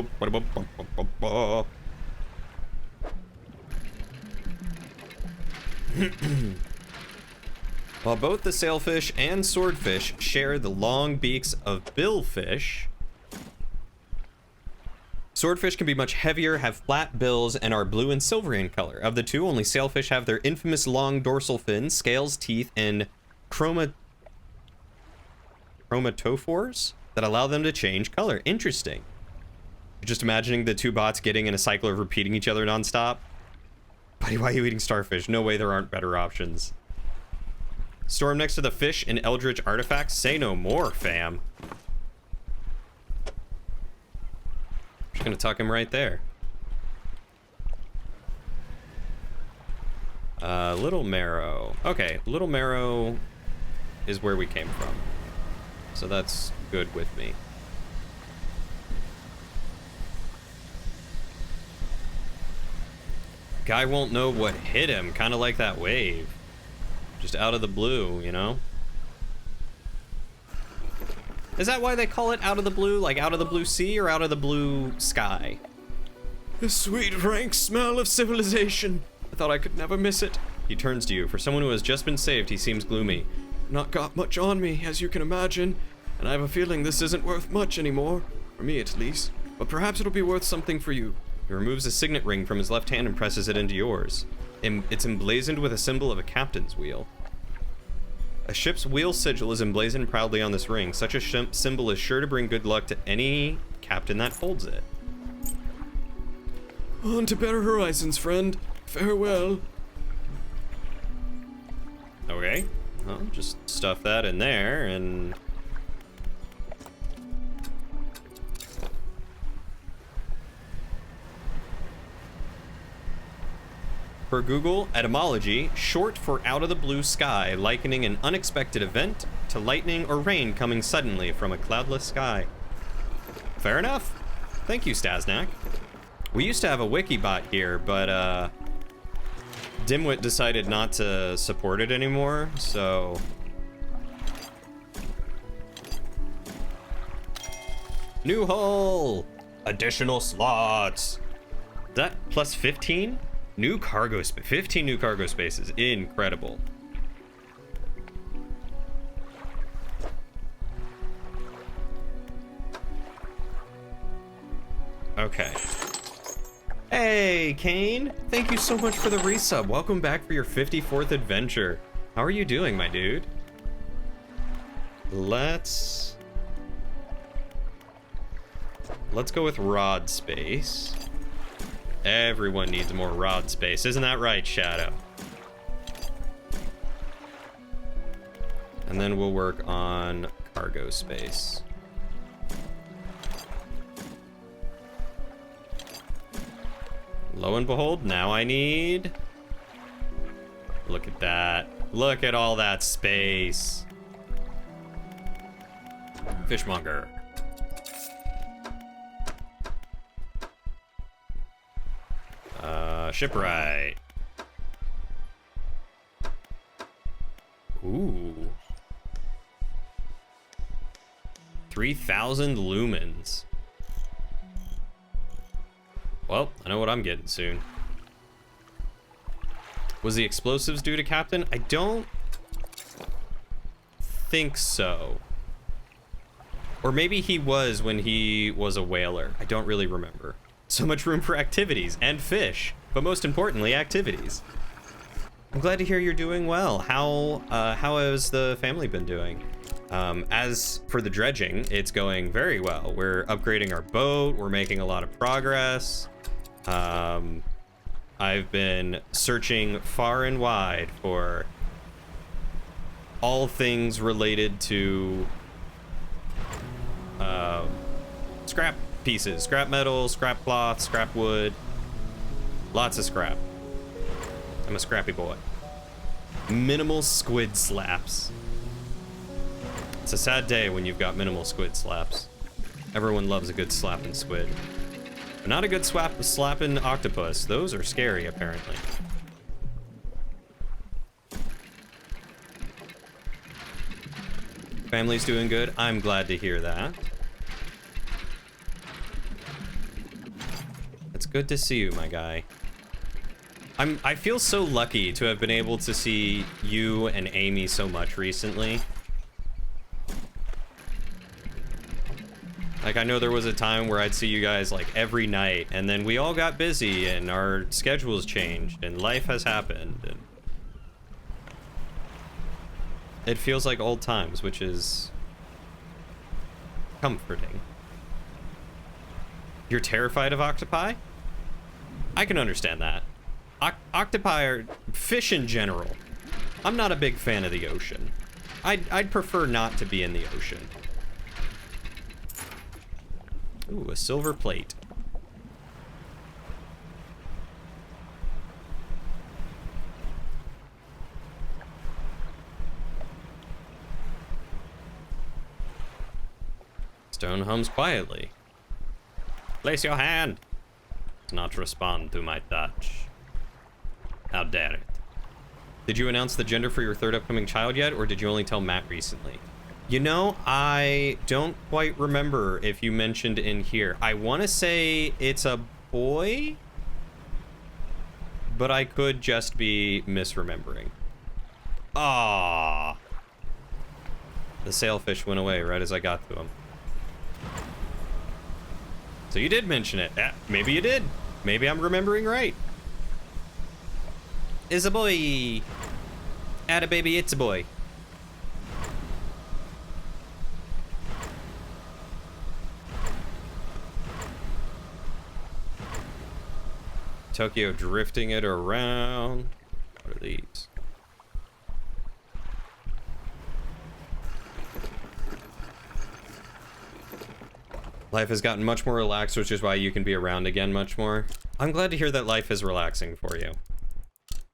While both the sailfish and swordfish share the long beaks of billfish, swordfish can be much heavier, have flat bills, and are blue and silvery in color. Of the two, only sailfish have their infamous long dorsal fins, scales, teeth, and chromatophores that allow them to change color. Interesting. Just imagining the two bots getting in a cycle of repeating each other nonstop. Buddy, why are you eating starfish? No way there aren't better options. Storm next to the fish and eldritch artifacts? Say no more, fam. Just gonna tuck him right there. Little Marrow. Okay, Little Marrow is where we came from. So that's good with me. Guy won't know what hit him, kind of like that wave. Just out of the blue, you know? Is that why they call it out of the blue? Like out of the blue sea or out of the blue sky? The sweet, rank smell of civilization. I thought I could never miss it. He turns to you. For someone who has just been saved, he seems gloomy. Not got much on me, as you can imagine, and I have a feeling this isn't worth much anymore. For me, at least. But perhaps it'll be worth something for you. He removes a signet ring from his left hand and presses it into yours. It's emblazoned with a symbol of a captain's wheel. A ship's wheel sigil is emblazoned proudly on this ring. Such a symbol is sure to bring good luck to any captain that holds it. On to better horizons, friend. Farewell. Okay. Well, just stuff that in there and... Per Google, etymology, short for out of the blue sky, likening an unexpected event to lightning or rain coming suddenly from a cloudless sky. Fair enough. Thank you, Stasnak. We used to have a wikibot here, but Dimwit decided not to support it anymore, so... New hull! Additional slots! That plus 15? New cargo space, 15 new cargo spaces, incredible. Okay. Hey, Kane, thank you so much for the resub. Welcome back for your 54th adventure. How are you doing, my dude? Let's go with rod space. Everyone needs more rod space. Isn't that right, Shadow? And then we'll work on cargo space. Lo and behold, now I need... Look at that. Look at all that space. Fishmonger. Shipwright. Ooh. 3,000 lumens. Well, I know what I'm getting soon. Was the explosives due to Captain? I don't think so. Or maybe he was when he was a whaler. I don't really remember. So much room for activities and fish, but most importantly, activities. I'm glad to hear you're doing well. How has the family been doing? As for the dredging, it's going very well. We're upgrading our boat. We're making a lot of progress. I've been searching far and wide for all things related to scrap pieces, scrap metal, scrap cloth, scrap wood, lots of scrap. I'm a scrappy boy. Minimal squid slaps. It's a sad day when you've got minimal squid slaps. Everyone loves a good slapping squid. But not a good slapping octopus. Those are scary, apparently. Family's doing good. I'm glad to hear that. It's good to see you, my guy. I feel so lucky to have been able to see you and Amy so much recently. Like, I know there was a time where I'd see you guys like every night, and then we all got busy and our schedules changed and life has happened, and it feels like old times, which is comforting. You're terrified of octopi? I can understand that. Octopi are fish in general. I'm not a big fan of the ocean. I'd prefer not to be in the ocean. Ooh, a silver plate. Stone hums quietly. Place your hand. Do not respond to my touch. How dare it? Did you announce the gender for your third upcoming child yet, or did you only tell Matt recently? You know, I don't quite remember if you mentioned in here. I want to say it's a boy, but I could just be misremembering. Ah, the sailfish went away right as I got to him. So you did mention it. Maybe you did. Maybe I'm remembering right. Is a boy. Atta baby, it's a boy. Tokyo drifting it around. What are these? Life has gotten much more relaxed, which is why you can be around again much more. I'm glad to hear that life is relaxing for you.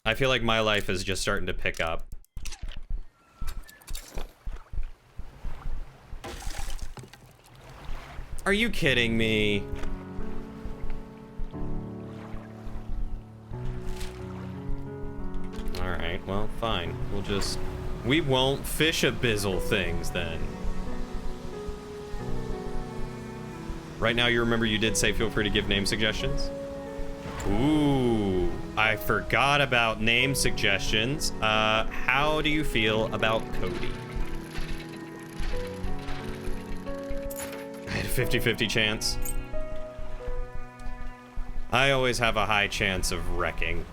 I feel like my life is just starting to pick up. Are you kidding me? Alright, well, fine. We won't fish abyssal things then. Right now, you remember you did say feel free to give name suggestions? Ooh, I forgot about name suggestions. How do you feel about Cody? I had a 50-50 chance. I always have a high chance of wrecking.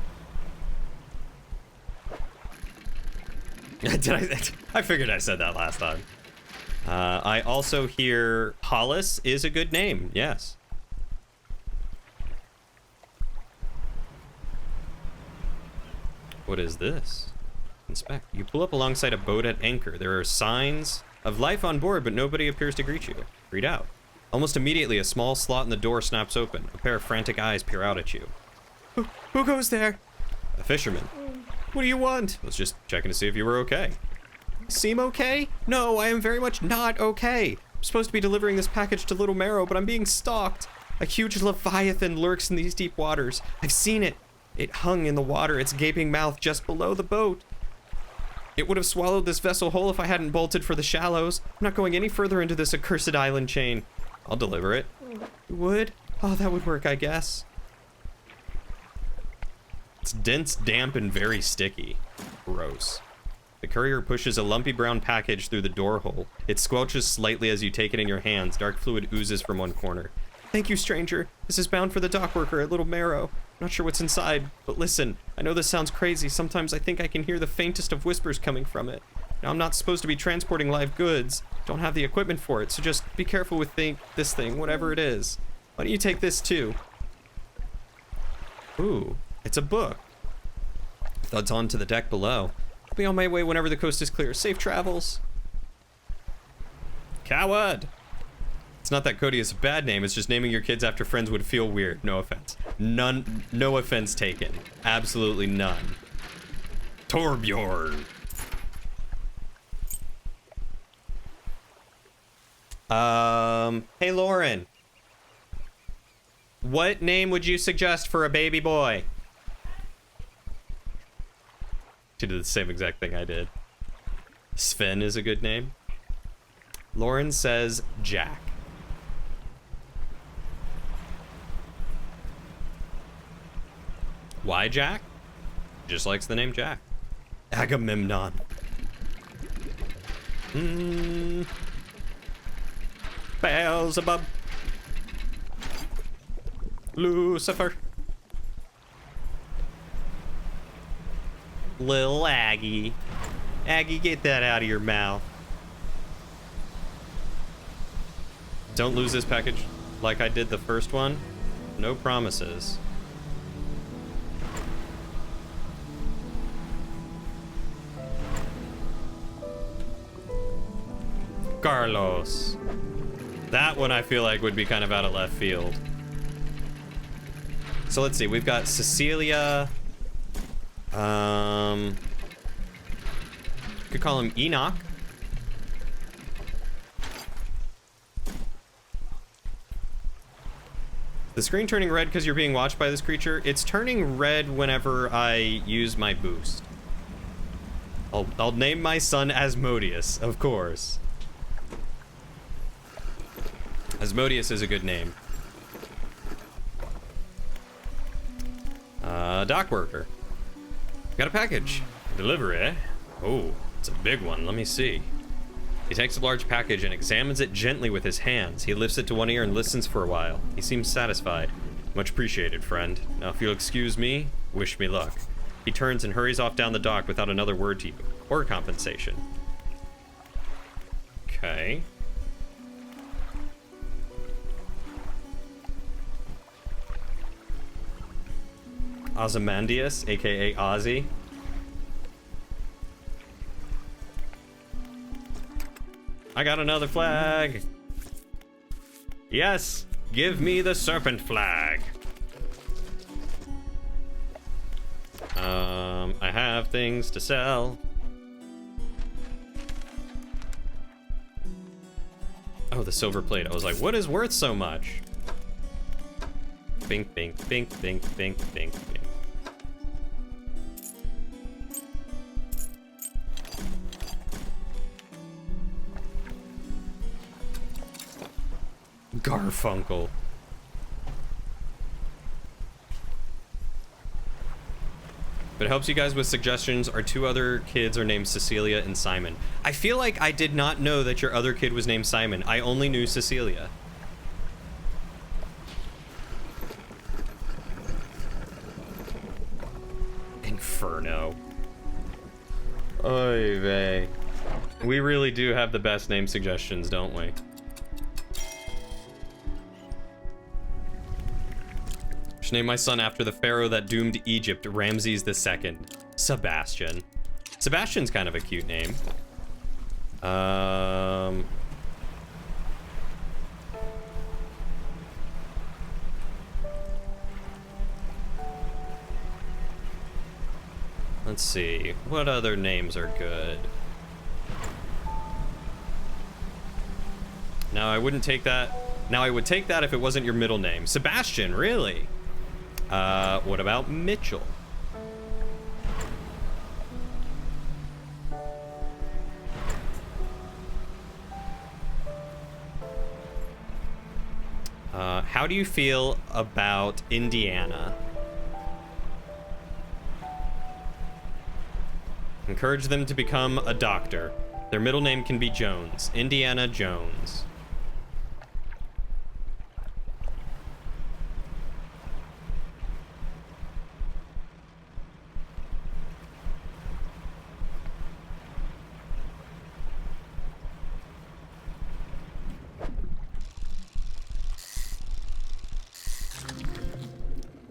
I figured I said that last time. I also hear Hollis is a good name, yes. What is this? Inspect. You pull up alongside a boat at anchor. There are signs of life on board, but nobody appears to greet you. Read out. Almost immediately, a small slot in the door snaps open. A pair of frantic eyes peer out at you. Who goes there? A fisherman. What do you want? I was just checking to see if you were okay. Seem okay? No, I am very much not okay. I'm supposed to be delivering this package to Little Marrow, but I'm being stalked. A huge leviathan lurks in these deep waters. I've seen it. It hung in the water, its gaping mouth just below the boat. It would have swallowed this vessel whole if I hadn't bolted for the shallows. I'm not going any further into this accursed island chain. I'll deliver it. You would? Oh, that would work, I guess. It's dense, damp, and very sticky. Gross. The courier pushes a lumpy brown package through the door hole. It squelches slightly as you take it in your hands. Dark fluid oozes from one corner. Thank you, stranger. This is bound for the dock worker at Little Marrow. Not sure what's inside, but listen. I know this sounds crazy. Sometimes I think I can hear the faintest of whispers coming from it. Now, I'm not supposed to be transporting live goods. Don't have the equipment for it, so just be careful with this thing, whatever it is. Why don't you take this, too? Ooh, it's a book. Thuds onto the deck below. I'll be on my way whenever the coast is clear. Safe travels. Coward! It's not that Cody is a bad name, it's just naming your kids after friends would feel weird. No offense. No offense taken. Absolutely none. Torbjorn. Hey Lauren. What name would you suggest for a baby boy? She did the same exact thing I did. Sven is a good name. Lauren says Jack. Why Jack? Just likes the name Jack. Agamemnon. Beelzebub. Lucifer. Lil Aggie. Aggie, get that out of your mouth. Don't lose this package like I did the first one. No promises. Carlos. That one I feel like would be kind of out of left field. So let's see, we've got Cecilia. Could call him Enoch. The screen turning red because you're being watched by this creature. It's turning red whenever I use my boost. I'll name my son Asmodeus, of course. Asmodeus is a good name. Dock worker. Got a package. Delivery. Oh, it's a big one. Let me see. He takes a large package and examines it gently with his hands. He lifts it to one ear and listens for a while. He seems satisfied. Much appreciated, friend. Now, if you'll excuse me, wish me luck. He turns and hurries off down the dock without another word to you, or compensation. Okay. Ozymandias, aka Ozzy. I got another flag. Yes, give me the serpent flag. I have things to sell. Oh, the silver plate. I was like, what is worth so much? Bink, bink, bink, bink, bink, bink, bink. Garfunkel. But it helps you guys with suggestions. Our two other kids are named Cecilia and Simon. I feel like I did not know that your other kid was named Simon. I only knew Cecilia. Inferno. Oy vey. We really do have the best name suggestions, don't we? Should name my son after the pharaoh that doomed Egypt, Ramses II. Sebastian. Sebastian's kind of a cute name. Let's see. What other names are good? Now, I wouldn't take that. Now, I would take that if it wasn't your middle name. Sebastian, really? What about Mitchell? How do you feel about Indiana? Encourage them to become a doctor. Their middle name can be Jones. Indiana Jones.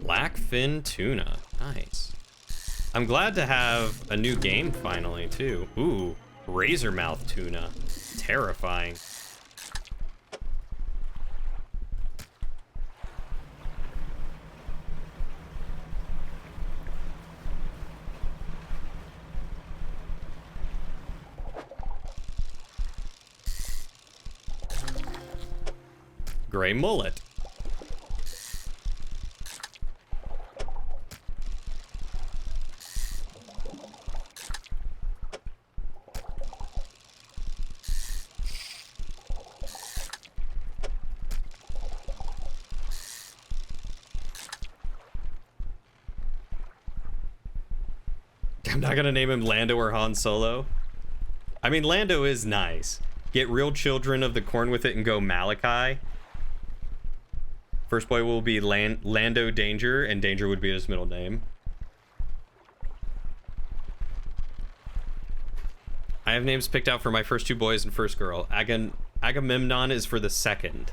Blackfin tuna. Nice. I'm glad to have a new game finally, too. Ooh, razormouth tuna. Terrifying. Gray mullet. I'm not gonna name him Lando or Han Solo. I mean, Lando is nice. Get real children of the corn with it and go Malachi. First boy will be Lando Danger, and Danger would be his middle name. I have names picked out for my first two boys and first girl. Agamemnon is for the second.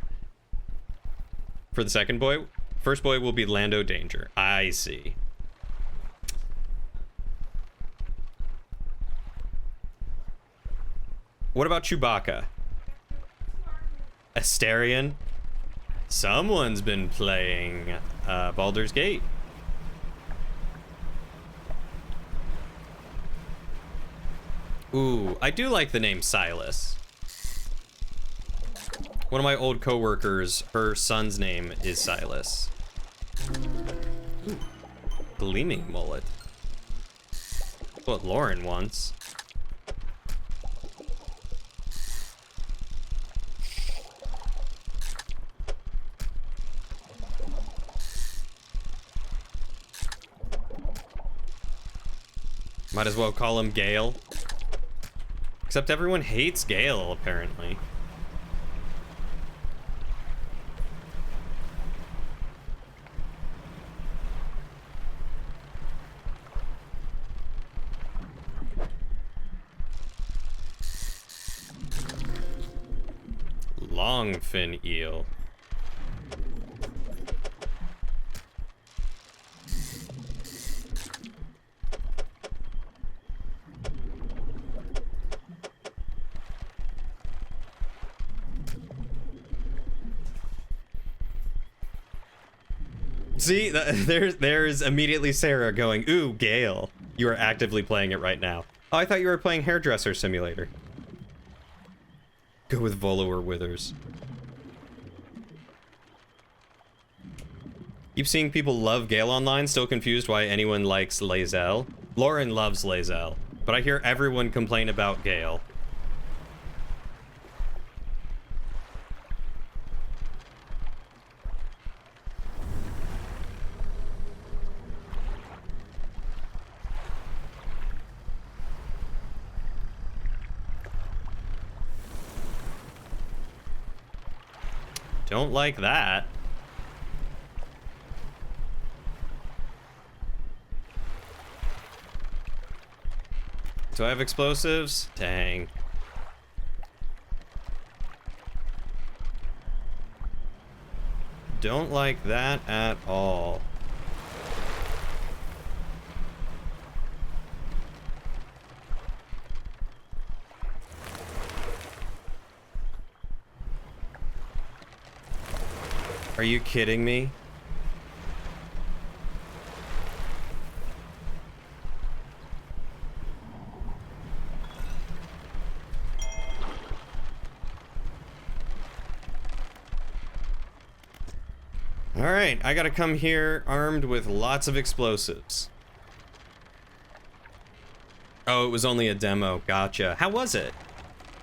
For the second boy, first boy will be Lando Danger. I see. What about Chewbacca? Asterion. Someone's been playing Baldur's Gate. Ooh, I do like the name Silas. One of my old coworkers, her son's name is Silas. Ooh, gleaming mullet. What Lauren wants. Might as well call him Gale. Except everyone hates Gale, apparently. Longfin eel. See, there's immediately Sarah going, ooh, Gale. You are actively playing it right now. Oh, I thought you were playing Hairdresser Simulator. Go with Volo or Withers. Keep seeing people love Gale online, still confused why anyone likes Lae'zel. Lauren loves Lae'zel, but I hear everyone complain about Gale. Don't like that. Do I have explosives? Dang. Don't like that at all. Are you kidding me? Alright, I gotta come here armed with lots of explosives. Oh, it was only a demo. Gotcha. How was it?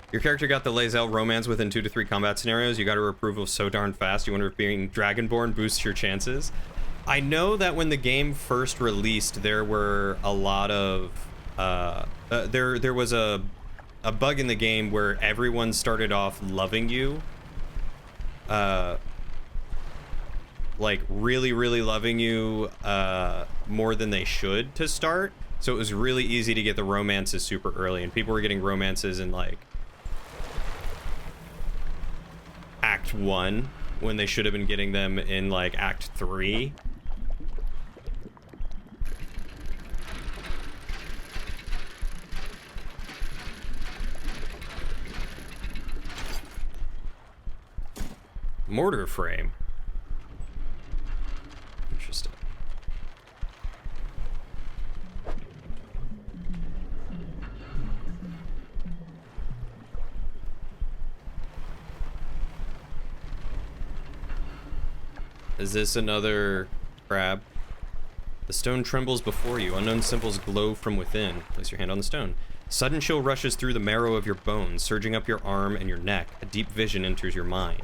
Your character got the Lae'zel romance within 2 to 3 combat scenarios. You got her approval so darn fast. You wonder if being Dragonborn boosts your chances. I know that when the game first released, there were a lot of there was a bug in the game where everyone started off loving you, like really loving you more than they should to start. So it was really easy to get the romances super early, and people were getting romances in like Act 1 when they should have been getting them in like Act 3. Mortar frame. Interesting. Is this another crab? The stone trembles before you. Unknown symbols glow from within. Place your hand on the stone. Sudden chill rushes through the marrow of your bones, surging up your arm and your neck. A deep vision enters your mind.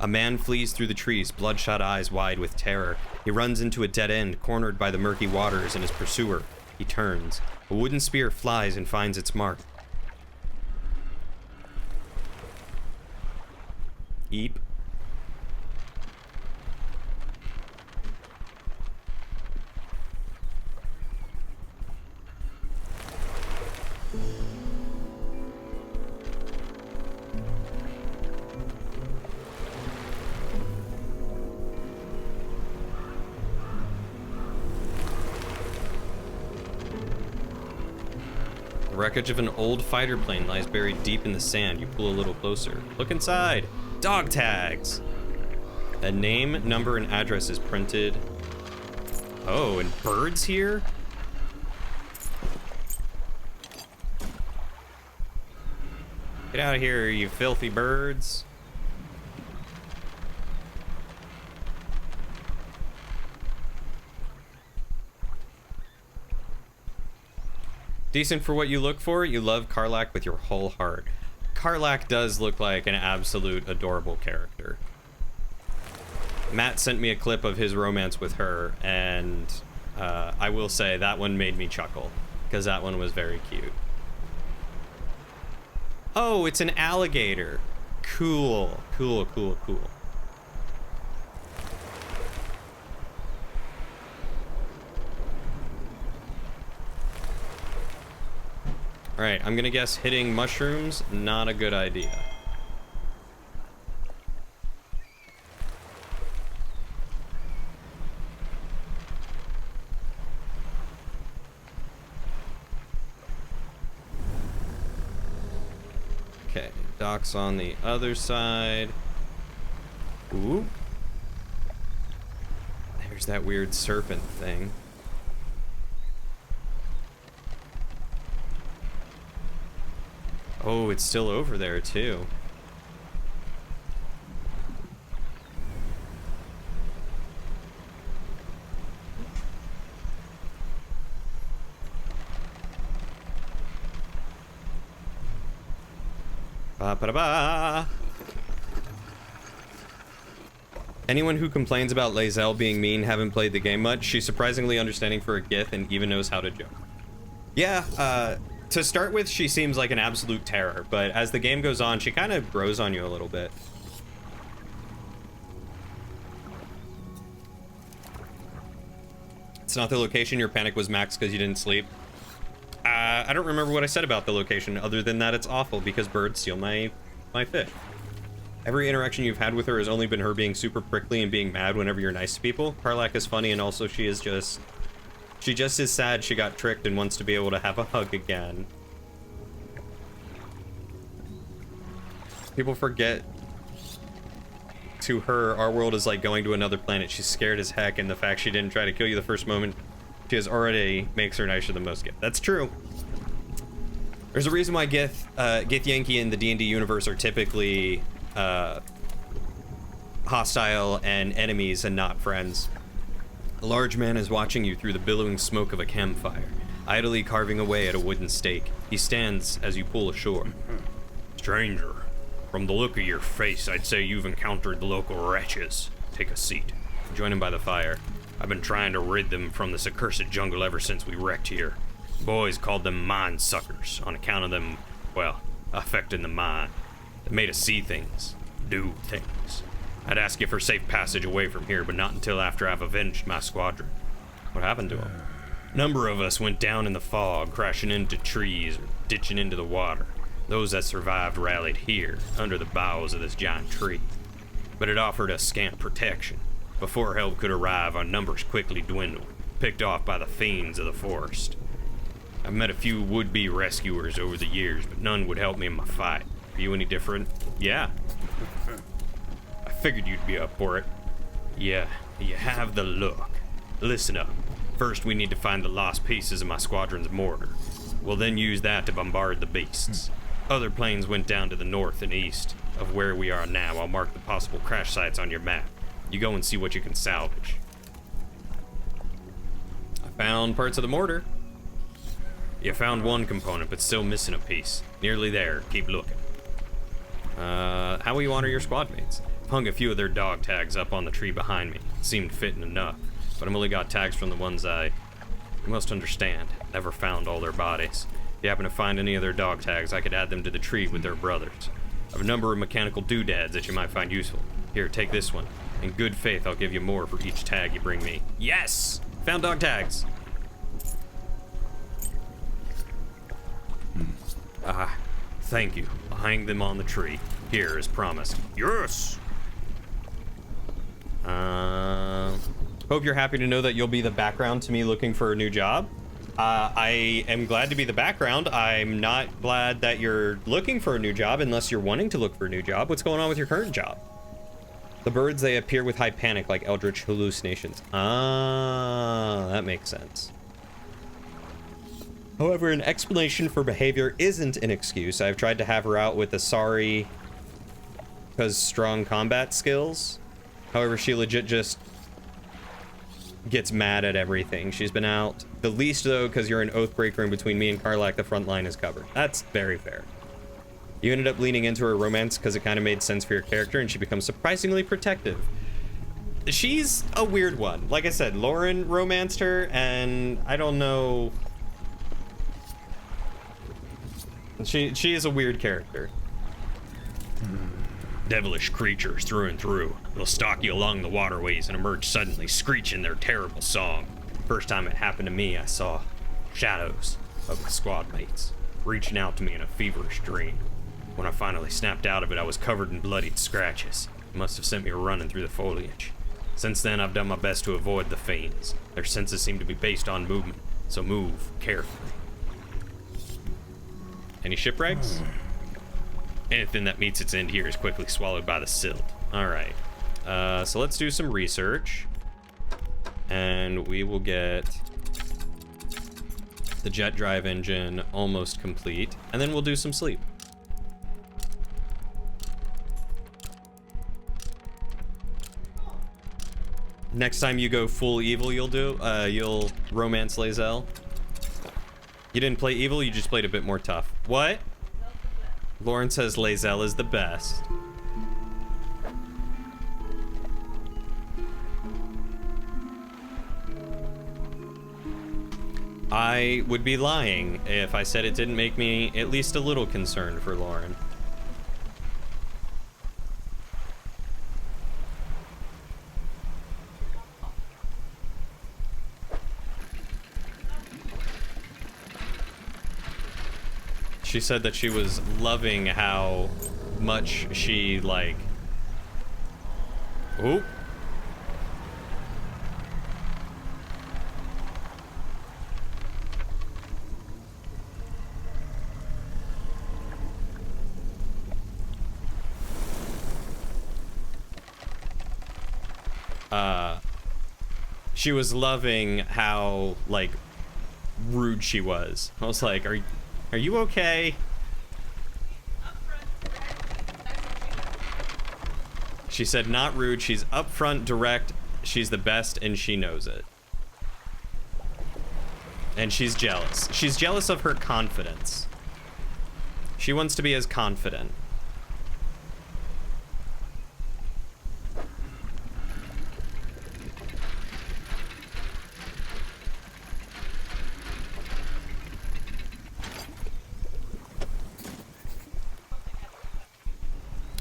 A man flees through the trees, bloodshot eyes wide with terror. He runs into a dead end, cornered by the murky waters and his pursuer. He turns. A wooden spear flies and finds its mark. Eep. The wreckage of an old fighter plane lies buried deep in the sand. You pull a little closer. Look inside. Dog tags. A name, number, and address is printed. Oh, and birds here? Get out of here, you filthy birds. Decent for what you look for. You love Karlak with your whole heart. Karlak does look like an absolute adorable character. Matt sent me a clip of his romance with her, and I will say that one made me chuckle, because that one was very cute. Oh, it's an alligator. Cool, cool, cool, cool. All right, I'm gonna guess hitting mushrooms, not a good idea. Okay, dock's on the other side. Ooh. There's that weird serpent thing. Oh, it's still over there, too. Ba-ba-da-ba. Anyone who complains about Lae'zel being mean haven't played the game much. She's surprisingly understanding for a Gith and even knows how to joke. Yeah, to start with, she seems like an absolute terror, but as the game goes on, she kind of grows on you a little bit. It's not the location. Your panic was max because you didn't sleep. I don't remember what I said about the location, other than that it's awful because birds steal my fish. Every interaction you've had with her has only been her being super prickly and being mad whenever you're nice to people. Karlak is funny, and also she just is sad she got tricked and wants to be able to have a hug again. People forget, to her, our world is like going to another planet. She's scared as heck, and the fact she didn't try to kill you the first moment she has already makes her nicer than most Gith. That's true. There's a reason why Gith Yankee in the D&D universe are typically hostile and enemies and not friends. A large man is watching you through the billowing smoke of a campfire, idly carving away at a wooden stake. He stands as you pull ashore. Stranger, from the look of your face, I'd say you've encountered the local wretches. Take a seat. Join him by the fire. I've been trying to rid them from this accursed jungle ever since we wrecked here. Boys called them mind suckers on account of them, well, affecting the mind. They made us see things, do things. I'd ask you for safe passage away from here, but not until after I've avenged my squadron. What happened to him? A number of us went down in the fog, crashing into trees or ditching into the water. Those that survived rallied here, under the boughs of this giant tree. But it offered us scant protection. Before help could arrive, our numbers quickly dwindled, picked off by the fiends of the forest. I've met a few would-be rescuers over the years, but none would help me in my fight. Are you any different? Yeah. I figured you'd be up for it. Yeah, you have the look. Listen up. First, we need to find the lost pieces of my squadron's mortar. We'll then use that to bombard the beasts. Other planes went down to the north and east of where we are now. I'll mark the possible crash sites on your map. You go and see what you can salvage. I found parts of the mortar. You found one component, but still missing a piece. Nearly there. Keep looking. How will you honor your squad mates? Hung a few of their dog tags up on the tree behind me. Seemed fitting enough, but I've only got tags from the ones you must understand, never found all their bodies. If you happen to find any of their dog tags, I could add them to the tree with their brothers. I have a number of mechanical doodads that you might find useful. Here, take this one. In good faith, I'll give you more for each tag you bring me. Yes! Found dog tags. Thank you. I'll hang them on the tree. Here, as promised. Yes! Hope you're happy to know that you'll be the background to me looking for a new job. I am glad to be the background. I'm not glad that you're looking for a new job unless you're wanting to look for a new job. What's going on with your current job? The birds, they appear with high panic like eldritch hallucinations. Ah, that makes sense. However, an explanation for behavior isn't an excuse. I've tried to have her out with a sorry because strong combat skills. However, she legit just gets mad at everything. She's been out. The least, though, because you're an oathbreaker, and between me and Karlak, the front line is covered. That's very fair. You ended up leaning into her romance because it kind of made sense for your character, and she becomes surprisingly protective. She's a weird one. Like I said, Lauren romanced her, and I don't know. She is a weird character. Devilish creatures through and through. They'll stalk you along the waterways and emerge suddenly, screeching their terrible song. First time it happened to me, I saw shadows of my squad mates reaching out to me in a feverish dream. When I finally snapped out of it, I was covered in bloodied scratches. It must have sent me running through the foliage. Since then, I've done my best to avoid the fiends. Their senses seem to be based on movement, so move carefully. Any shipwrecks? Anything that meets its end here is quickly swallowed by the silt. All right. So let's do some research. And we will get the jet drive engine almost complete. And then we'll do some sleep. Next time you go full evil, you'll romance Lae'zel. You didn't play evil, you just played a bit more tough. What? Lauren says Lae'zel is the best. I would be lying if I said it didn't make me at least a little concerned for Lauren. She said that she was loving how much she, like... Oop. She was loving how, like, rude she was. I was like, are you okay? She said not rude, she's upfront, direct, she's the best, and she knows it. And she's jealous. She's jealous of her confidence. She wants to be as confident.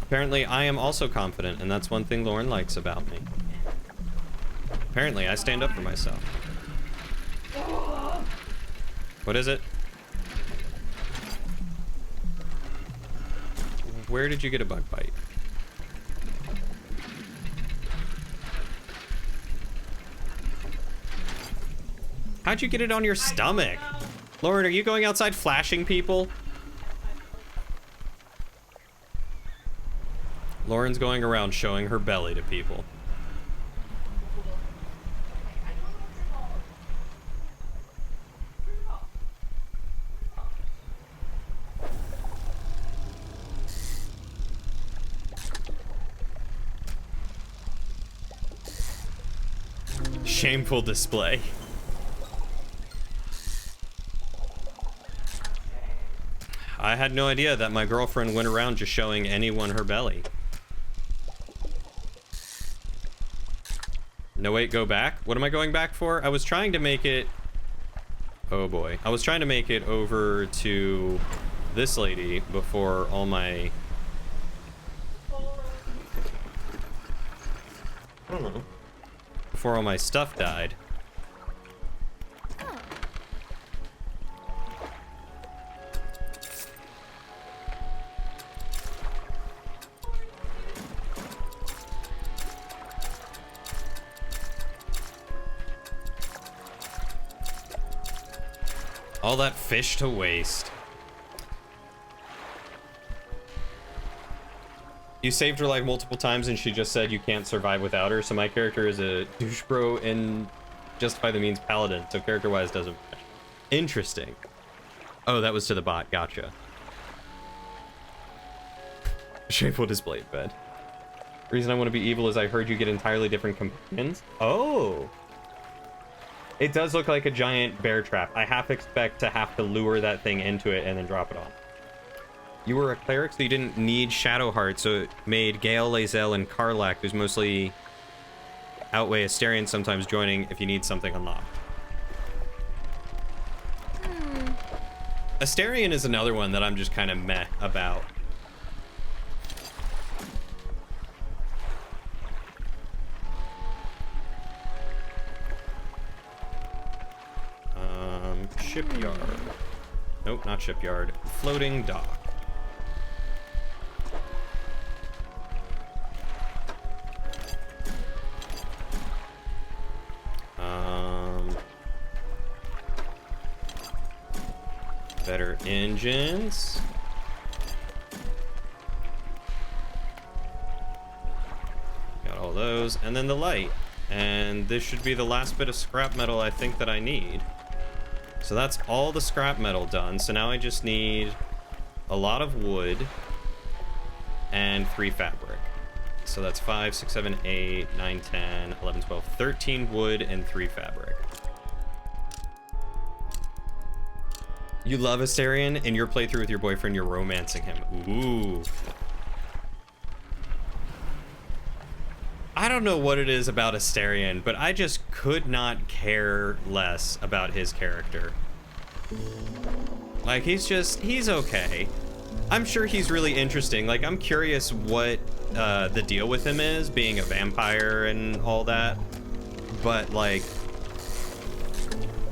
Apparently, I am also confident, and that's one thing Lauren likes about me. Apparently, I stand up for myself. What is it? Where did you get a bug bite? How'd you get it on your stomach? Lauren, are you going outside flashing people? Lauren's going around showing her belly to people. Shameful display. I had no idea that my girlfriend went around just showing anyone her belly. No, wait, go back? What am I going back for? I was trying to make it... Oh boy. I was trying to make it over to this lady before all my... I don't know. Before all my stuff died. All that fish to waste. You saved her life multiple times and she just said you can't survive without her, so my character is a douche bro and justify the means paladin, so character-wise doesn't match. Interesting. Oh, that was to the bot, gotcha. Shameful display bed. Reason I want to be evil is I heard you get entirely different companions. Oh! It does look like a giant bear trap. I half expect to have to lure that thing into it and then drop it on. You were a cleric, so you didn't need Shadowheart, so it made Gale, Lae'zel, and Karlach, who's mostly outweigh Astarion, sometimes joining if you need something unlocked. Astarion is another one that I'm just kind of meh about. Shipyard. Nope, not shipyard. Floating dock. Better engines. Got all those. And then the light. And this should be the last bit of scrap metal I think that I need. So that's all the scrap metal done. So now I just need a lot of wood and 3 fabric. So that's 5, 6, 7, 8, 9, 10, 11, 12, 13 wood and 3 fabric. You love Astarion, in your playthrough with your boyfriend, you're romancing him. Ooh. I don't know what it is about Astarion, but I just could not care less about his character. Like, he's okay. I'm sure he's really interesting. Like, I'm curious what the deal with him is, being a vampire and all that. But, like,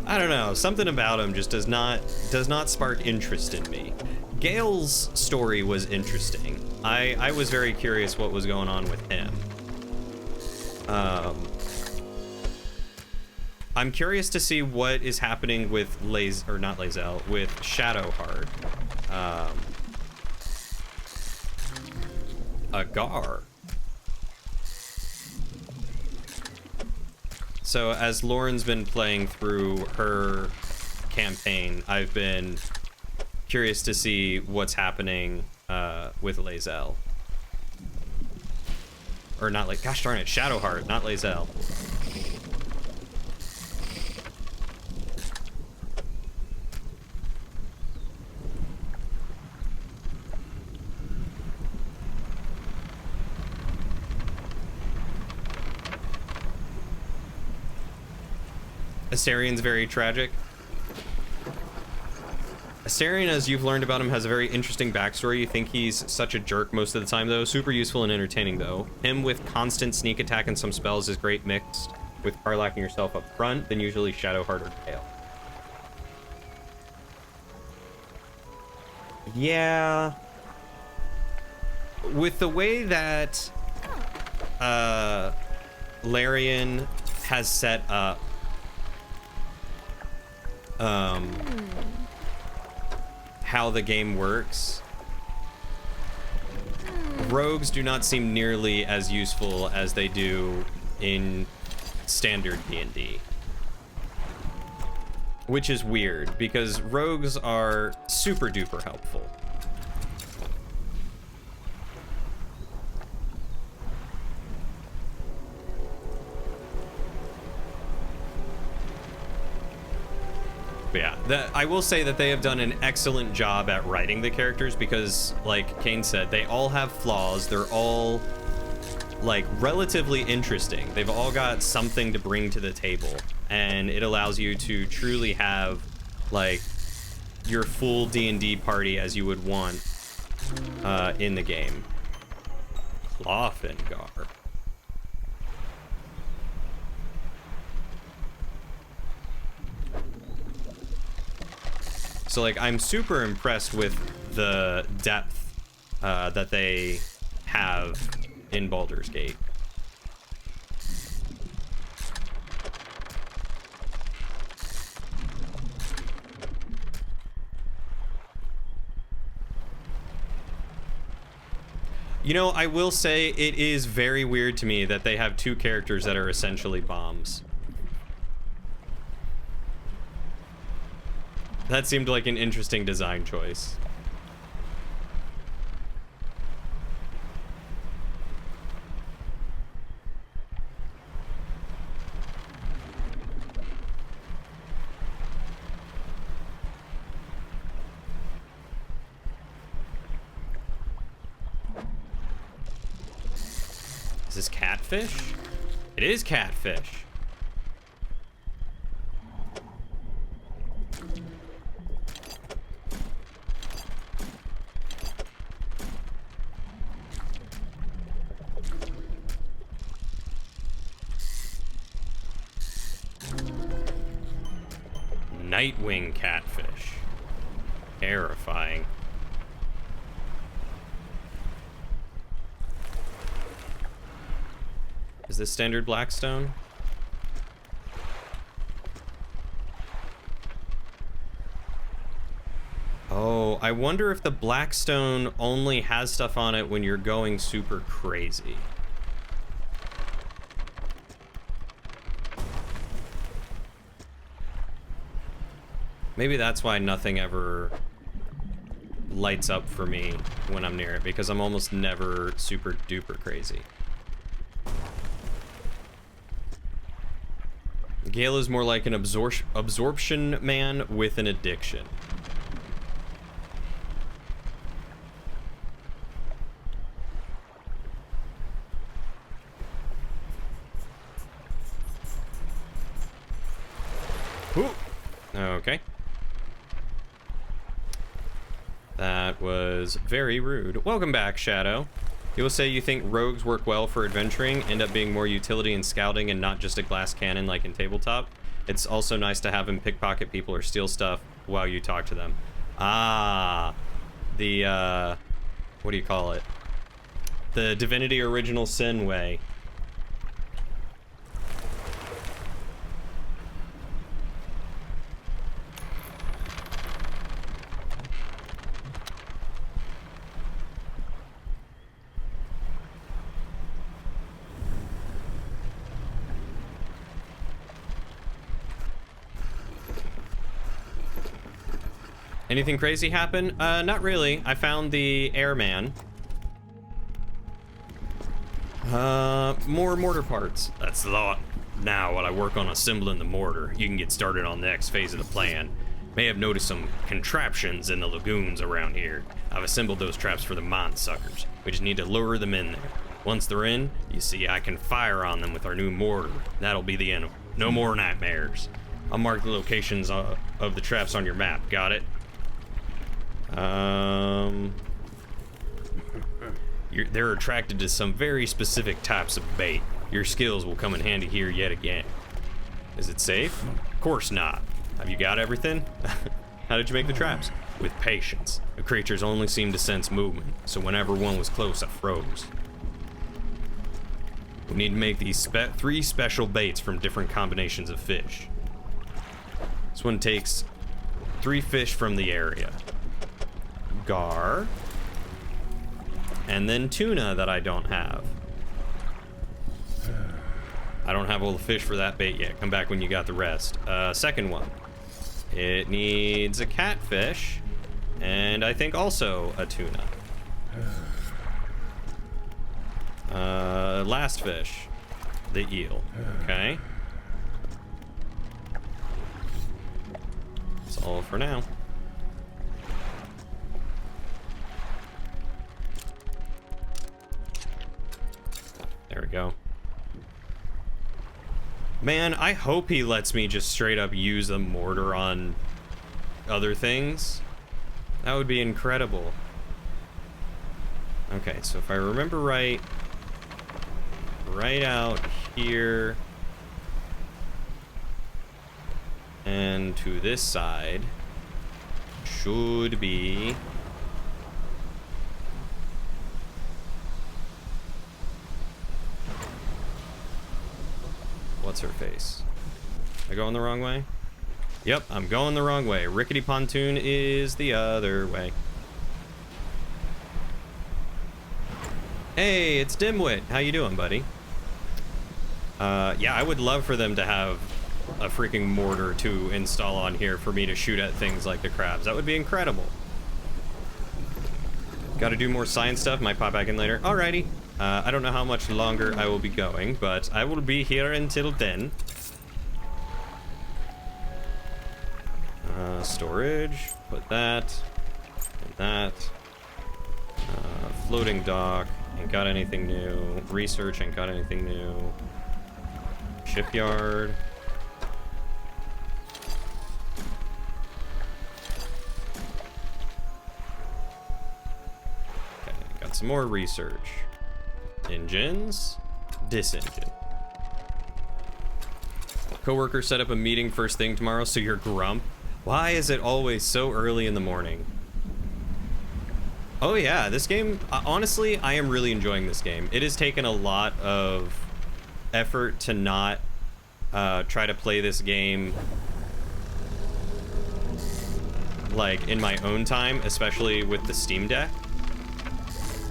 I don't know, something about him just does not spark interest in me. Gale's story was interesting. I was very curious what was going on with him. I'm curious to see what is happening with Lae'zel, with Shadowheart. Agar. So as Lauren's been playing through her campaign, I've been curious to see what's happening with Lae'zel. Or not, like, gosh darn it, Shadowheart, not Lae'zel. Astarion's very tragic. Astarion, as you've learned about him, has a very interesting backstory. You think he's such a jerk most of the time, though. Super useful and entertaining, though. Him with constant sneak attack and some spells is great mixed with Karlaching yourself up front, then usually Shadowheart or Gale. Yeah. With the way that Larian has set up how the game works, rogues do not seem nearly as useful as they do in standard D&D. Which is weird, because rogues are super duper helpful. Yeah, I will say that they have done an excellent job at writing the characters because, like Kane said, they all have flaws. They're all, like, relatively interesting. They've all got something to bring to the table, and it allows you to truly have, like, your full D&D party as you would want in the game. Clothengar. So, like, I'm super impressed with the depth that they have in Baldur's Gate. You know, I will say it is very weird to me that they have two characters that are essentially bombs. That seemed like an interesting design choice. Is this catfish? It is catfish. Nightwing catfish. Terrifying. Is this standard Blackstone? Oh, I wonder if the Blackstone only has stuff on it when you're going super crazy. Maybe that's why nothing ever lights up for me when I'm near it, because I'm almost never super duper crazy. Gale is more like an absorption man with an addiction. Ooh. Okay. That was very rude. Welcome back, Shadow. You will say you think rogues work well for adventuring, end up being more utility in scouting and not just a glass cannon like in tabletop. It's also nice to have them pickpocket people or steal stuff while you talk to them. Ah, the, what do you call it? The Divinity Original Sin way. Anything crazy happen? Not really. I found the airman. More mortar parts. That's the thought. Now, while I work on assembling the mortar, you can get started on the next phase of the plan. May have noticed some contraptions in the lagoons around here. I've assembled those traps for the mine suckers. We just need to lure them in there. Once they're in, you see I can fire on them with our new mortar. That'll be the end. No more nightmares. I'll mark the locations of the traps on your map. Got it? They're attracted to some very specific types of bait. Your skills will come in handy here yet again. Is it safe? Of course not. Have you got everything? How did you make the traps? With patience. The creatures only seem to sense movement, so whenever one was close, I froze. We need to make these three special baits from different combinations of fish. This one takes 3 fish from the area. Gar, and then tuna that I don't have. I don't have all the fish for that bait yet. Come back when you got the rest. Second one. It needs a catfish, and I think also a tuna. Last fish. The eel. Okay. That's all for now. There we go. Man, I hope he lets me just straight up use a mortar on other things. That would be incredible. Okay, so if I remember right out here and to this side should be what's her face? Am I going the wrong way? Yep, I'm going the wrong way. Rickety Pontoon is the other way. Hey, it's Dimwit. How you doing, buddy? Yeah, I would love for them to have a freaking mortar to install on here for me to shoot at things like the crabs. That would be incredible. Gotta do more science stuff. Might pop back in later. Alrighty. I don't know how much longer I will be going, but I will be here until then. Storage. Put that. And that. Floating dock. Ain't got anything new. Research. Ain't got anything new. Shipyard. Okay, got some more research. Engines. Disengine. Coworker set up a meeting first thing tomorrow, so you're grump. Why is it always so early in the morning? Oh yeah, this game, honestly, I am really enjoying this game. It has taken a lot of effort to not try to play this game like in my own time, especially with the Steam Deck,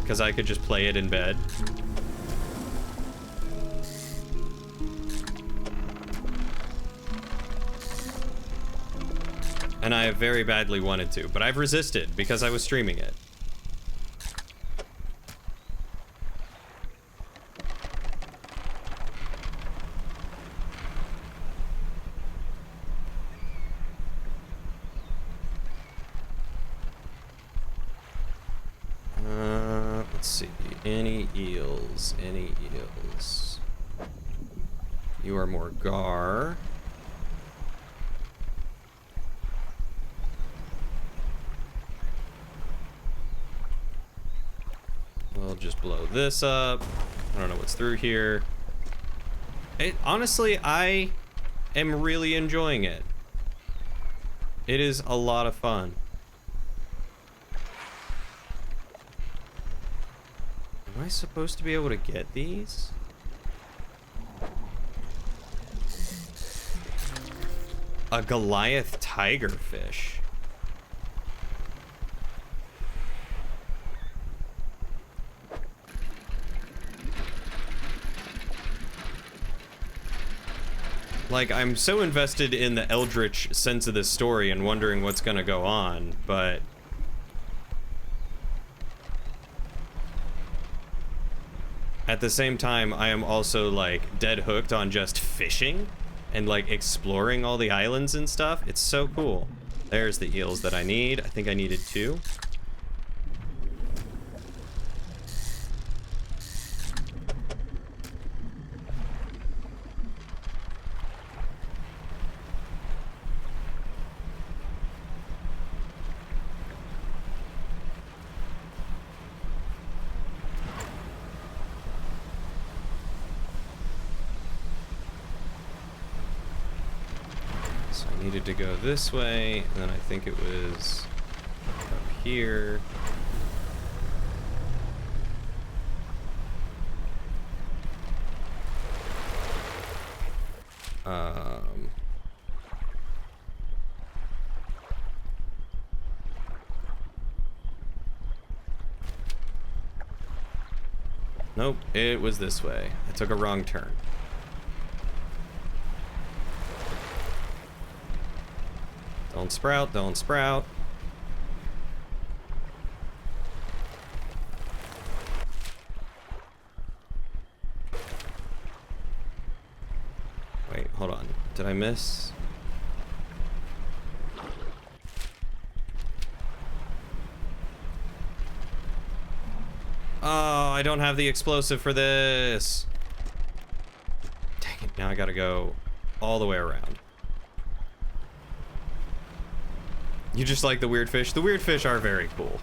because I could just play it in bed. And I have very badly wanted to, but I've resisted because I was streaming it. Let's see. Any eels? Any eels? You are more gar. We'll just blow this up. I don't know what's through here. Honestly, I am really enjoying it. It is a lot of fun. Am I supposed to be able to get these? A Goliath tigerfish. Like, I'm so invested in the eldritch sense of this story and wondering what's gonna go on, but at the same time, I am also, like, dead hooked on just fishing and, like, exploring all the islands and stuff. It's so cool. There's the eels that I need. I think I needed 2. To go this way, and then I think it was up here. Nope, it was this way. I took a wrong turn. Don't sprout, don't sprout. Wait, hold on. Did I miss? Oh, I don't have the explosive for this. Dang it, now I gotta go all the way around. You just like the weird fish? The weird fish are very cool.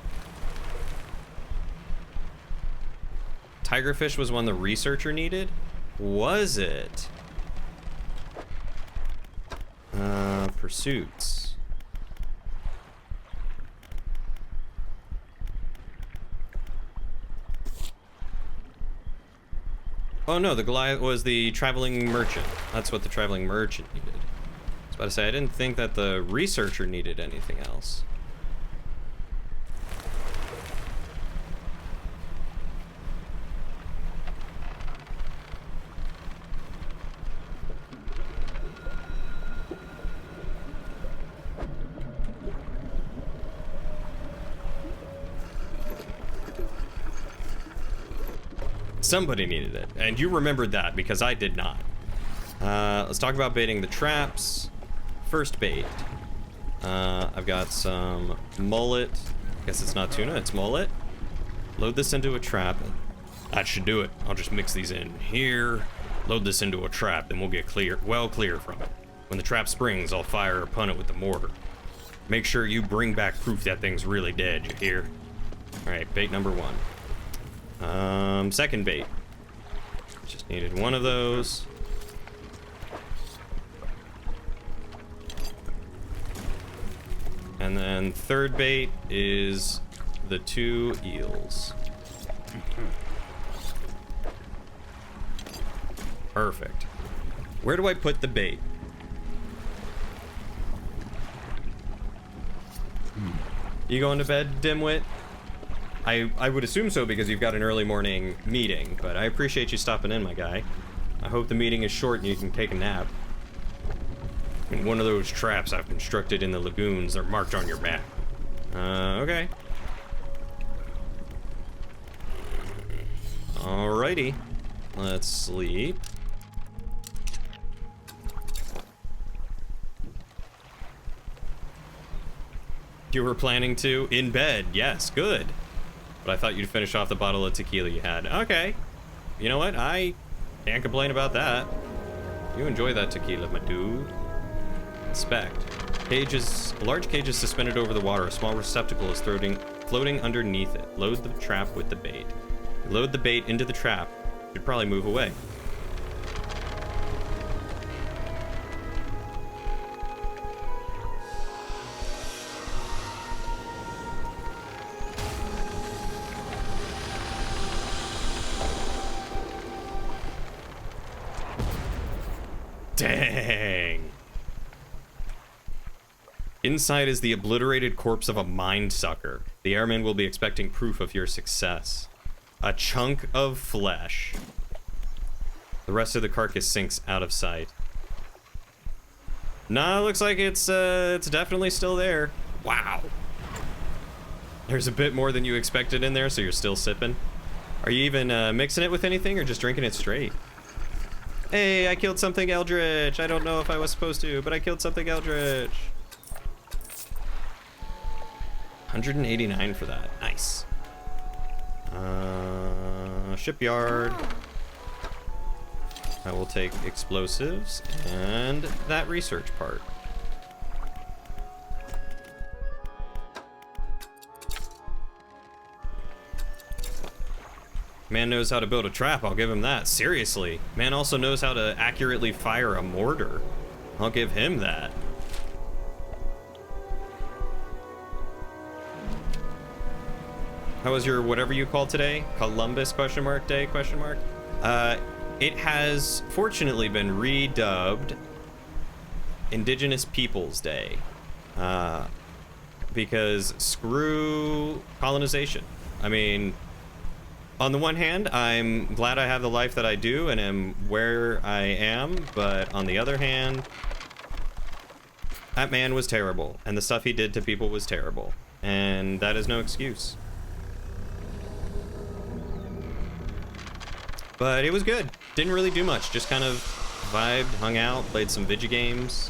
Tigerfish was one the researcher needed? Was it? Pursuits. Oh no, the Goliath was the traveling merchant. That's what the traveling merchant needed. I was about to say, I didn't think that the researcher needed anything else. Somebody needed it, and you remembered that because I did not. Let's talk about baiting the traps. First bait. I've got some mullet. Guess it's not tuna, it's mullet. Load this into a trap. That should do it. I'll just mix these in here. Load this into a trap, then we'll get clear from it. When the trap springs, I'll fire or punt it with the mortar. Make sure you bring back proof that thing's really dead, you hear? Alright, bait number 1. Second bait. Just needed one of those. And then third bait is the 2 eels. Perfect. Where do I put the bait? You going to bed, dimwit? I would assume so because you've got an early morning meeting, but I appreciate you stopping in, my guy. I hope the meeting is short and you can take a nap. In one of those traps I've constructed in the lagoons, they're marked on your map. Okay. Alrighty. Let's sleep. You were planning to? In bed, yes, good. But I thought you'd finish off the bottle of tequila you had. Okay. You know what? I can't complain about that. You enjoy that tequila, my dude. Inspect. Cages. A large cage is suspended over the water. A small receptacle is floating underneath it. Load the trap with the bait. Load the bait into the trap. Should probably move away. Dang. Inside is the obliterated corpse of a mind sucker. The airman will be expecting proof of your success. A chunk of flesh. The rest of the carcass sinks out of sight. Nah, looks like it's definitely still there. Wow. There's a bit more than you expected in there, so you're still sipping. Are you even mixing it with anything or just drinking it straight? Hey, I killed something eldritch. I don't know if I was supposed to, but I killed something eldritch. 189 for that. Nice. Shipyard. I will take explosives and that research part. Man knows how to build a trap, I'll give him that. Seriously. Man also knows how to accurately fire a mortar. I'll give him that. How was your whatever you call today? Columbus day? It has fortunately been redubbed Indigenous Peoples Day. Because screw colonization. I mean, on the one hand, I'm glad I have the life that I do and am where I am, but on the other hand, that man was terrible, and the stuff he did to people was terrible, and that is no excuse. But it was good. Didn't really do much, just kind of vibed, hung out, played some video games.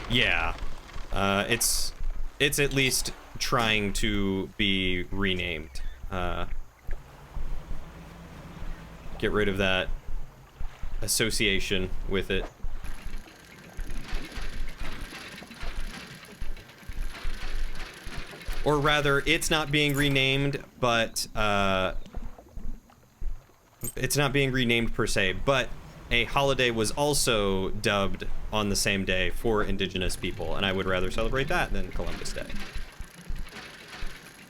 Yeah, it's at least trying to be renamed. Get rid of that association with it. Or rather, it's not being renamed, but it's not being renamed per se, but a holiday was also dubbed on the same day for Indigenous people, and I would rather celebrate that than Columbus Day.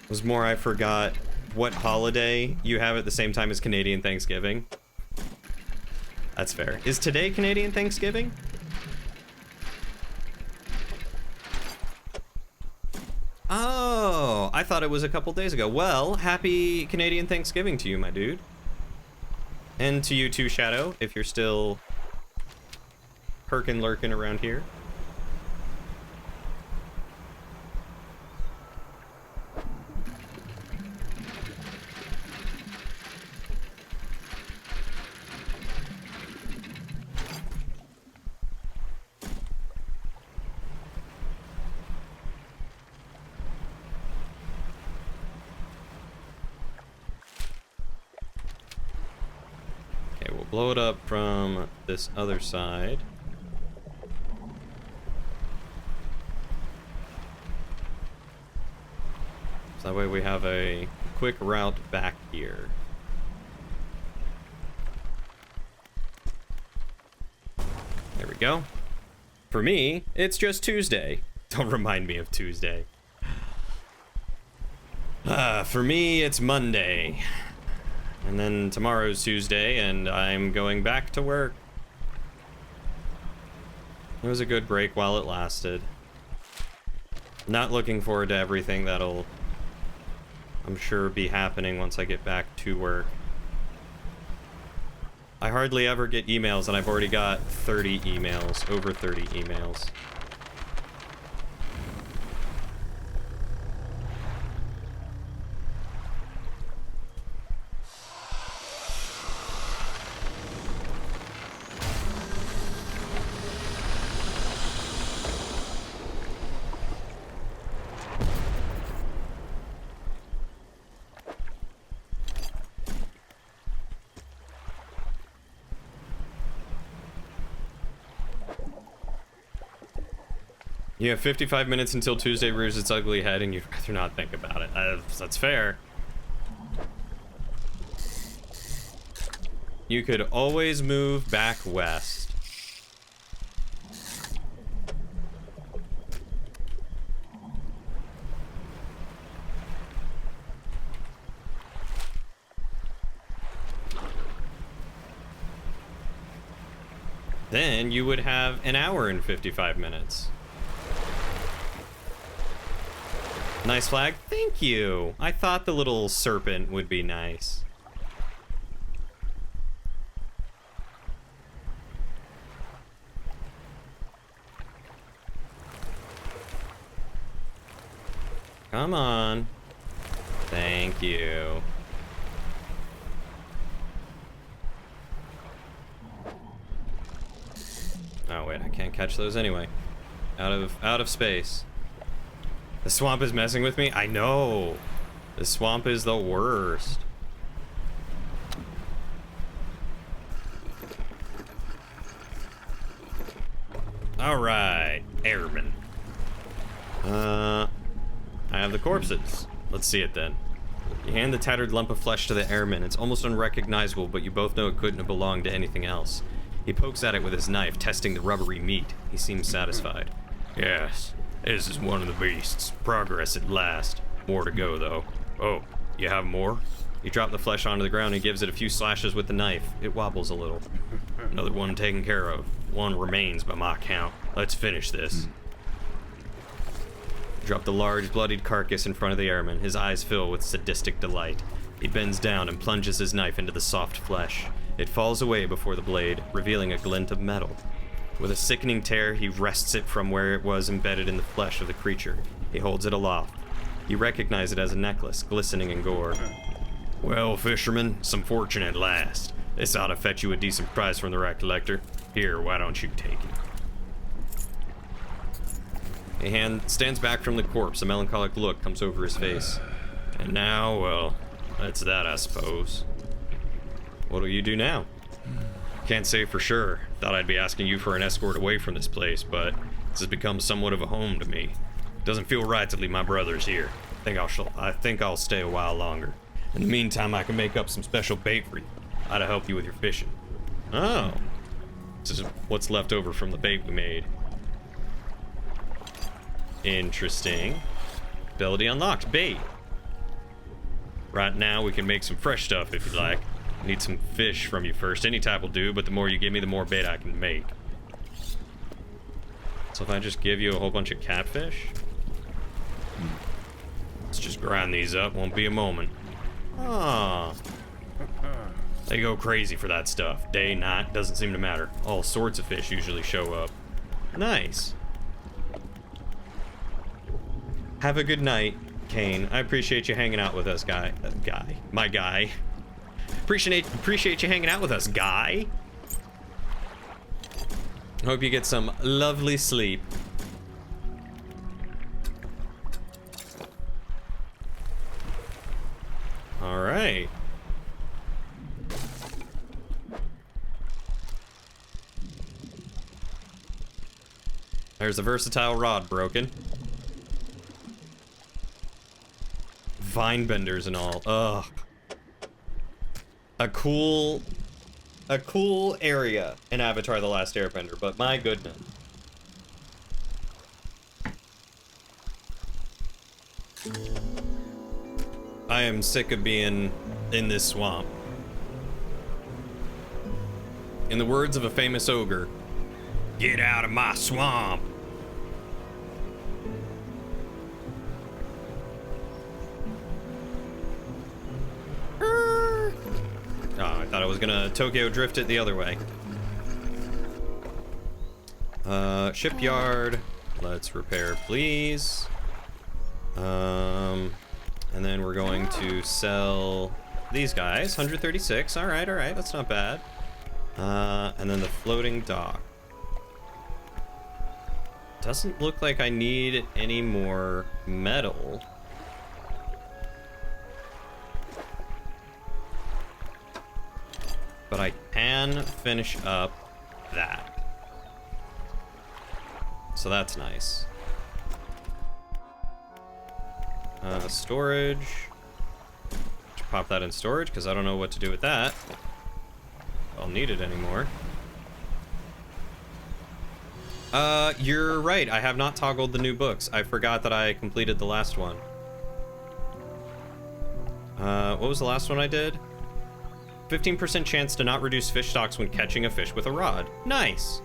It was more I forgot what holiday you have at the same time as Canadian Thanksgiving. That's fair. Is today Canadian Thanksgiving? Oh, I thought it was a couple days ago. Well, happy Canadian Thanksgiving to you, my dude. And to you too, Shadow, if you're still herkin' lurking around here. blow it up from this other side. So that way we have a quick route back here. There we go. For me, it's just Tuesday. Don't remind me of Tuesday. For me, it's Monday. And then tomorrow's Tuesday, and I'm going back to work. It was a good break while it lasted. Not looking forward to everything that'll, I'm sure, be happening once I get back to work. I hardly ever get emails, and I've already got 30 emails, over 30 emails. You have 55 minutes until Tuesday rears its ugly head, and you'd rather not think about it. That's fair. You could always move back west. Then you would have an hour and 55 minutes. Nice flag. Thank you. I thought the little serpent would be nice. Come on. Thank you. Oh wait, I can't catch those anyway. Out of space. The swamp is messing with me? I know. The swamp is the worst. Alright, airman. I have the corpses. Let's see it then. You hand the tattered lump of flesh to the airman. It's almost unrecognizable, but you both know it couldn't have belonged to anything else. He pokes at it with his knife, testing the rubbery meat. He seems satisfied. Yes. This is one of the beasts. Progress at last. More to go, though. Oh, you have more? You drop the flesh onto the ground and gives it a few slashes with the knife. It wobbles a little. Another one taken care of. One remains by my count. Let's finish this. Drop the large, bloodied carcass in front of the airman. His eyes fill with sadistic delight. He bends down and plunges his knife into the soft flesh. It falls away before the blade, revealing a glint of metal. With a sickening tear, he wrests it from where it was embedded in the flesh of the creature. He holds it aloft. You recognize it as a necklace, glistening in gore. Well, fisherman, some fortune at last. This ought to fetch you a decent price from the rat collector. Here, why don't you take it? A hand stands back from the corpse. A melancholic look comes over his face. And now, well, that's that, I suppose. What'll you do now? Can't say for sure. Thought I'd be asking you for an escort away from this place, but this has become somewhat of a home to me. Doesn't feel right to leave my brothers here. I think I'll stay a while longer. In the meantime, I can make up some special bait for you. I'd help you with your fishing. Oh. This is what's left over from the bait we made. Interesting. Ability unlocked. Bait. Right now, we can make some fresh stuff if you like. Need some fish from you first. Any type will do, but the more you give me, the more bait I can make. So if I just give you a whole bunch of catfish? Let's just grind these up. Won't be a moment. Ah. They go crazy for that stuff. Day, night, doesn't seem to matter. All sorts of fish usually show up. Nice. Have a good night, Kane. I appreciate you hanging out with us, my guy. Appreciate you hanging out with us, guy. Hope you get some lovely sleep. All right. There's a versatile rod broken. Vine benders and all. Ugh. A cool area in Avatar: The Last Airbender, but my goodness. I am sick of being in this swamp. In the words of a famous ogre, get out of my swamp. Oh, I thought I was gonna Tokyo drift it the other way. Shipyard. Let's repair, please. And then we're going to sell these guys. 136. All right. That's not bad. And then the floating dock. Doesn't look like I need any more metal. But I can finish up that. So that's nice. Storage. Just pop that in storage because I don't know what to do with that. I'll need it anymore. You're right. I have not toggled the new books. I forgot that I completed the last one. What was the last one I did? 15% chance to not reduce fish stocks when catching a fish with a rod. Nice.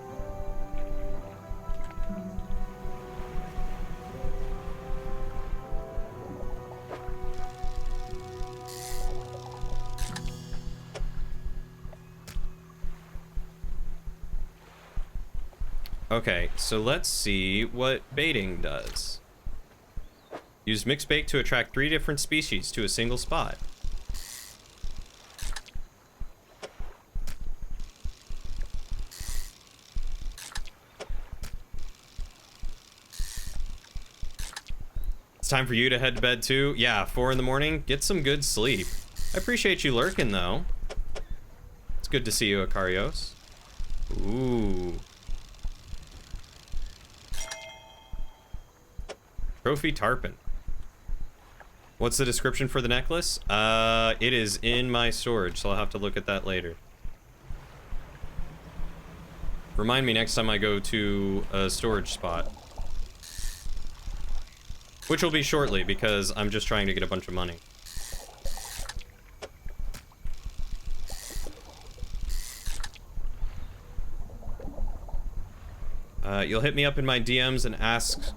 Okay, so let's see what baiting does. Use mixed bait to attract 3 different species to a single spot. It's time for you to head to bed too. Yeah, 4 in the morning. Get some good sleep. I appreciate you lurking though. It's good to see you, Akarios. Ooh. Trophy tarpon. What's the description for the necklace? It is in my storage, so I'll have to look at that later. Remind me next time I go to a storage spot. Which will be shortly, because I'm just trying to get a bunch of money. You'll hit me up in my DMs and ask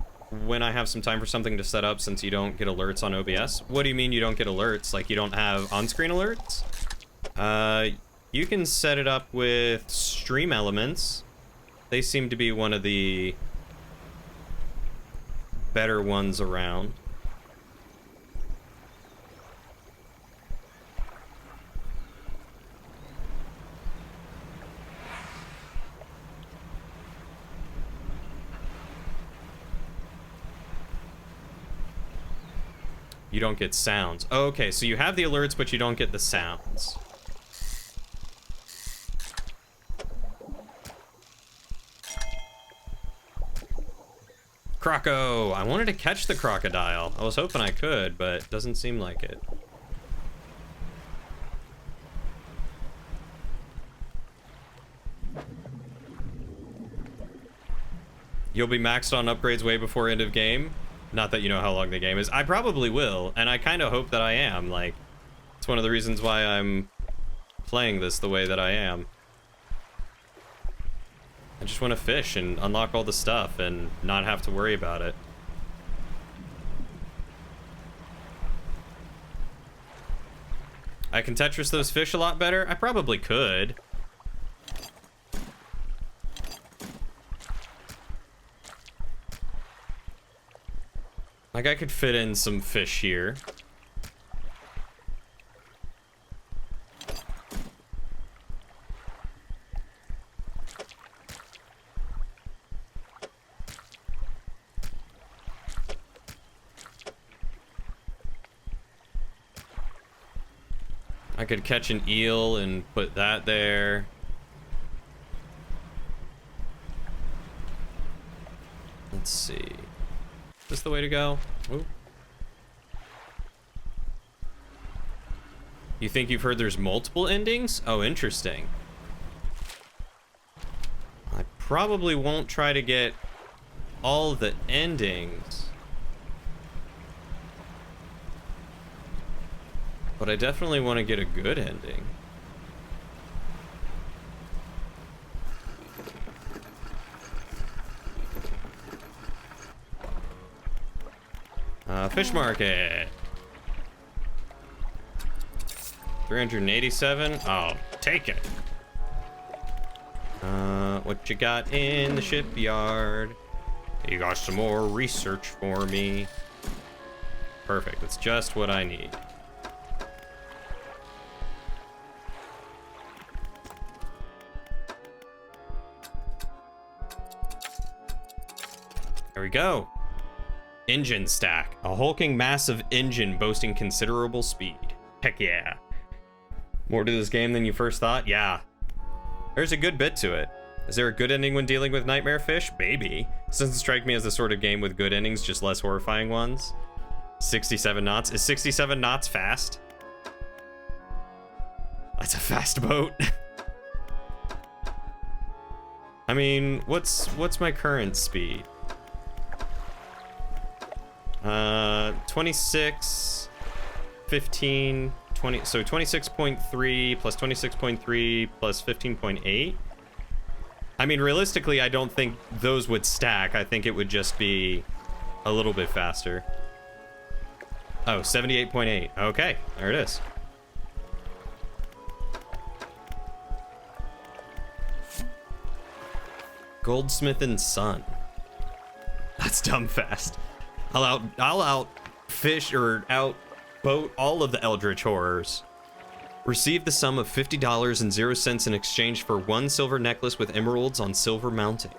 when I have some time for something to set up since you don't get alerts on OBS. What do you mean you don't get alerts? Like you don't have on-screen alerts? You can set it up with stream elements. They seem to be one of the better ones around. You don't get sounds. Okay, so you have the alerts, but you don't get the sounds. Croco! I wanted to catch the crocodile. I was hoping I could, but doesn't seem like it. You'll be maxed on upgrades way before end of game? Not that you know how long the game is. I probably will, and I kind of hope that I am. Like, it's one of the reasons why I'm playing this the way that I am. I just want to fish and unlock all the stuff and not have to worry about it. I can Tetris those fish a lot better? I probably could. Like, I could fit in some fish here. I could catch an eel and put that there. Let's see. Is this the way to go? Ooh. You think you've heard there's multiple endings? Oh, interesting. I probably won't try to get all the endings. But I definitely want to get a good ending. Fish market. 387. I'll take it. What you got in the shipyard? You got some more research for me. Perfect. That's just what I need. There we go. Engine stack. A hulking massive engine boasting considerable speed. Heck yeah. More to this game than you first thought? Yeah. There's a good bit to it. Is there a good ending when dealing with nightmare fish? Maybe. This doesn't strike me as the sort of game with good endings, just less horrifying ones. 67 knots. Is 67 knots fast? That's a fast boat. I mean, what's my current speed? 26, 15, 20, so 26.3 plus 26.3 plus 15.8. I mean, realistically, I don't think those would stack. I think it would just be a little bit faster. Oh, 78.8. Okay, there it is. Goldsmith and Son. That's dumb fast. I'll outfish or outboat all of the Eldritch horrors. Receive the sum of $50.00 in exchange for 1 silver necklace with emeralds on silver mounting.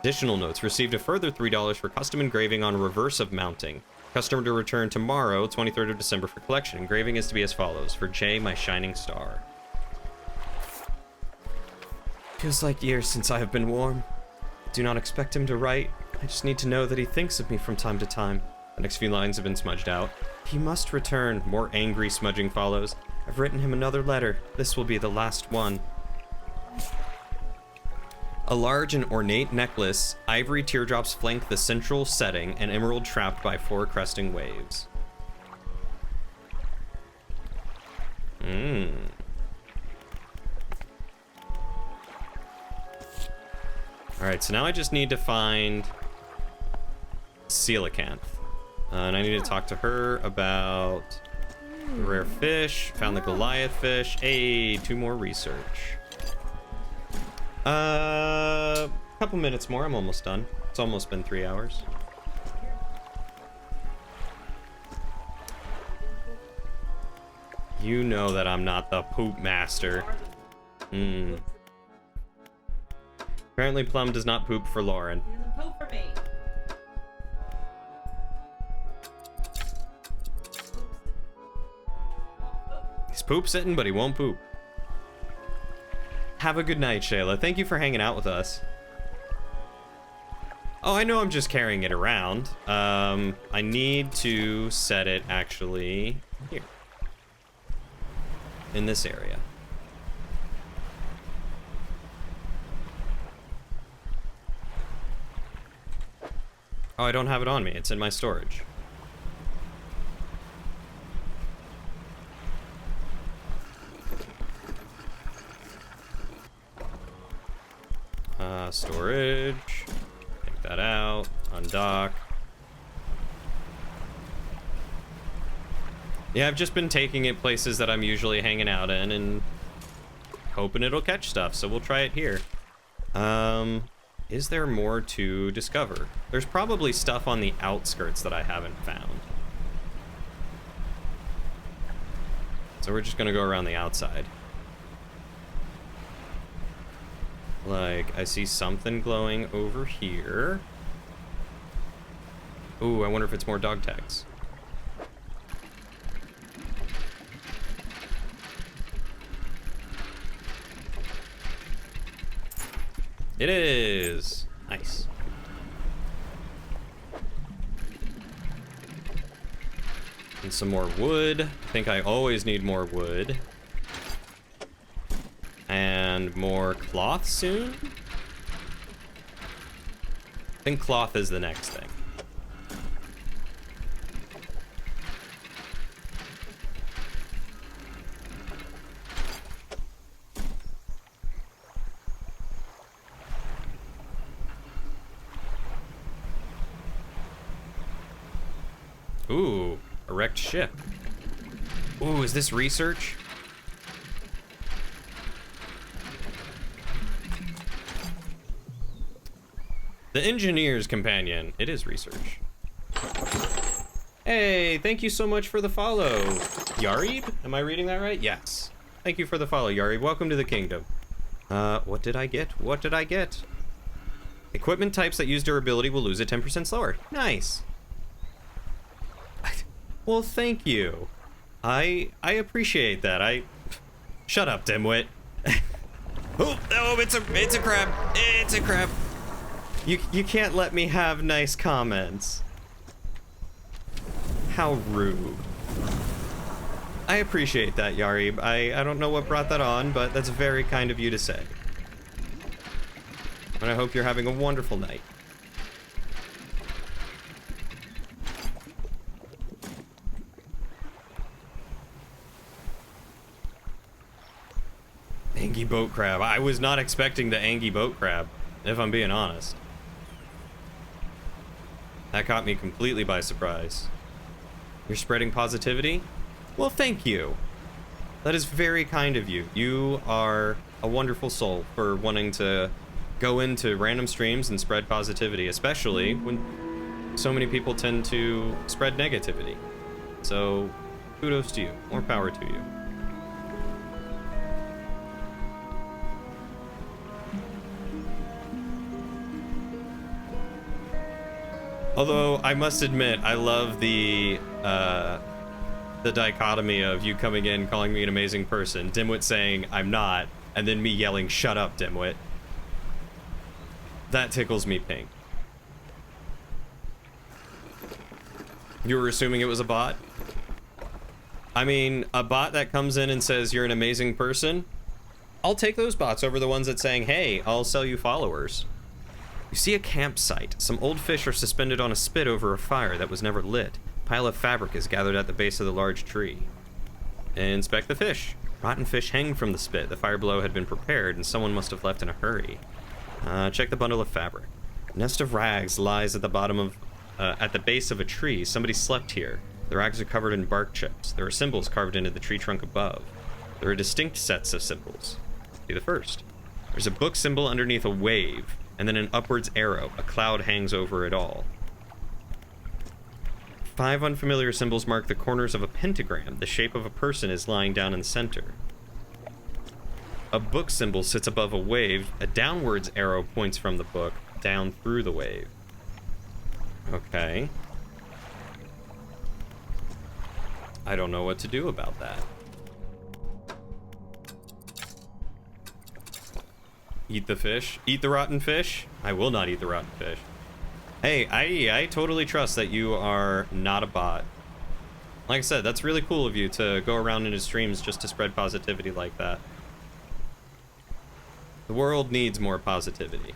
Additional notes, received a further $3 for custom engraving on reverse of mounting. Customer to return tomorrow, 23rd of December for collection. Engraving is to be as follows. For Jay, my shining star. Feels like years since I have been warm. Do not expect him to write. I just need to know that he thinks of me from time to time. The next few lines have been smudged out. He must return. More angry smudging follows. I've written him another letter. This will be the last one. A large and ornate necklace. Ivory teardrops flank the central setting, an emerald trapped by 4 cresting waves. Alright, so now I just need to find Coelacanth. And I need to talk to her about the rare fish. Found the Goliath fish. Hey, 2 more research. Couple minutes more. I'm almost done. It's almost been 3 hours. You know that I'm not the poop master. Apparently Plum does not poop for Lauren. He doesn't poop for me. He's poop sitting, but he won't poop. Have a good night, Shayla. Thank you for hanging out with us. Oh, I know I'm just carrying it around. I need to set it actually here. In this area. Oh, I don't have it on me. It's in my storage. Storage. Take that out. Undock. Yeah, I've just been taking it places that I'm usually hanging out in and hoping it'll catch stuff, so we'll try it here. Is there more to discover? There's probably stuff on the outskirts that I haven't found. So we're just gonna go around the outside. Like, I see something glowing over here. Ooh, I wonder if it's more dog tags. It is. Nice. And some more wood. I think I always need more wood. And more cloth soon? I think cloth is the next thing. Ooh, a wrecked ship. Ooh, is this research? The engineer's companion. It is research. Hey, thank you so much for the follow. Yarib? Am I reading that right? Yes. Thank you for the follow, Yarib. Welcome to the kingdom. What did I get? What did I get? Equipment types that use durability will lose it 10% slower. Nice. Well, thank you. I appreciate that. Shut up, dimwit. Oh, it's a crab. It's a crab. You can't let me have nice comments. How rude. I appreciate that, Yarib. I don't know what brought that on, but that's very kind of you to say. And I hope you're having a wonderful night. Angie boat crab. I was not expecting the Angie boat crab, if I'm being honest. That caught me completely by surprise. You're spreading positivity? Well, thank you. That is very kind of you. You are a wonderful soul for wanting to go into random streams and spread positivity, especially when so many people tend to spread negativity. So, kudos to you. More power to you. Although, I must admit, I love the dichotomy of you coming in, calling me an amazing person, Dimwit saying, I'm not, and then me yelling, shut up, Dimwit. That tickles me pink. You were assuming it was a bot? I mean, a bot that comes in and says, you're an amazing person, I'll take those bots over the ones that saying, hey, I'll sell you followers. You see a campsite. Some old fish are suspended on a spit over a fire that was never lit. A pile of fabric is gathered at the base of the large tree. Inspect the fish. Rotten fish hang from the spit. The fire below had been prepared, and someone must have left in a hurry. Check the bundle of fabric. A nest of rags lies at the bottom of, at the base of a tree. Somebody slept here. The rags are covered in bark chips. There are symbols carved into the tree trunk above. There are distinct sets of symbols. See the first. There's a book symbol underneath a wave, and then an upwards arrow. A cloud hangs over it all. 5 unfamiliar symbols mark the corners of a pentagram. The shape of a person is lying down in the center. A book symbol sits above a wave. A downwards arrow points from the book down through the wave. Okay. I don't know what to do about that. Eat the fish? Eat the rotten fish? I will not eat the rotten fish. Hey, I totally trust that you are not a bot. Like I said, that's really cool of you to go around into streams just to spread positivity like that. The world needs more positivity.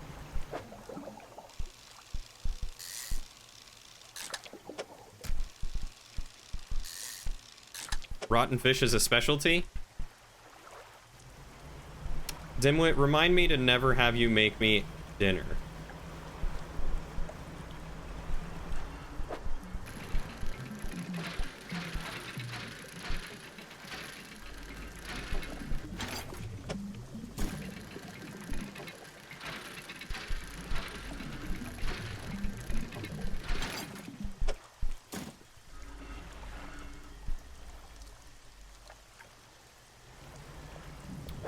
Rotten fish is a specialty? Dimwit, remind me to never have you make me dinner.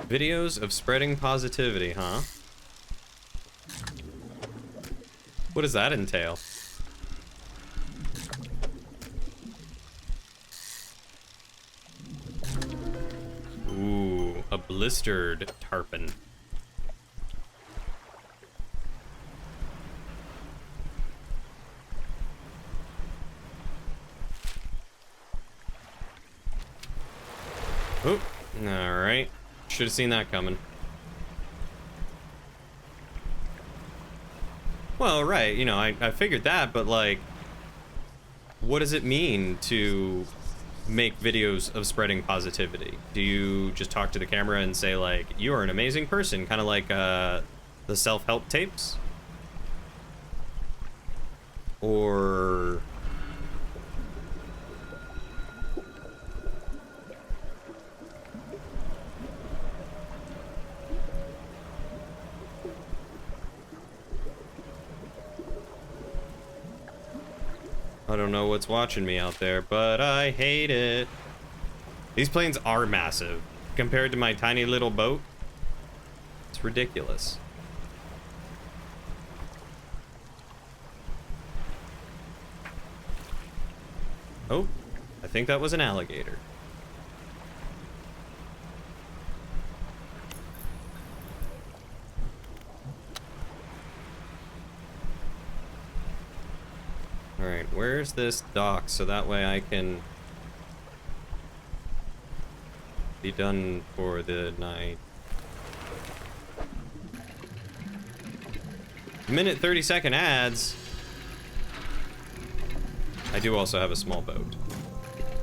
Videos of spreading positivity, huh? What does that entail? Ooh, a blistered tarpon. Alright. Should have seen that coming. Well, right, you know, I figured that, but like, what does it mean to make videos of spreading positivity? Do you just talk to the camera and say like, you are an amazing person, kind of like the self-help tapes? Or... I don't know what's watching me out there, but I hate it. These planes are massive. Compared to my tiny little boat, it's ridiculous. Oh, I think that was an alligator. Alright, where's this dock so that way I can be done for the night? Minute 30-second ads. I do also have a small boat.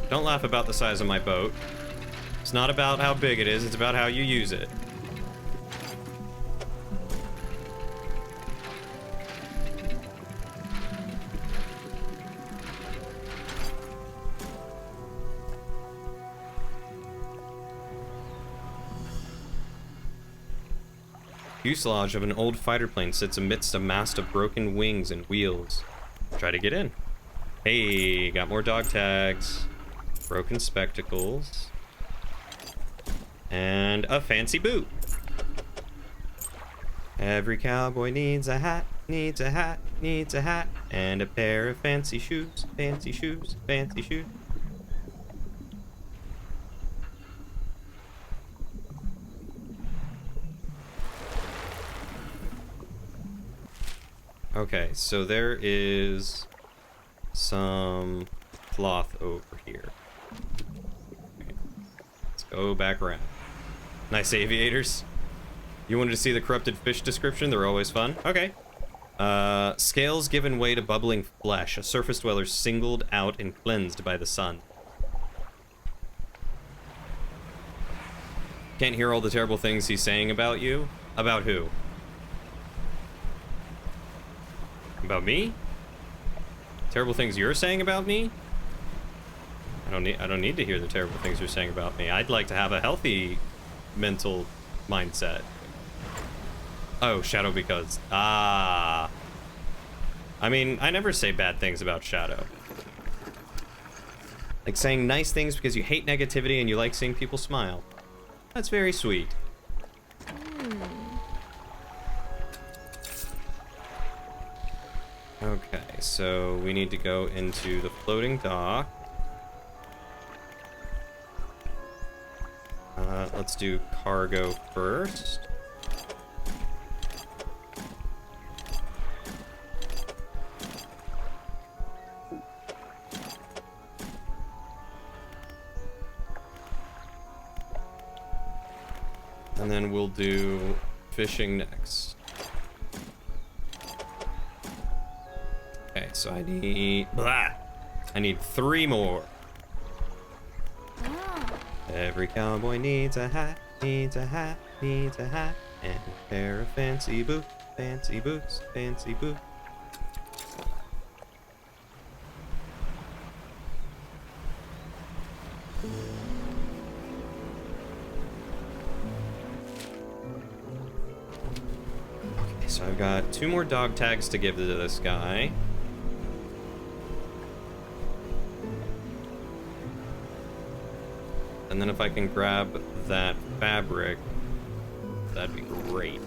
Don't laugh about the size of my boat. It's not about how big it is, it's about how you use it. Fuselage of an old fighter plane sits amidst a mast of broken wings and wheels. Try to get in. Hey, got more dog tags. Broken spectacles. And a fancy boot. Every cowboy needs a hat, needs a hat, needs a hat, and a pair of fancy shoes, fancy shoes, fancy shoes. Okay, so there is some cloth over here. Okay, let's go back around. Nice aviators. You wanted to see the corrupted fish description? They're always fun. Okay. Scales given way to bubbling flesh. A surface dweller singled out and cleansed by the sun. Can't hear all the terrible things he's saying about you? About who? About me? Terrible things you're saying about me? I don't need to hear the terrible things you're saying about me. I'd like to have a healthy mental mindset. Oh, Shadow because... Ah. I mean, I never say bad things about Shadow. Like saying nice things because you hate negativity and you like seeing people smile. That's very sweet. Okay, so we need to go into the floating dock. Let's do cargo first. And then we'll do fishing next. Okay, so I need... Blah! I need 3 more. Every cowboy needs a hat, needs a hat, needs a hat, and a pair of fancy boots, fancy boots, fancy boots. Okay, so I've got 2 more dog tags to give to this guy. And then if I can grab that fabric, that'd be great.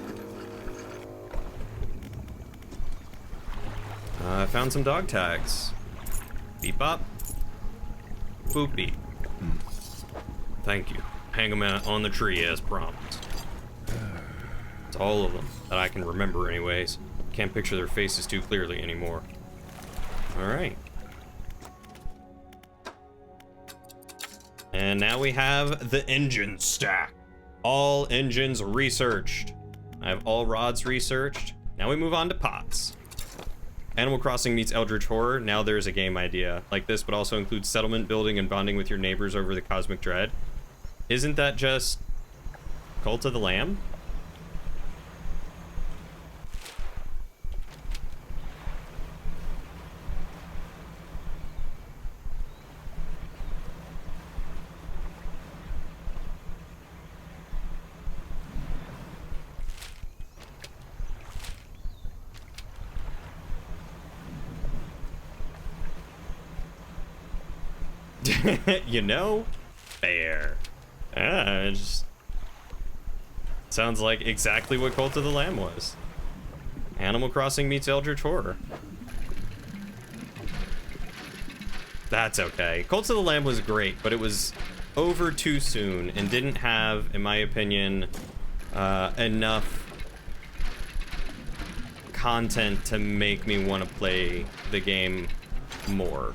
I found some dog tags. Beep bop. Boop beep. Thank you. Hang them out on the tree as promised. It's all of them that I can remember anyways. Can't picture their faces too clearly anymore. Alright. And now we have the engine stack. All engines researched. I have all rods researched. Now we move on to pots. Animal Crossing meets Eldritch Horror. Now there's a game idea like this, but also includes settlement building and bonding with your neighbors over the cosmic dread. Isn't that just Cult of the Lamb? You know? Fair. It just sounds like exactly what Cult of the Lamb was. Animal Crossing meets Eldritch Horror. That's okay. Cult of the Lamb was great, but it was over too soon and didn't have, in my opinion, enough content to make me want to play the game more.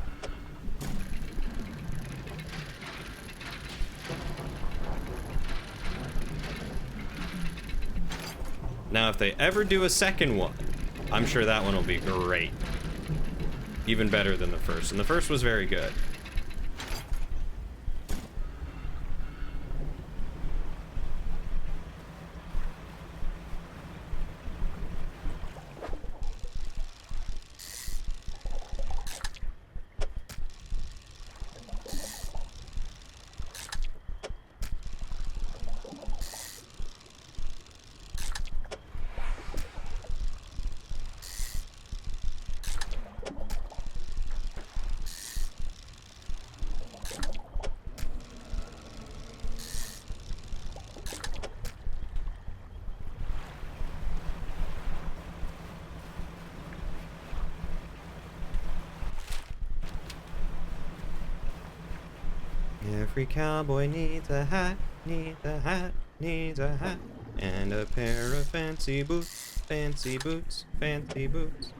Now, if they ever do a second one, I'm sure that one will be great. Even better than the first. And the first was very good. Every cowboy needs a hat, needs a hat, needs a hat, and a pair of fancy boots, fancy boots, fancy boots.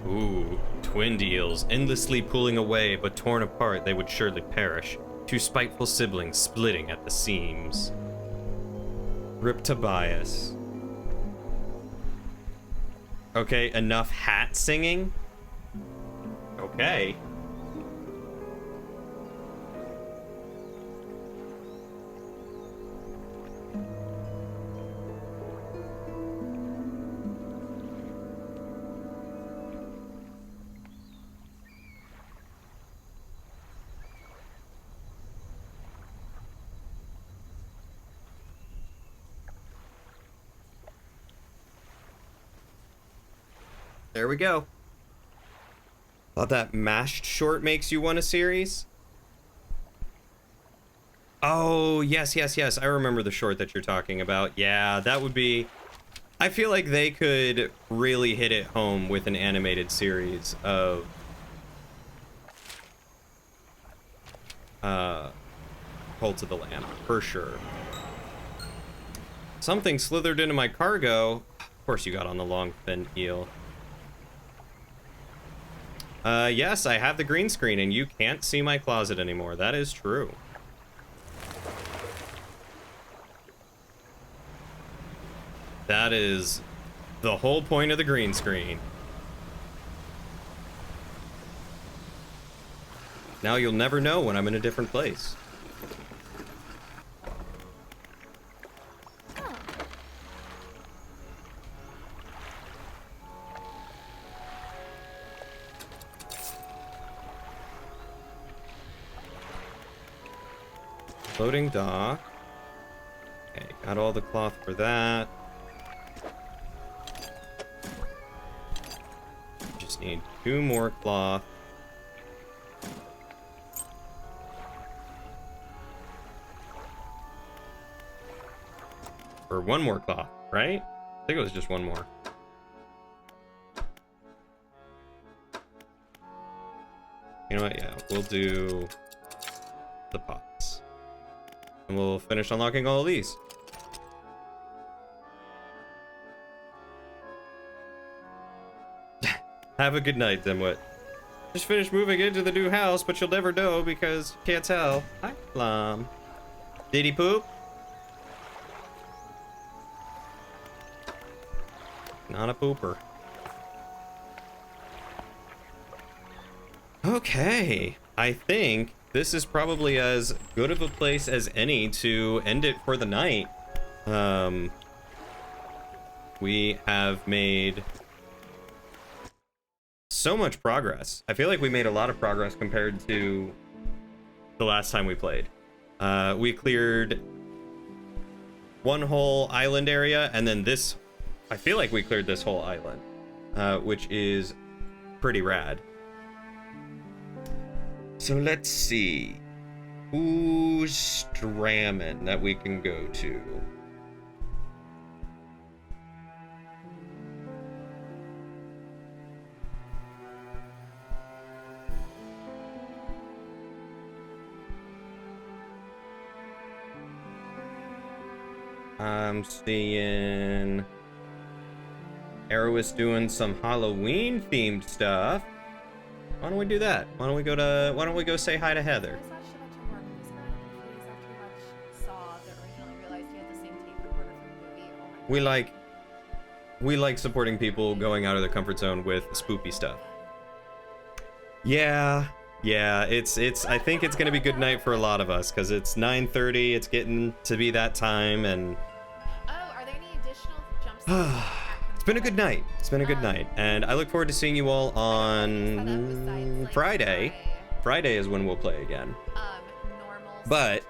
Ooh, twin deals, endlessly pulling away, but torn apart they would surely perish. Two spiteful siblings splitting at the seams. Rip Tobias. Okay, enough hat singing? Okay. There we go. Thought that mashed short makes you want a series? Oh, yes, yes, yes. I remember the short that you're talking about. Yeah, that would be... I feel like they could really hit it home with an animated series of... Cult of the Lamb, for sure. Something slithered into my cargo. Of course you got on the long fin eel. Yes, I have the green screen and you can't see my closet anymore. That is true. That is the whole point of the green screen. Now you'll never know when I'm in a different place. Floating dock. Okay, got all the cloth for that. Just need 2 more cloth. Or 1 more cloth, right? I think it was just 1 more. You know what? Yeah, we'll do the pots. And we'll finish unlocking all of these. Have a good night, Dimwit. Just finished moving into the new house, but you'll never know because you can't tell. Hi, Plum. Did he poop? Not a pooper. Okay. I think this is probably as good of a place as any to end it for the night. We have made so much progress. I feel like we made a lot of progress compared to the last time we played. We cleared one whole island area, and then this, I feel like we cleared this whole island, which is pretty rad. So let's see. Who's Stramming that we can go to? I'm seeing Arrow is doing some Halloween themed stuff. Why don't we do that? Why don't we go say hi to Heather? We like supporting people going out of their comfort zone with spoopy stuff. Yeah, I think it's gonna be good night for a lot of us because it's 9:30. It's getting to be that time, and are there any additional jumps? it's been a good night. It's been a good night, and I look forward to seeing you all on Friday. Friday is when we'll play again. But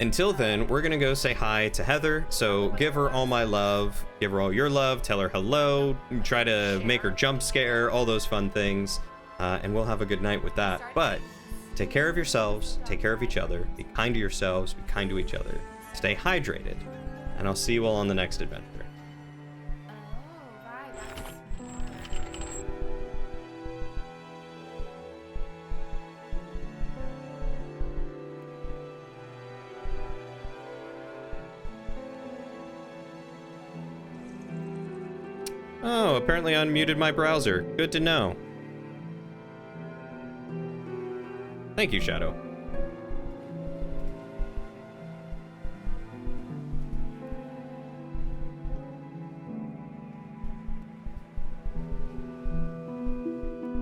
until then, we're gonna go say hi to Heather. So give her all my love, give her all your love, tell her hello, try to make her jump scare, all those fun things. And we'll have a good night with that. But take care of yourselves, take care of each other, be kind to yourselves, be kind to each other, stay hydrated, and I'll see you all on the next adventure. Oh, apparently I unmuted my browser. Good to know. Thank you, Shadow.